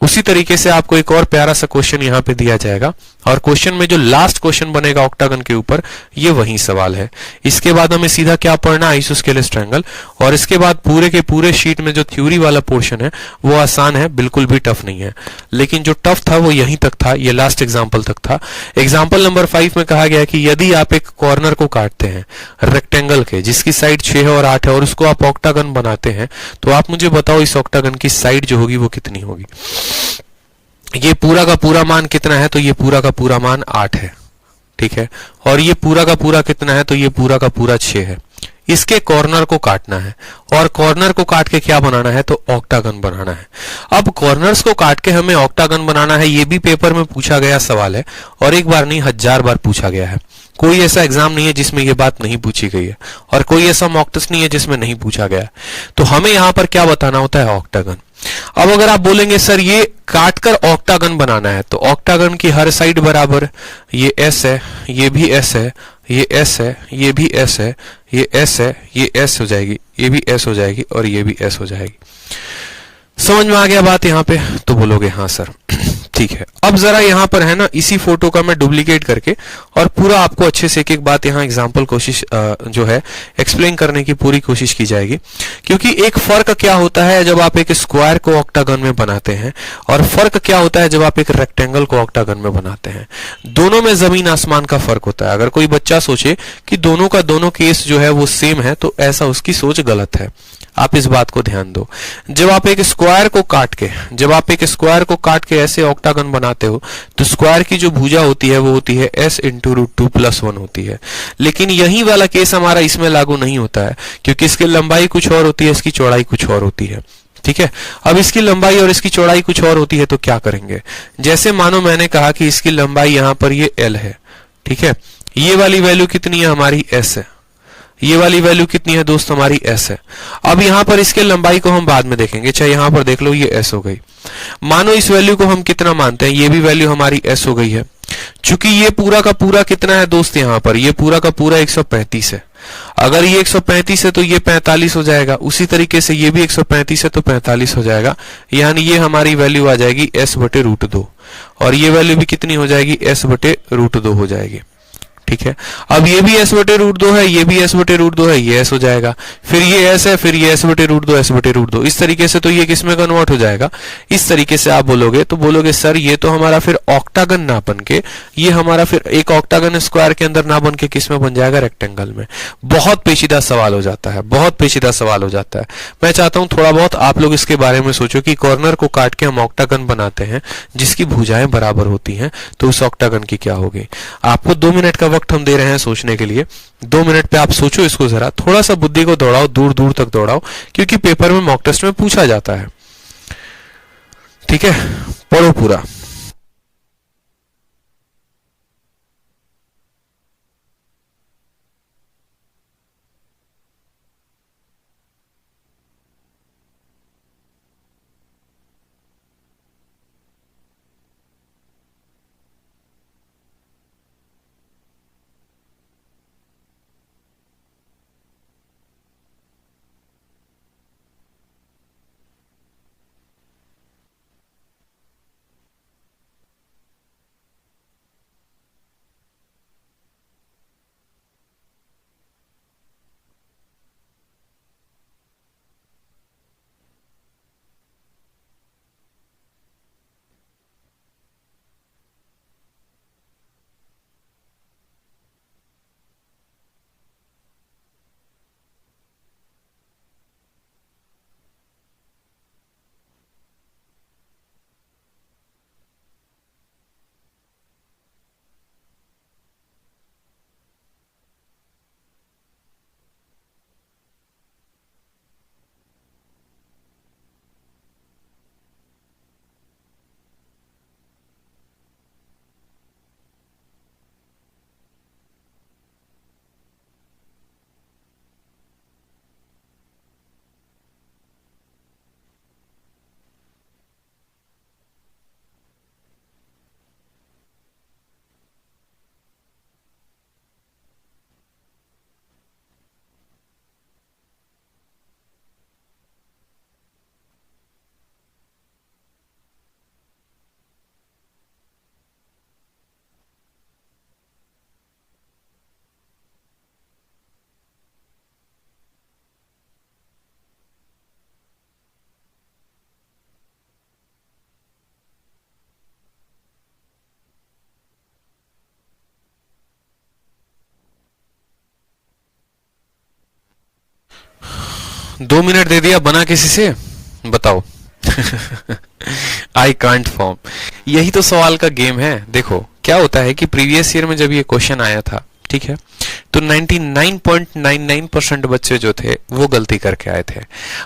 उसी तरीके से आपको एक और प्यारा सा क्वेश्चन यहां पे दिया जाएगा और क्वेश्चन में जो लास्ट क्वेश्चन बनेगा ऑक्टागन के ऊपर ये वही सवाल है। इसके बाद हमें सीधा क्या पढ़ना, आइसोस्केलेस ट्रायंगल। और इसके बाद पूरे के पूरे शीट में जो थ्योरी वाला पोर्शन है वो आसान है, बिल्कुल भी टफ नहीं है। लेकिन जो टफ था वो यहीं तक था, ये लास्ट एग्जाम्पल तक था। एग्जाम्पल नंबर 5 में कहा गया है कि यदि आप एक कॉर्नर को काटते हैं रेक्टेंगल के जिसकी साइड 6 है और 8 है और उसको आप ऑक्टागन बनाते हैं तो आप मुझे बताओ इस ऑक्टागन की साइड जो होगी वो कितनी होगी। ये पूरा का पूरा मान कितना है, तो ये पूरा का पूरा मान 8 है। ठीक है, और ये पूरा का पूरा कितना है, तो ये पूरा का पूरा 6 है। इसके कॉर्नर को काटना है और कॉर्नर को काट के क्या बनाना है, तो ऑक्टागन बनाना है। अब कॉर्नर्स को काट के हमें ऑक्टागन बनाना है, ये भी पेपर में पूछा गया सवाल है और एक बार नहीं 1000 बार पूछा गया है। कोई ऐसा एग्जाम नहीं है जिसमें ये बात नहीं पूछी गई है और कोई ऐसा मॉक टेस्ट नहीं है जिसमें नहीं पूछा गया है। तो हमें यहां पर क्या बताना होता है, ऑक्टागन। अब अगर आप बोलेंगे सर ये काटकर ऑक्टागन बनाना है तो ऑक्टागन की हर साइड बराबर, ये एस है, ये भी एस है, ये एस है, ये भी एस है, ये एस है, ये एस हो जाएगी, ये भी एस हो जाएगी और ये भी एस हो जाएगी। समझ में आ गया बात यहां पे, तो बोलोगे हाँ सर ठीक है। अब जरा यहां पर है ना इसी फोटो का मैं डुप्लीकेट करके और पूरा आपको अच्छे से एक एक बात यहां एग्जांपल कोशिश जो है एक्सप्लेन करने की पूरी कोशिश की जाएगी। क्योंकि एक फर्क क्या होता है जब आप एक स्क्वायर को ऑक्टागन में बनाते हैं और फर्क क्या होता है जब आप एक रेक्टेंगल को ऑक्टागन में बनाते हैं। दोनों में जमीन आसमान का फर्क होता है। अगर कोई बच्चा सोचे कि दोनों का दोनों केस जो है वो सेम है तो ऐसा उसकी सोच गलत है। आप इस बात को ध्यान दो। जब आप एक स्क्वायर को काट के ऐसे ऑक्टागन बनाते हो तो स्क्वायर की जो भुजा होती है वो होती है s into root two plus one होती है। लेकिन यही वाला केस हमारा इसमें लागू नहीं होता है क्योंकि इसकी लंबाई कुछ और होती है, इसकी चौड़ाई कुछ और होती है। ठीक है, अब इसकी लंबाई और इसकी चौड़ाई कुछ और होती है तो क्या करेंगे, जैसे मानो मैंने कहा कि इसकी लंबाई यहां पर ये l है। ठीक है, ये वाली वैल्यू कितनी है, हमारी s है। ये वाली वैल्यू कितनी है दोस्त, हमारी s है। अब यहां पर इसके लंबाई को हम बाद में देखेंगे, चाहे यहां पर देख लो ये s हो गई। मानो इस वैल्यू को हम कितना मानते हैं, ये भी वैल्यू हमारी s हो गई है। चूंकि ये पूरा का पूरा कितना है दोस्त, यहां पर ये पूरा का पूरा 135 है। अगर ये 135 है तो ये 45 हो जाएगा। उसी तरीके से ये भी 135 है तो 45 हो जाएगा। यानी ये हमारी वैल्यू आ जाएगी s बटे रूट 2 और ये वैल्यू भी कितनी हो जाएगी, s बटे रूट 2 हो जाएगी। ठीक है, अब ये भी s बटे रूट 2 है, ये भी s बटे रूट 2 है, ये s हो जाएगा। फिर ये s है, फिर ये s बटे रूट 2, s बटे रूट 2। इस तरीके से तो ये किस में कन्वर्ट हो जाएगा, इस तरीके से आप बोलोगे तो बोलोगे सर ये तो हमारा फिर ऑक्टागन ना बन के, ये हमारा फिर एक ऑक्टागन स्क्वायर के अंदर ना बन के किस में बन जाएगा, रेक्टेंगल में। बहुत पेचीदा सवाल हो जाता है, बहुत पेचीदा सवाल हो जाता है। मैं चाहता हूं थोड़ा बहुत आप लोग इसके बारे में सोचो कि कॉर्नर को काट के हम ऑक्टागन बनाते हैं जिसकी भुजाएं बराबर होती हैं तो उस ऑक्टागन की क्या होगी। आपको 2 मिनट का वक्त हम दे रहे हैं सोचने के लिए। 2 मिनट पे आप सोचो इसको, जरा थोड़ा सा बुद्धि को दौड़ाओ, दूर दूर तक दौड़ाओ, क्योंकि पेपर में मॉक टेस्ट में पूछा जाता है। ठीक है, पढ़ो पूरा। 2 मिनट दे दिया, बना किसी से बताओ। I can't form. यही तो सवाल का गेम है। देखो क्या होता है कि प्रीवियस ईयर में जब ये क्वेश्चन आया था, ठीक है, तो 99.99% बच्चे जो थे वो गलती करके आए थे।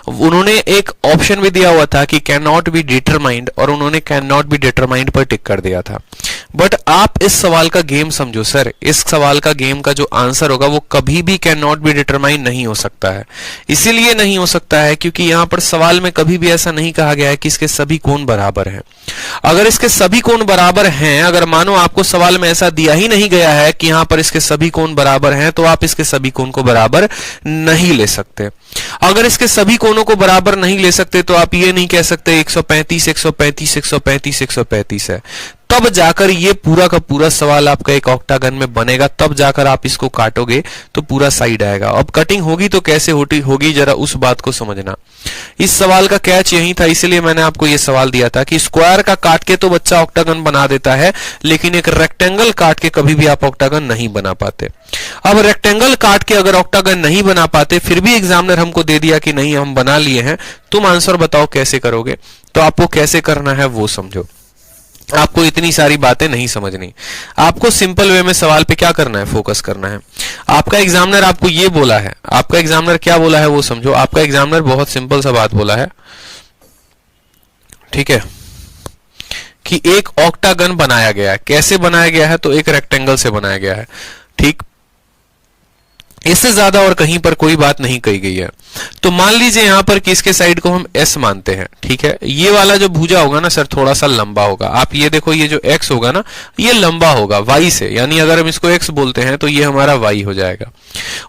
उन्होंने एक ऑप्शन भी दिया हुआ था कि कैन नॉट बी डिटरमाइंड, और उन्होंने कैन नॉट बी डिटरमाइंड पर टिक कर दिया था। बट आप इस सवाल का गेम समझो सर, इस सवाल का गेम का जो आंसर होगा वो कभी भी कैन नॉट बी डिटरमाइंड नहीं हो सकता है। इसीलिए नहीं हो सकता है क्योंकि यहां पर सवाल में कभी भी ऐसा नहीं कहा गया है कि इसके सभी कोण बराबर हैं। अगर इसके सभी कोण बराबर हैं, अगर मानो आपको सवाल में ऐसा दिया ही नहीं गया है कि यहां पर इसके सभी कोण बराबर हैं, तो आप इसके सभी कोण को बराबर नहीं ले सकते। अगर इसके सभी कोणों को बराबर नहीं ले सकते तो आप ये नहीं कह सकते 135 135 135 135 है। तब जाकर ये पूरा का पूरा सवाल आपका एक ऑक्टागन में बनेगा, तब जाकर आप इसको काटोगे तो पूरा साइड आएगा। अब कटिंग होगी तो कैसे होगी, जरा उस बात को समझना। इस सवाल का कैच यही था, इसलिए मैंने आपको ये सवाल दिया था कि स्क्वायर का काट के तो बच्चा ऑक्टागन बना देता है, लेकिन एक रेक्टेंगल काट के कभी भी आप ऑक्टागन नहीं बना पाते। अब रेक्टेंगल काट के अगर ऑक्टागन नहीं बना पाते, फिर भी एग्जामिनर हमको दे दिया कि नहीं हम बना लिए हैं, तुम आंसर बताओ कैसे करोगे। तो आपको कैसे करना है वो समझो। आपको इतनी सारी बातें नहीं समझनी, आपको सिंपल वे में सवाल पे क्या करना है, फोकस करना है। आपका एग्जामिनर आपको ये बोला है, आपका एग्जामिनर क्या बोला है वो समझो। आपका एग्जामिनर बहुत सिंपल सा बात बोला है, ठीक है, कि एक ऑक्टागन बनाया गया है। कैसे बनाया गया है, तो एक रेक्टेंगल से बनाया गया है, ठीक। इससे ज्यादा और कहीं पर कोई बात नहीं कही गई है। तो मान लीजिए यहां पर कि इसके साइड को हम s मानते हैं, ठीक है। ये वाला जो भुजा होगा ना सर, थोड़ा सा लंबा होगा। आप ये देखो, ये जो x होगा ना, ये लंबा होगा y से, यानी अगर हम इसको x बोलते हैं तो ये हमारा y हो जाएगा।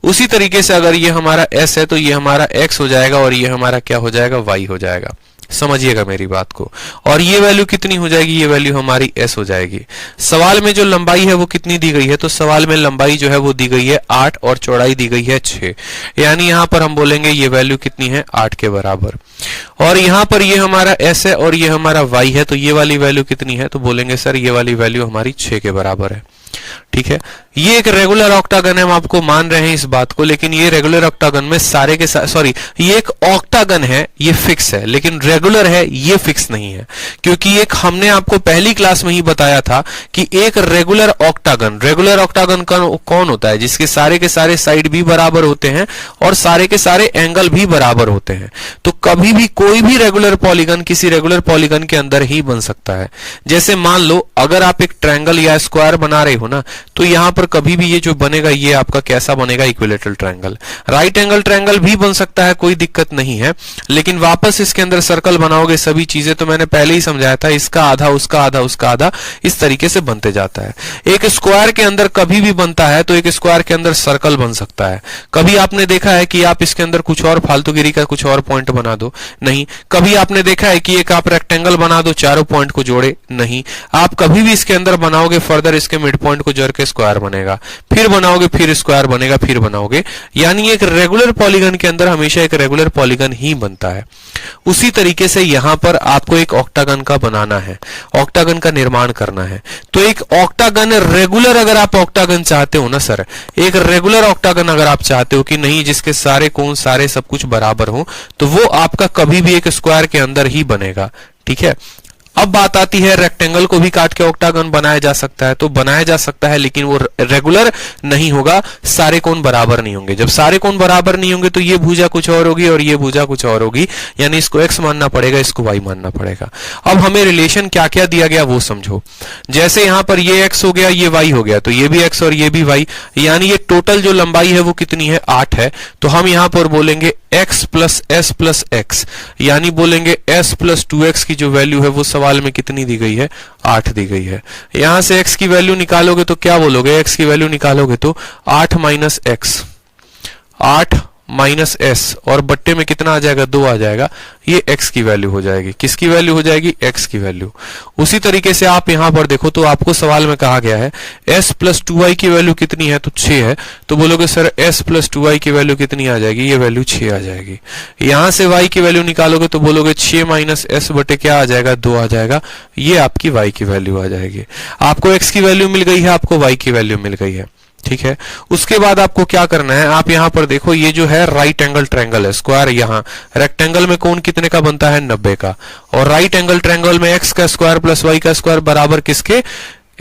उसी तरीके से अगर ये हमारा s है तो ये हमारा x हो जाएगा, और ये हमारा क्या हो जाएगा, y हो जाएगा। समझिएगा मेरी बात को। और ये वैल्यू कितनी हो जाएगी, ये वैल्यू हमारी s हो जाएगी। सवाल में जो लंबाई है वो कितनी दी गई है, तो सवाल में लंबाई जो है वो दी गई है 8 और चौड़ाई दी गई है 6, यानी यहां पर हम बोलेंगे ये वैल्यू कितनी है, 8 के बराबर। और यहां पर ये हमारा s है और ये हमारा y है, तो ये वाली वैल्यू कितनी है, तो बोलेंगे सर ये वाली वैल्यू हमारी 6 के बराबर है, ठीक है। ये एक रेगुलर ऑक्टागन है, हम आपको मान रहे हैं इस बात को, लेकिन ये रेगुलर ऑक्टागन में सारे के सॉरी, ये एक ऑक्टागन है, ये फिक्स है, लेकिन रेगुलर है ये फिक्स नहीं है। क्योंकि एक हमने आपको पहली क्लास में ही बताया था कि एक रेगुलर ऑक्टागन कौन होता है, जिसके सारे के सारे साइड भी बराबर होते हैं और सारे के सारे एंगल भी बराबर होते हैं। तो कभी भी कोई भी रेगुलर पॉलीगन किसी रेगुलर पॉलीगन के अंदर ही बन सकता है। जैसे मान लो अगर आप एक ट्रायंगल या स्क्वायर बना रहे हो ना, तो यहां पर कभी भी ये जो बनेगा ये आपका कैसा बनेगा, equilateral triangle. Right angle triangle भी बन सकता है, कोई दिक्कत नहीं है, लेकिन वापस इसके अंदर सर्कल बनाओगे सभी चीजें, तो मैंने पहले ही समझाया था, इसका आधा उसका आधा उसका आधा, इस तरीके से बनते जाता है। एक स्क्वायर के अंदर कभी भी बनता है तो एक स्क्वायर के अंदर सर्कल बन सकता है। कभी आपने देखा है कि आप इसके अंदर कुछ और फालतूगिरी का कुछ और पॉइंट बना दो, नहीं। कभी आपने देखा है कि एक आप रेक्टेंगल बना दो, चारों पॉइंट को जोड़े, नहीं। आप कभी भी इसके अंदर बनाओगे फर्दर इसके मिड पॉइंट को जोड़ के स्क्वायर बनेगा, फिर बनाओगे फिर स्क्वायर बनेगा, फिर बनाओगे, यानी एक रेगुलर पॉलीगन के अंदर हमेशा एक रेगुलर पॉलीगन ही बनता है। उसी तरीके से यहां पर आपको एक ऑक्टागन का बनाना है, ऑक्टागन का निर्माण करना है। तो एक ऑक्टागन रेगुलर, अगर आप ऑक्टागन चाहते हो ना सर, एक रेगुलर ऑक्टागन अगर आप चाहते हो कि नहीं जिसके सारे कोण सारे सब कुछ बराबर हो, तो वो आपका कभी भी एक स्क्वायर के अंदर ही बनेगा, ठीक है। अब बात आती है रेक्टेंगल को भी काट के ऑक्टागन बनाया जा सकता है, तो बनाया जा सकता है, लेकिन वो रेगुलर नहीं होगा, सारे कोण बराबर नहीं होंगे। जब सारे कोण बराबर नहीं होंगे तो ये भुजा कुछ और होगी और ये भुजा कुछ और होगी, यानी इसको x मानना पड़ेगा, इसको y मानना पड़ेगा। अब हमें रिलेशन क्या क्या दिया गया वो समझो। जैसे यहां पर ये x हो गया, ये y हो गया, तो ये भी x और ये भी y, यानी ये टोटल जो लंबाई है वो कितनी है, 8 है। तो हम यहां पर बोलेंगे x plus s plus x, यानी बोलेंगे s प्लस 2x की जो वैल्यू है वो सवाल में कितनी दी गई है, 8 दी गई है। यहां से x की वैल्यू निकालोगे तो क्या बोलोगे, x की वैल्यू निकालोगे तो 8 माइनस x, 8 माइनस s, और बट्टे में कितना आ जाएगा, 2 आ जाएगा। ये x की वैल्यू हो जाएगी, किसकी वैल्यू हो जाएगी, x की वैल्यू। उसी तरीके से आप यहां पर देखो तो आपको सवाल में कहा गया है s प्लस 2y की वैल्यू कितनी है, तो 6 है। तो बोलोगे सर s प्लस 2y की वैल्यू कितनी आ जाएगी, ये वैल्यू 6 आ जाएगी। यहां से y की वैल्यू निकालोगे तो बोलोगे 6 माइनस s बटे क्या आ जाएगा, 2 आ जाएगा। ये आपकी y की वैल्यू आ जाएगी। आपको x की वैल्यू मिल गई है, आपको y की वैल्यू मिल गई है, ठीक है। उसके बाद आपको क्या करना है, आप यहां पर देखो ये जो है राइट एंगल ट्रायंगल है, स्क्वायर यहाँ रेक्टेंगल में कोण कितने का बनता है 90 का, और राइट एंगल ट्रायंगल में x का स्क्वायर प्लस y का स्क्वायर बराबर किसके,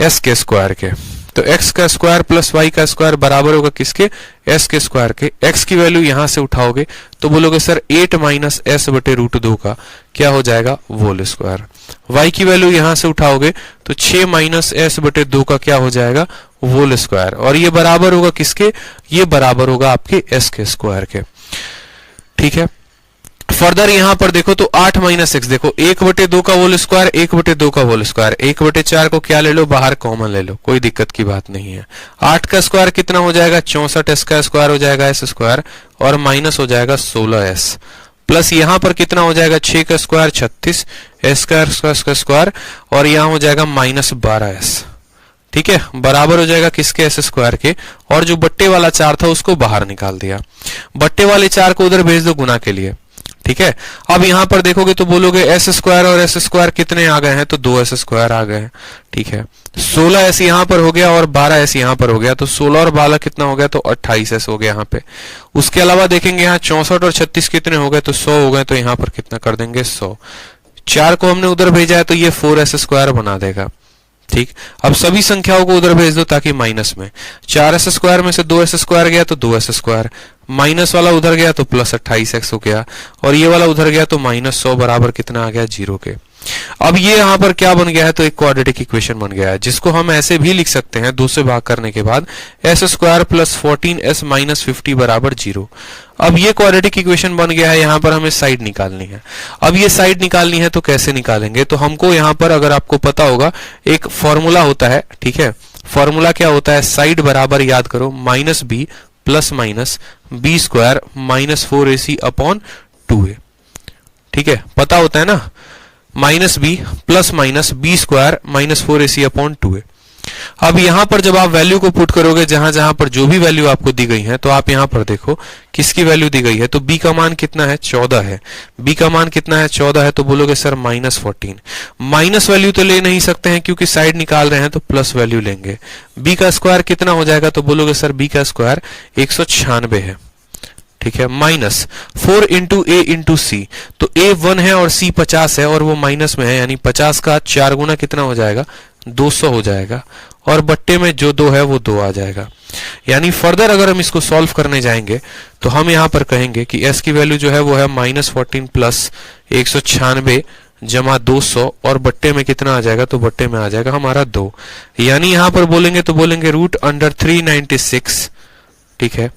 s के स्क्वायर के। तो x का स्क्वायर प्लस y का स्क्वायर बराबर होगा किसके, s के स्क्वायर के। x की वैल्यू यहां से उठाओगे तो बोलोगे सर 8 माइनस एस बटे रूट 2 का क्या हो जाएगा, होल स्क्वायर। y की वैल्यू यहां से उठाओगे तो 6 माइनस एस बटे 2 का क्या हो जाएगा, होल स्क्वायर। और ये बराबर होगा किसके, ये बराबर होगा आपके s के स्क्वायर के। ठीक है। फर्दर यहां पर देखो तो 8 माइनस एक्स, देखो 1/2 का होल स्क्वायर, 1/2 का होल स्क्वायर, 1/4 को क्या ले लो, बाहर कॉमन ले लो, कोई दिक्कत की बात नहीं है। 8 का स्क्वायर कितना हो जाएगा 64, एस का स्क्वायर हो जाएगा एस स्क्वायर, और माइनस हो जाएगा 16s, प्लस यहां पर कितना हो जाएगा 6 का स्क्वायर 36, एस का स्क्वायर, और यहां हो जाएगा माइनस 12s। ठीक है, बराबर हो जाएगा किसके, एस स्क्वायर के। और जो बट्टे वाला 4 था उसको बाहर निकाल दिया, बट्टे वाले 4 को उधर भेज दो गुना के लिए। ठीक है। अब यहां पर देखोगे तो बोलोगे एस स्क्वायर और एस स्क्वायर कितने आ गए हैं, तो 2s स्क्वायर आ गए हैं। ठीक है, 16s यहां पर हो गया और 12s यहां पर हो गया, तो 16 और 12 कितना हो गया, तो 28s हो गया यहां पे। उसके अलावा देखेंगे यहाँ 64 और 36 कितने हो गए, तो 100 हो गए, तो यहां पर कितना कर देंगे 100। 4 को हमने उधर भेजा है तो ये 4s स्क्वायर बना देगा। ठीक, अब सभी संख्याओं को उधर भेज दो ताकि माइनस में 4s स्क्वायर में से 2s स्क्वायर गया तो 2s स्क्वायर, माइनस वाला उधर गया तो प्लस 28x हो गया, और ये वाला उधर गया तो माइनस 100 बराबर कितना आ गया 0 के। अब ये यहां पर क्या बन गया है, तो एक क्वाड्रेटिक इक्वेशन बन गया है, जिसको हम ऐसे भी लिख सकते हैं 2 से भाग करने के बाद s square plus 14s minus 50 बराबर 0। अब ये क्वाड्रेटिक इक्वेशन बन गया है, यहां पर हमें साइड निकालनी है। अब ये साइड निकालनी है तो कैसे निकालेंगे, तो हमको यहां पर अगर आपको पता होगा एक फॉर्मूला होता है। ठीक है, फॉर्मूला क्या होता है, साइड बराबर याद करो minus b plus minus B square minus 4ac upon 2a। ठीक है, पता होता है ना, minus b plus minus B square minus 4ac upon 2a। अब यहां पर जब आप वैल्यू को पुट करोगे, जहां जहां पर जो भी वैल्यू आपको दी गई है, तो आप यहां पर देखो किसकी वैल्यू दी गई है, तो b का मान कितना है 14 है, b का मान कितना है 14 है, तो बोलोगे सर माइनस 14। माइनस वैल्यू तो ले नहीं सकते हैं क्योंकि साइड निकाल रहे हैं, तो प्लस वैल्यू लेंगे। b का स्क्वायर कितना हो जाएगा, तो बोलोगे सर b का स्क्वायर 196 है। ठीक है, माइनस 4 इंटू ए इंटू सी, तो a 1 है और c 50 है और वो माइनस में है, यानी 50 का 4 गुना कितना हो जाएगा 200 हो जाएगा, और बट्टे में जो 2 है वो 2 आ जाएगा। यानी फर्दर अगर हम इसको सॉल्व करने जाएंगे तो हम यहां पर कहेंगे कि s की वैल्यू जो है वो है -14 प्लस 196 जमा 200, और बट्टे में कितना आ जाएगा, तो बट्टे में आ जाएगा हमारा 2। यानी यहां पर बोलेंगे तो बोलेंगे √396। ठीक है,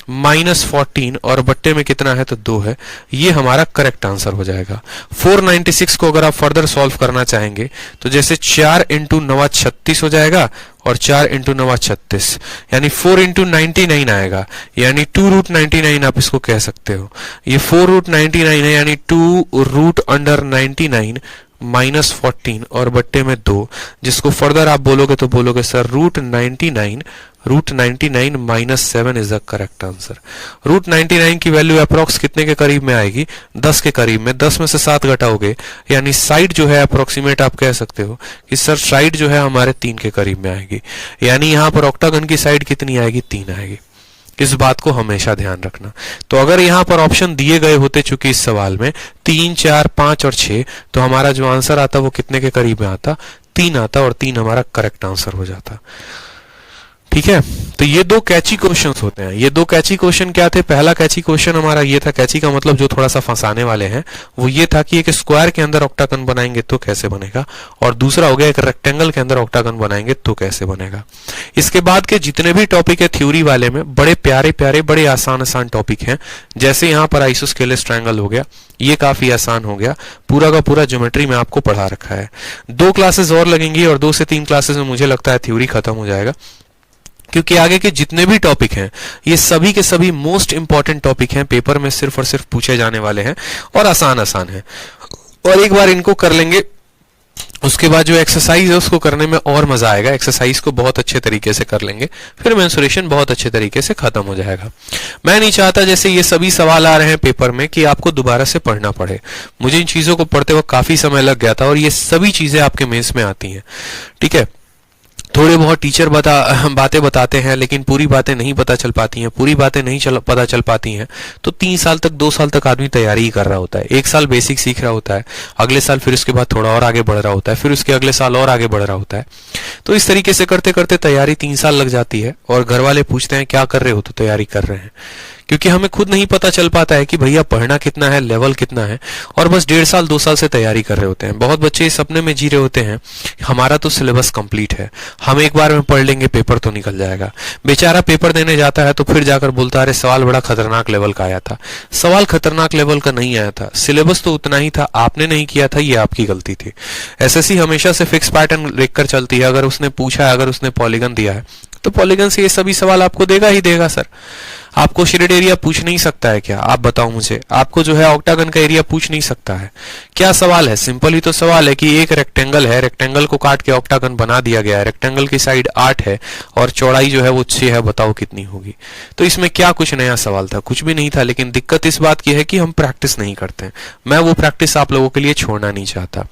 -14 और बट्टे में कितना है, तो 2 है। ये हमारा करेक्ट आंसर हो जाएगा। 496 को अगर आप फर्दर सॉल्व करना चाहेंगे तो जैसे 4 इंटू 9 36 हो जाएगा, और 4 इंटू 9 36, यानी 4 इंटू 99 आएगा, यानी 2√99 आप इसको कह सकते हो। ये 4√99 है, यानी 2√99 -14 और बट्टे में 2, जिसको फर्दर आप बोलोगे तो बोलोगे sir √99 -7 is the correct answer. √99 की वैल्यू अप्रोक्स कितने के करीब में आएगी, 10 के करीब में। 10 में से 7 घटाओगे, यानी साइड जो है अप्रोक्सीमेट आप कह सकते हो कि सर साइड जो है हमारे 3 के करीब में आएगी, यानी यहां पर ऑक्टागन की साइड कितनी आएगी, 3 आएगी। इस बात को हमेशा ध्यान रखना। तो अगर यहां पर ऑप्शन दिए गए होते चूंकि इस सवाल में 3, 4, 5 और 6, तो हमारा जो आंसर आता वो कितने के करीब में आता, 3 आता, और 3 हमारा करेक्ट आंसर हो जाता। ठीक है, तो ये 2 कैची क्वेश्चंस होते हैं। ये 2 कैची क्वेश्चन क्या थे, पहला कैची क्वेश्चन हमारा ये था, कैची का मतलब जो थोड़ा सा फंसाने वाले हैं, वो ये था कि एक स्क्वायर के अंदर ऑक्टागन बनाएंगे तो कैसे बनेगा, और दूसरा हो गया एक रेक्टेंगल के अंदर ऑक्टागन बनाएंगे तो कैसे बनेगा। इसके बाद के जितने भी टॉपिक है थ्योरी वाले में, बड़े प्यारे प्यारे बड़े आसान आसान टॉपिक हैं। जैसे यहाँ पर आइसोस्केलेस ट्रायंगल हो गया, ये काफी आसान हो गया, पूरा का पूरा ज्योमेट्री में आपको पढ़ा रखा है। 2 क्लासेस और लगेंगी और 2 से 3 क्लासेस में मुझे लगता है थ्योरी खत्म हो जाएगा, क्योंकि आगे के जितने भी टॉपिक हैं ये सभी के सभी मोस्ट इंपॉर्टेंट टॉपिक हैं, पेपर में सिर्फ और सिर्फ पूछे जाने वाले हैं, और आसान आसान है। और एक बार इनको कर लेंगे, उसके बाद जो एक्सरसाइज है उसको करने में और मजा आएगा। एक्सरसाइज को बहुत अच्छे तरीके से कर लेंगे, फिर मेंसुरेशन बहुत अच्छे तरीके से खत्म हो जाएगा। मैं नहीं चाहता जैसे ये सभी सवाल आ रहे हैं पेपर में कि आपको दोबारा से पढ़ना पड़े। मुझे इन चीजों को पढ़ते वक्त काफी समय लग गया था, और ये सभी चीजें आपके मेंस में आती हैं। ठीक है, थोड़े बहुत टीचर बातें बताते हैं, लेकिन पूरी बातें नहीं पता चल पाती हैं। पूरी बातें नहीं पता चल पाती हैं तो 3 साल तक 2 साल तक आदमी तैयारी ही कर रहा होता है। 1 साल बेसिक सीख रहा होता है, अगले साल फिर उसके बाद थोड़ा और आगे बढ़ रहा होता है, फिर उसके अगले साल और आगे बढ़ रहा होता है। तो इस तरीके से करते करते तैयारी 3 साल लग जाती है। और घर वाले पूछते हैं क्या कर रहे हो, तो तैयारी कर रहे हैं। क्योंकि हमें खुद नहीं पता चल पाता है कि भैया पढ़ना कितना है, लेवल कितना है, और बस 1.5 साल 2 साल से तैयारी कर रहे होते हैं। बहुत बच्चे इस सपने में जी रहे होते हैं हमारा तो सिलेबस कंप्लीट है, हम एक बार में पढ़ लेंगे, पेपर तो निकल जाएगा। बेचारा पेपर देने जाता है तो फिर जाकर बोलता है अरे सवाल बड़ा खतरनाक लेवल का आया था। सवाल खतरनाक लेवल का नहीं आया था, सिलेबस तो उतना ही था, आपने नहीं किया था, ये आपकी गलती थी। एसएससी हमेशा से फिक्स पैटर्न लेकर चलती है। अगर उसने पूछा है, अगर उसने पॉलीगन दिया है तो पॉलीगन से ये सभी सवाल आपको देगा ही देगा सर। आपको शेडेड एरिया पूछ नहीं सकता है क्या? आप बताओ मुझे। आपको जो है ऑक्टागन का एरिया पूछ नहीं सकता है क्या? सवाल है, सिंपल ही तो सवाल है कि एक रेक्टेंगल है, रेक्टेंगल को काट के ऑक्टागन बना दिया गया है, रेक्टेंगल की साइड 8 है और चौड़ाई जो है वो 6 है, बताओ कितनी होगी? तो इसमें क्या कुछ नया सवाल था? कुछ भी नहीं था। लेकिन दिक्कत इस बात की है कि हम प्रैक्टिस नहीं करते हैं। मैं वो प्रैक्टिस आप लोगों के लिए छोड़ना नहीं चाहता।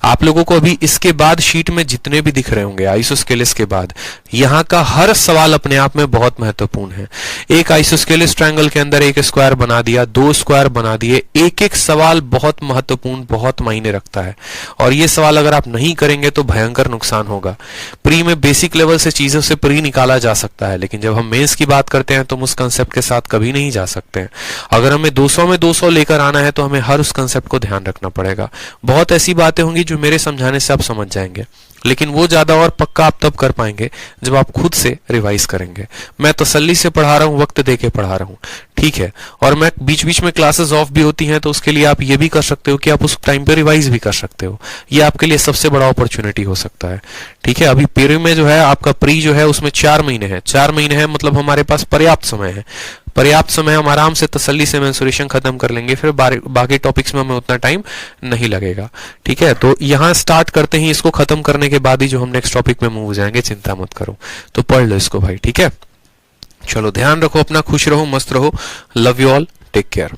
आप लोगों को अभी इसके बाद शीट में जितने भी दिख रहे होंगे आइसोस्केलेस के बाद, यहाँ का हर सवाल अपने आप में बहुत महत्वपूर्ण है। एक आइसोस्केलेस ट्रायंगल के अंदर एक स्क्वायर बना दिया, 2 स्क्वायर बना दिए, एक एक सवाल बहुत महत्वपूर्ण, बहुत मायने रखता है। और ये सवाल अगर आप नहीं करेंगे तो भयंकर नुकसान होगा। प्री में बेसिक लेवल से चीजों से प्री निकाला जा सकता है, लेकिन जब हम मेंस की बात करते हैं तो हम उस कंसेप्ट के साथ कभी नहीं जा सकते हैं। अगर हमें 200 में 200 लेकर आना है तो हमें हर उस कंसेप्ट को ध्यान रखना पड़ेगा। बहुत ऐसी बातें होंगी जो मेरे समझाने से आप समझ जाएंगे, लेकिन वो ज्यादा और पक्का आप तब कर पाएंगे जब आप खुद से रिवाइज करेंगे। मैं तसल्ली से पढ़ा रहा हूं, वक्त देके पढ़ा रहा हूं, ठीक है। और मैं बीच बीच में क्लासेस ऑफ भी होती हैं तो उसके लिए आप ये भी कर सकते हो कि आप उस टाइम पे रिवाइज भी कर सकते हो। ये आपके लिए सबसे बड़ा अपॉर्चुनिटी हो सकता है, ठीक है। अभी प्री में जो है आपका प्री जो है उसमें 4 महीने है, 4 महीने है मतलब हमारे पास पर्याप्त समय है। पर्याप्त समय हम आराम से तसल्ली से मेंसुरेशन खत्म कर लेंगे, फिर बाकी टॉपिक्स में हमें उतना टाइम नहीं लगेगा, ठीक है। तो यहाँ स्टार्ट करते ही इसको खत्म करने के बाद ही जो हम नेक्स्ट टॉपिक में मूव हो जाएंगे, चिंता मत करो। तो पढ़ लो इसको भाई, ठीक है। चलो ध्यान रखो अपना, खुश रहो, मस्त रहो। Love you all, take care.